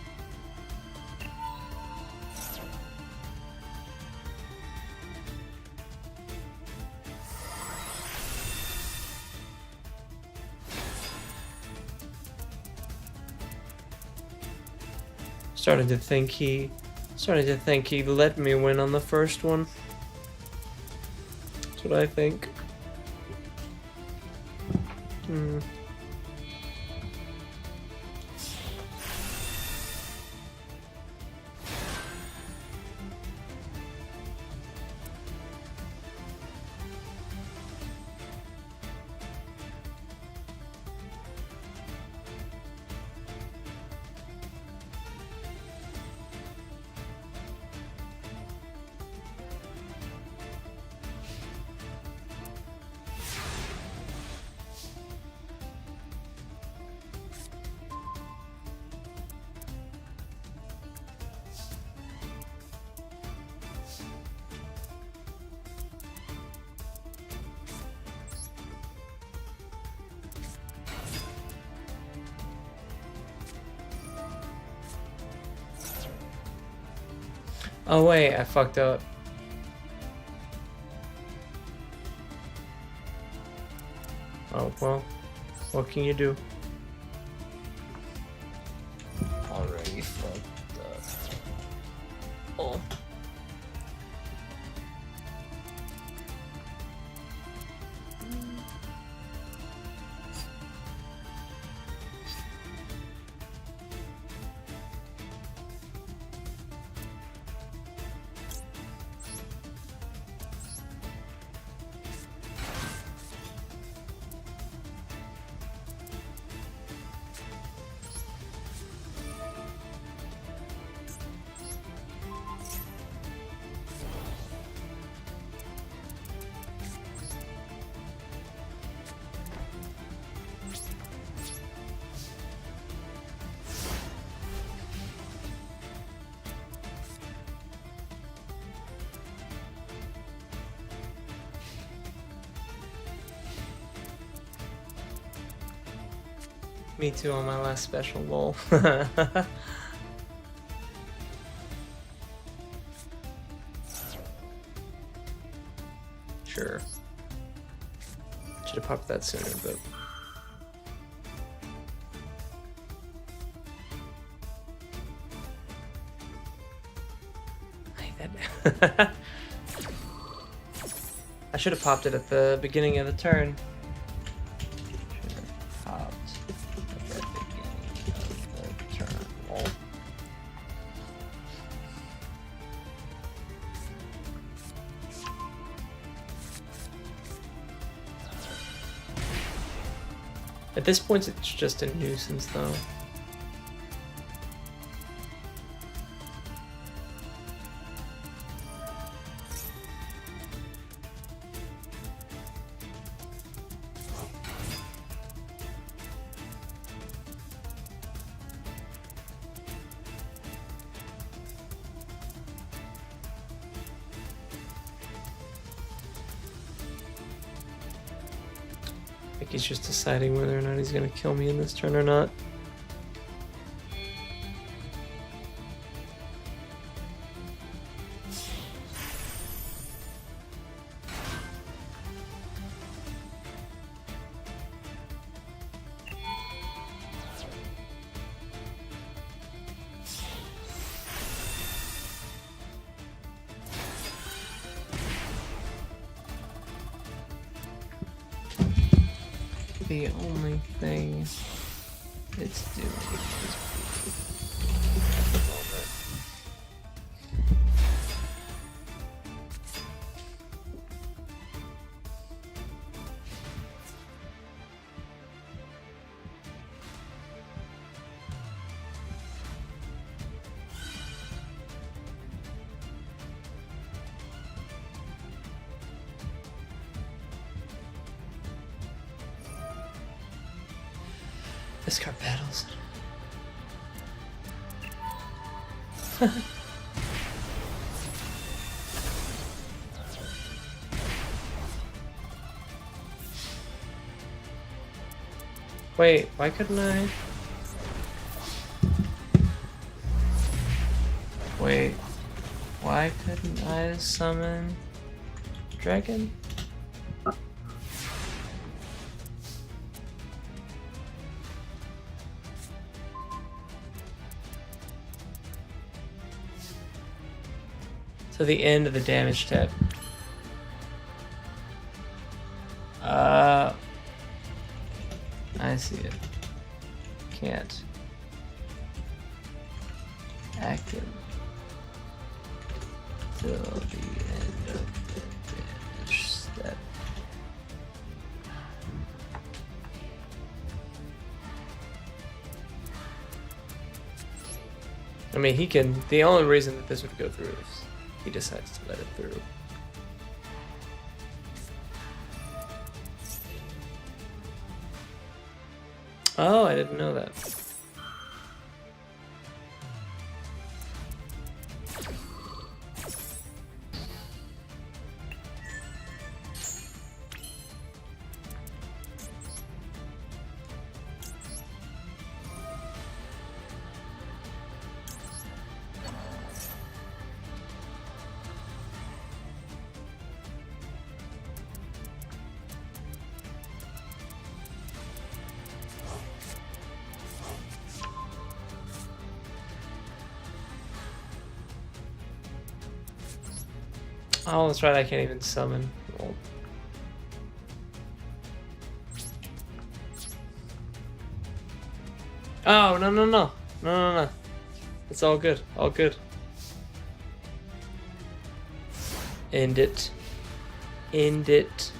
Starting to think he let me win on the first one. That's what I think. Oh wait, I fucked up. Oh well, what can you do? Already fucked up. Oh. Me too on my last special, lol. Sure. Should have popped that sooner, but... I should have popped it at the beginning of the turn. Should have popped at the beginning of the turn. Lol. At this point, it's just a nuisance, though. I think he's just deciding whether or not he's gonna kill me in this turn or not. The only thing it's doing is at the moment. Discard battles. Wait, why couldn't I? Wait, why couldn't I summon dragon? To the end of the damage tab. I see it. Can't. Active. Till the end of the damage step. I mean, he can. The only reason that this would go through is he decides to let it through. Oh, I didn't know that. Oh, that's right, I can't even summon. Well, oh, no, no, no. No, no, no. It's all good. All good. End it. End it.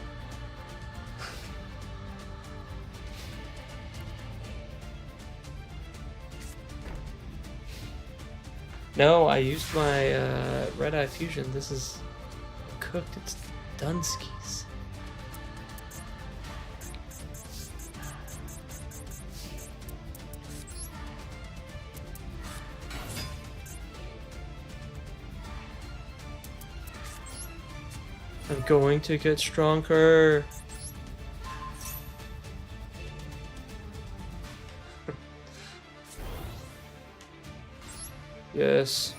No, I used my Red Eye Fusion. This is cooked. It's Dunskies. I'm going to get stronger. Yes.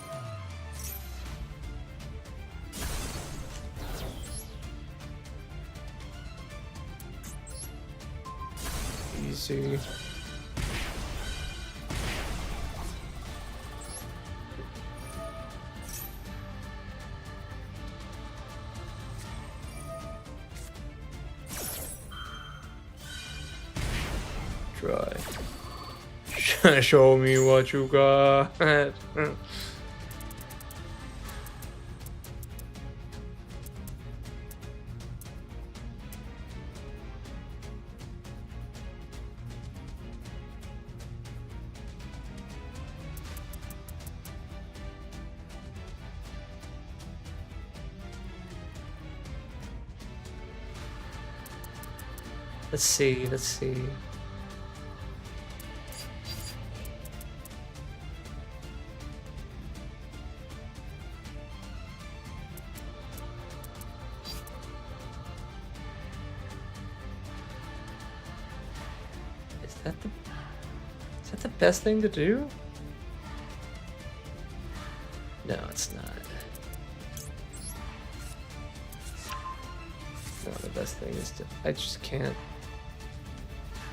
Easy. Try. Show me what you got. Let's see, let's see. Is that the best thing to do? No, it's not. No, the best thing is to. I just can't.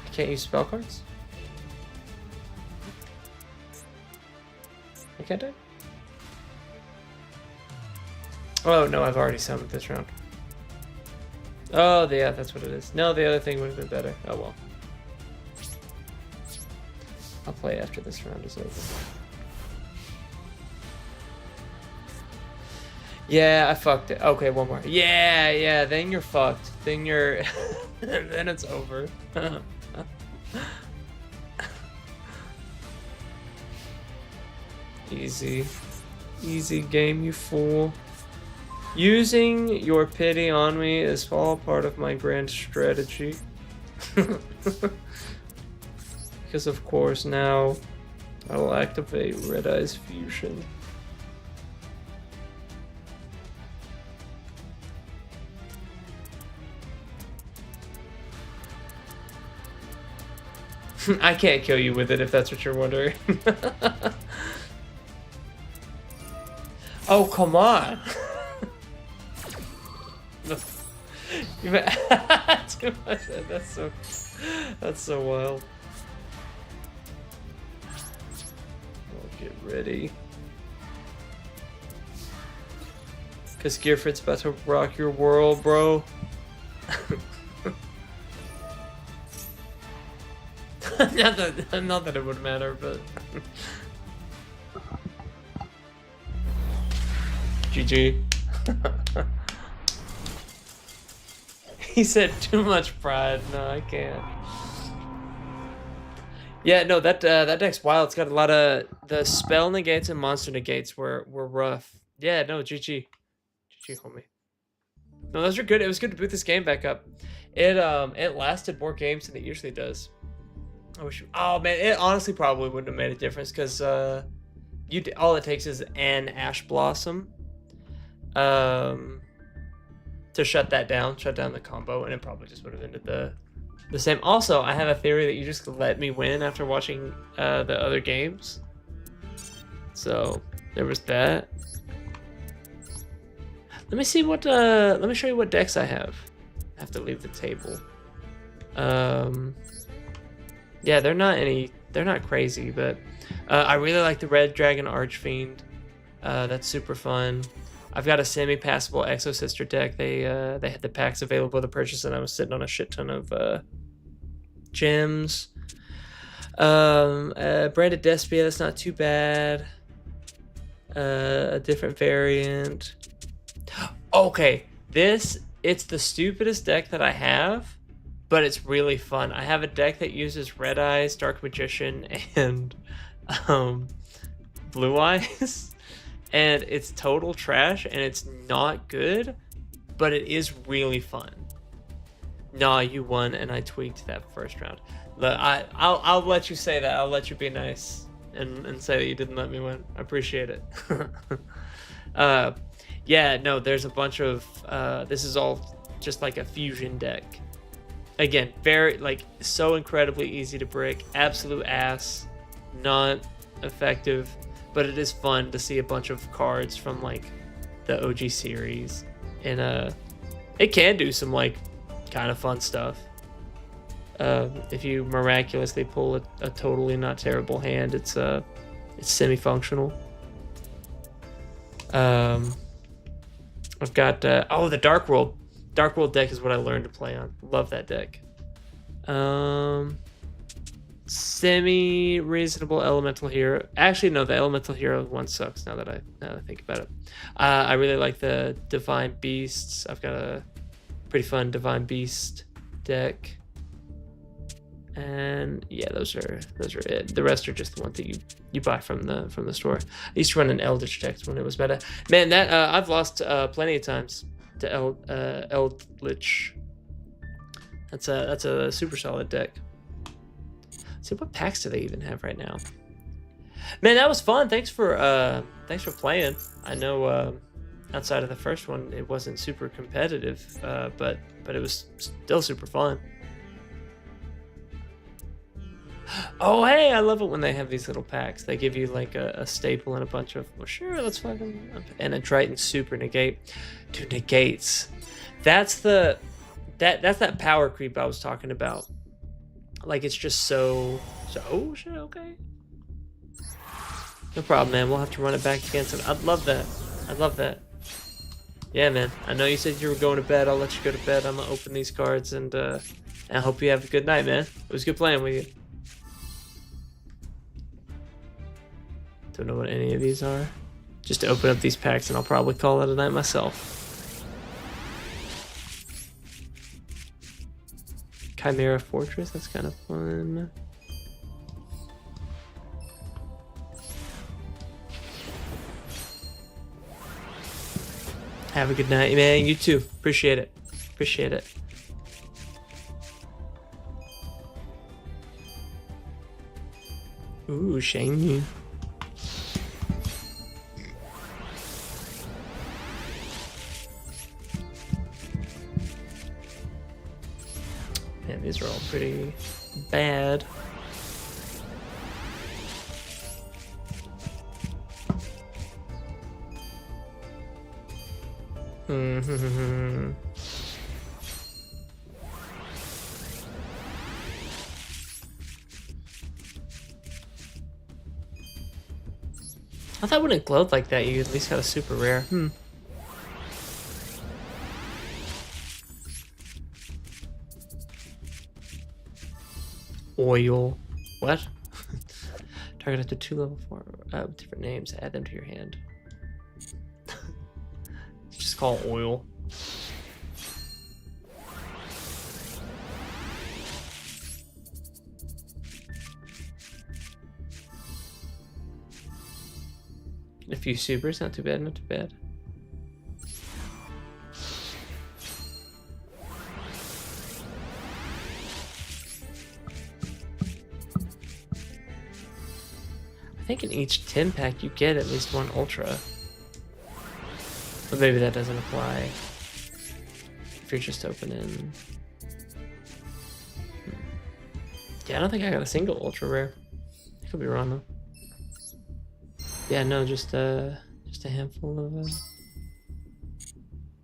I can't use spell cards? I can't do it? Oh no, I've already summoned this round. Oh, yeah, that's what it is. No, the other thing would have been better. Oh well. I'll play after this round is over. Yeah, I fucked it. Okay, one more. Yeah, then you're fucked. Then you're... then it's over. Easy. Easy game, you fool. Using your pity on me is all part of my grand strategy. Because of course now I will activate Red Eye's Fusion. I can't kill you with it if that's what you're wondering. Oh, come on. That's so wild. Get ready. Cause Gearfrit's about to rock your world, bro. not that it would matter, but GG. He said too much pride. No, I can't. Yeah, no, that deck's wild. It's got a lot of the spell negates and monster negates were rough. Yeah, no, GG, homie. No, those are good. It was good to boot this game back up. It lasted more games than it usually does. I wish. Oh man, it honestly probably wouldn't have made a difference because all it takes is an Ash Blossom, to shut down the combo, and it probably just would have ended the same. Also, I have a theory that you just let me win after watching the other games. So there was that. Let me see what. Let me show you what decks I have. I have to leave the table. Yeah, they're not crazy, but I really like the Red Dragon Archfiend. That's super fun. I've got a semi-passable Exo Sister deck. They had the packs available to purchase, and I was sitting on a shit ton of gems. Branded Despia, that's not too bad. A different variant. Okay, it's the stupidest deck that I have, but it's really fun. I have a deck that uses Red Eyes, Dark Magician, and Blue Eyes. And it's total trash, and it's not good, but it is really fun. Nah, you won, and I tweaked that first round. I'll let you say that. I'll let you be nice and say that you didn't let me win. I appreciate it. Yeah, no, there's a bunch of... this is all just like a fusion deck. Again, very, so incredibly easy to break. Absolute ass. Not effective. but it is fun to see a bunch of cards from like the OG series, and it can do some like kind of fun stuff. If you miraculously pull a totally not terrible hand, it's semi-functional. I've got the Dark World. Dark World deck is what I learned to play on. Love that deck. Semi-reasonable Elemental Hero. Actually, no, the Elemental Hero one sucks now that I think about it. I really like the Divine Beasts. I've got a pretty fun Divine Beast deck. And yeah, those are it. The rest are just the ones that you buy from the store. I used to run an Eldritch deck when it was meta. Man, that I've lost plenty of times to Eldritch. That's a super solid deck. Let's see, what packs do they even have right now? Man, that was fun. Thanks for playing. I know outside of the first one, it wasn't super competitive, but it was still super fun. Oh, hey, I love it when they have these little packs. They give you like a staple and a bunch of, well, sure, let's fucking, and a Triton Super Negate. Dude, negates. That's that power creep I was talking about. Like, it's just so, oh shit, okay. No problem, man. We'll have to run it back against it. I'd love that. I'd love that. Yeah, man. I know you said you were going to bed. I'll let you go to bed. I'm gonna open these cards, and I hope you have a good night, man. It was good playing with you. Don't know what any of these are. Just to open up these packs, and I'll probably call it a night myself. Chimera Fortress, that's kind of fun. Have a good night, man. You too. Appreciate it. Appreciate it. Ooh, shiny. Man, these are all pretty bad. I thought when it glowed like that, you at least got a super rare. Oil. What? Target up to 2 level 4 different names. Add them to your hand. It's just called oil. A few supers, not too bad, not too bad. I think in each 10 pack you get at least one ultra. But maybe that doesn't apply if you're just opening. Yeah, I don't think I got a single ultra rare. I could be wrong though. Yeah, no, just a handful of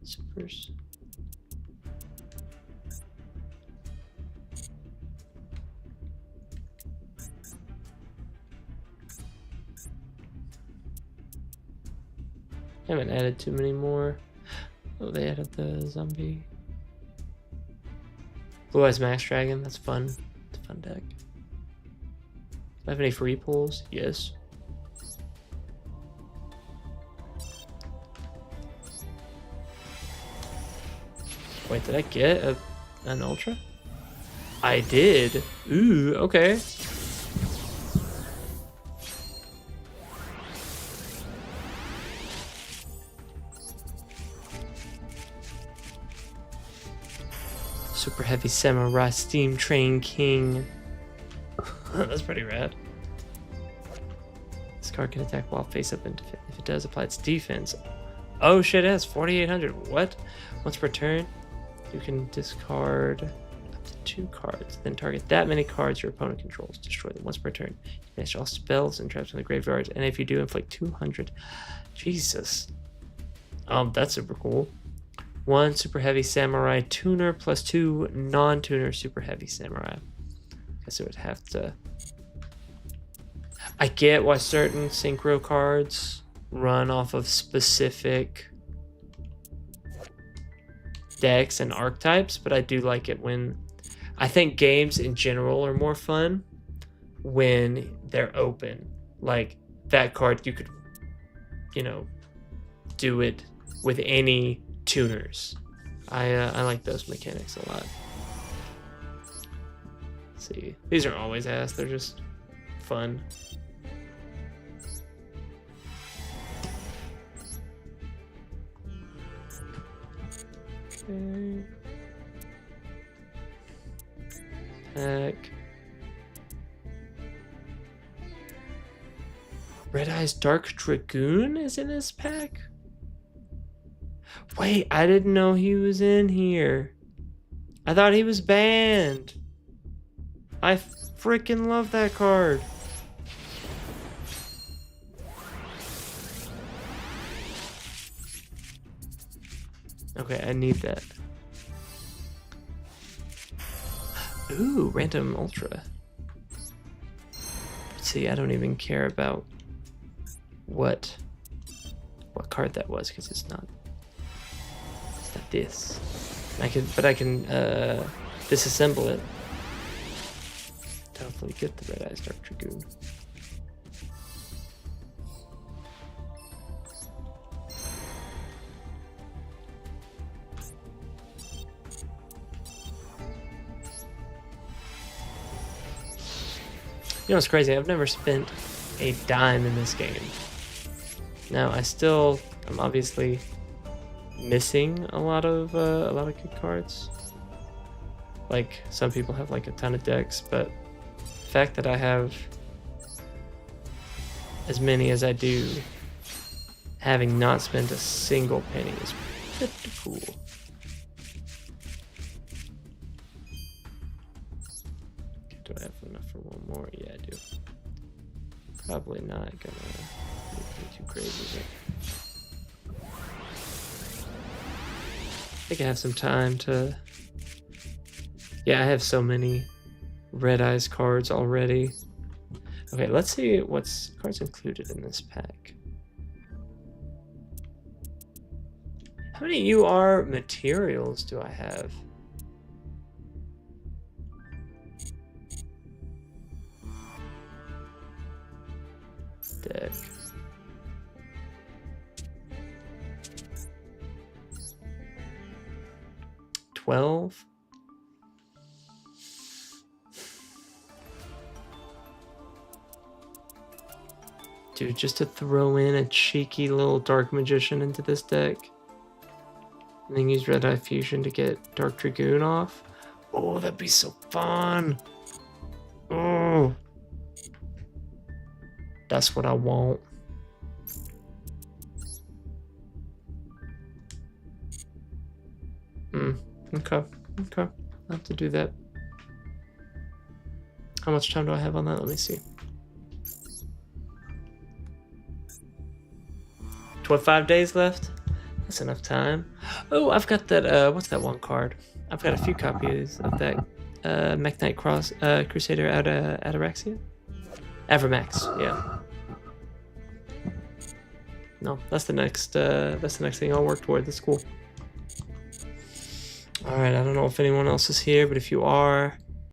supers. I haven't added too many more. Oh, they added the zombie. Blue Eyes Max Dragon, that's fun. It's a fun deck. Do I have any free pulls? Yes. Wait, did I get an ultra? I did. Ooh, okay. Super Heavy Samurai Steam Train King. That's pretty rad. This card can attack while face up, and if it does, apply its defense. Oh shit, it has 4,800. What? Once per turn, you can discard up to 2 cards. Then target that many cards your opponent controls. Destroy them once per turn. Finish all spells and traps in the graveyard. And if you do, inflict 200. Jesus. That's super cool. 1 super heavy samurai tuner plus 2 non-tuner super heavy samurai. Guess it would have to. I get why certain synchro cards run off of specific decks and archetypes, but I do like it when I think games in general are more fun when they're open. Like that card, you could, you know, do it with any tuners. I like those mechanics a lot. Let's see, these aren't always ass, they're just fun. Okay. Pack. Red Eye's Dark Dragoon is in this pack? Wait, I didn't know he was in here. I thought he was banned. I freaking love that card. Okay, I need that. Ooh, random ultra. See, I don't even care about what card that was because it's not this. I can disassemble it to hopefully get the Red Eyes Dark Dragoon. You know what's crazy? I've never spent a dime in this game. Now I'm obviously missing a lot of good cards. Like some people have like a ton of decks, but the fact that I have as many as I do, having not spent a single penny, is pretty cool. Do I have enough for one more? Yeah, I do. Probably not gonna make me too crazy, but I think I have some time to. Yeah, I have so many Red Eyes cards already. Okay, let's see what's cards included in this pack. How many UR materials do I have? Deck. $12. Dude, just to throw in a cheeky little Dark Magician into this deck. And then use Red Eye Fusion to get Dark Dragoon off. Oh, that'd be so fun. Oh. That's what I want. Okay. Okay. I'll have to do that. How much time do I have on that? Let me see. 5 days left? That's enough time. Oh, I've got that, what's that one card? I've got a few copies of that Mech Knight Crusader out of Ataraxia? Avramax, yeah. No, that's the next thing I'll work toward. That's cool. Alright, I don't know if anyone else is here, but if you are,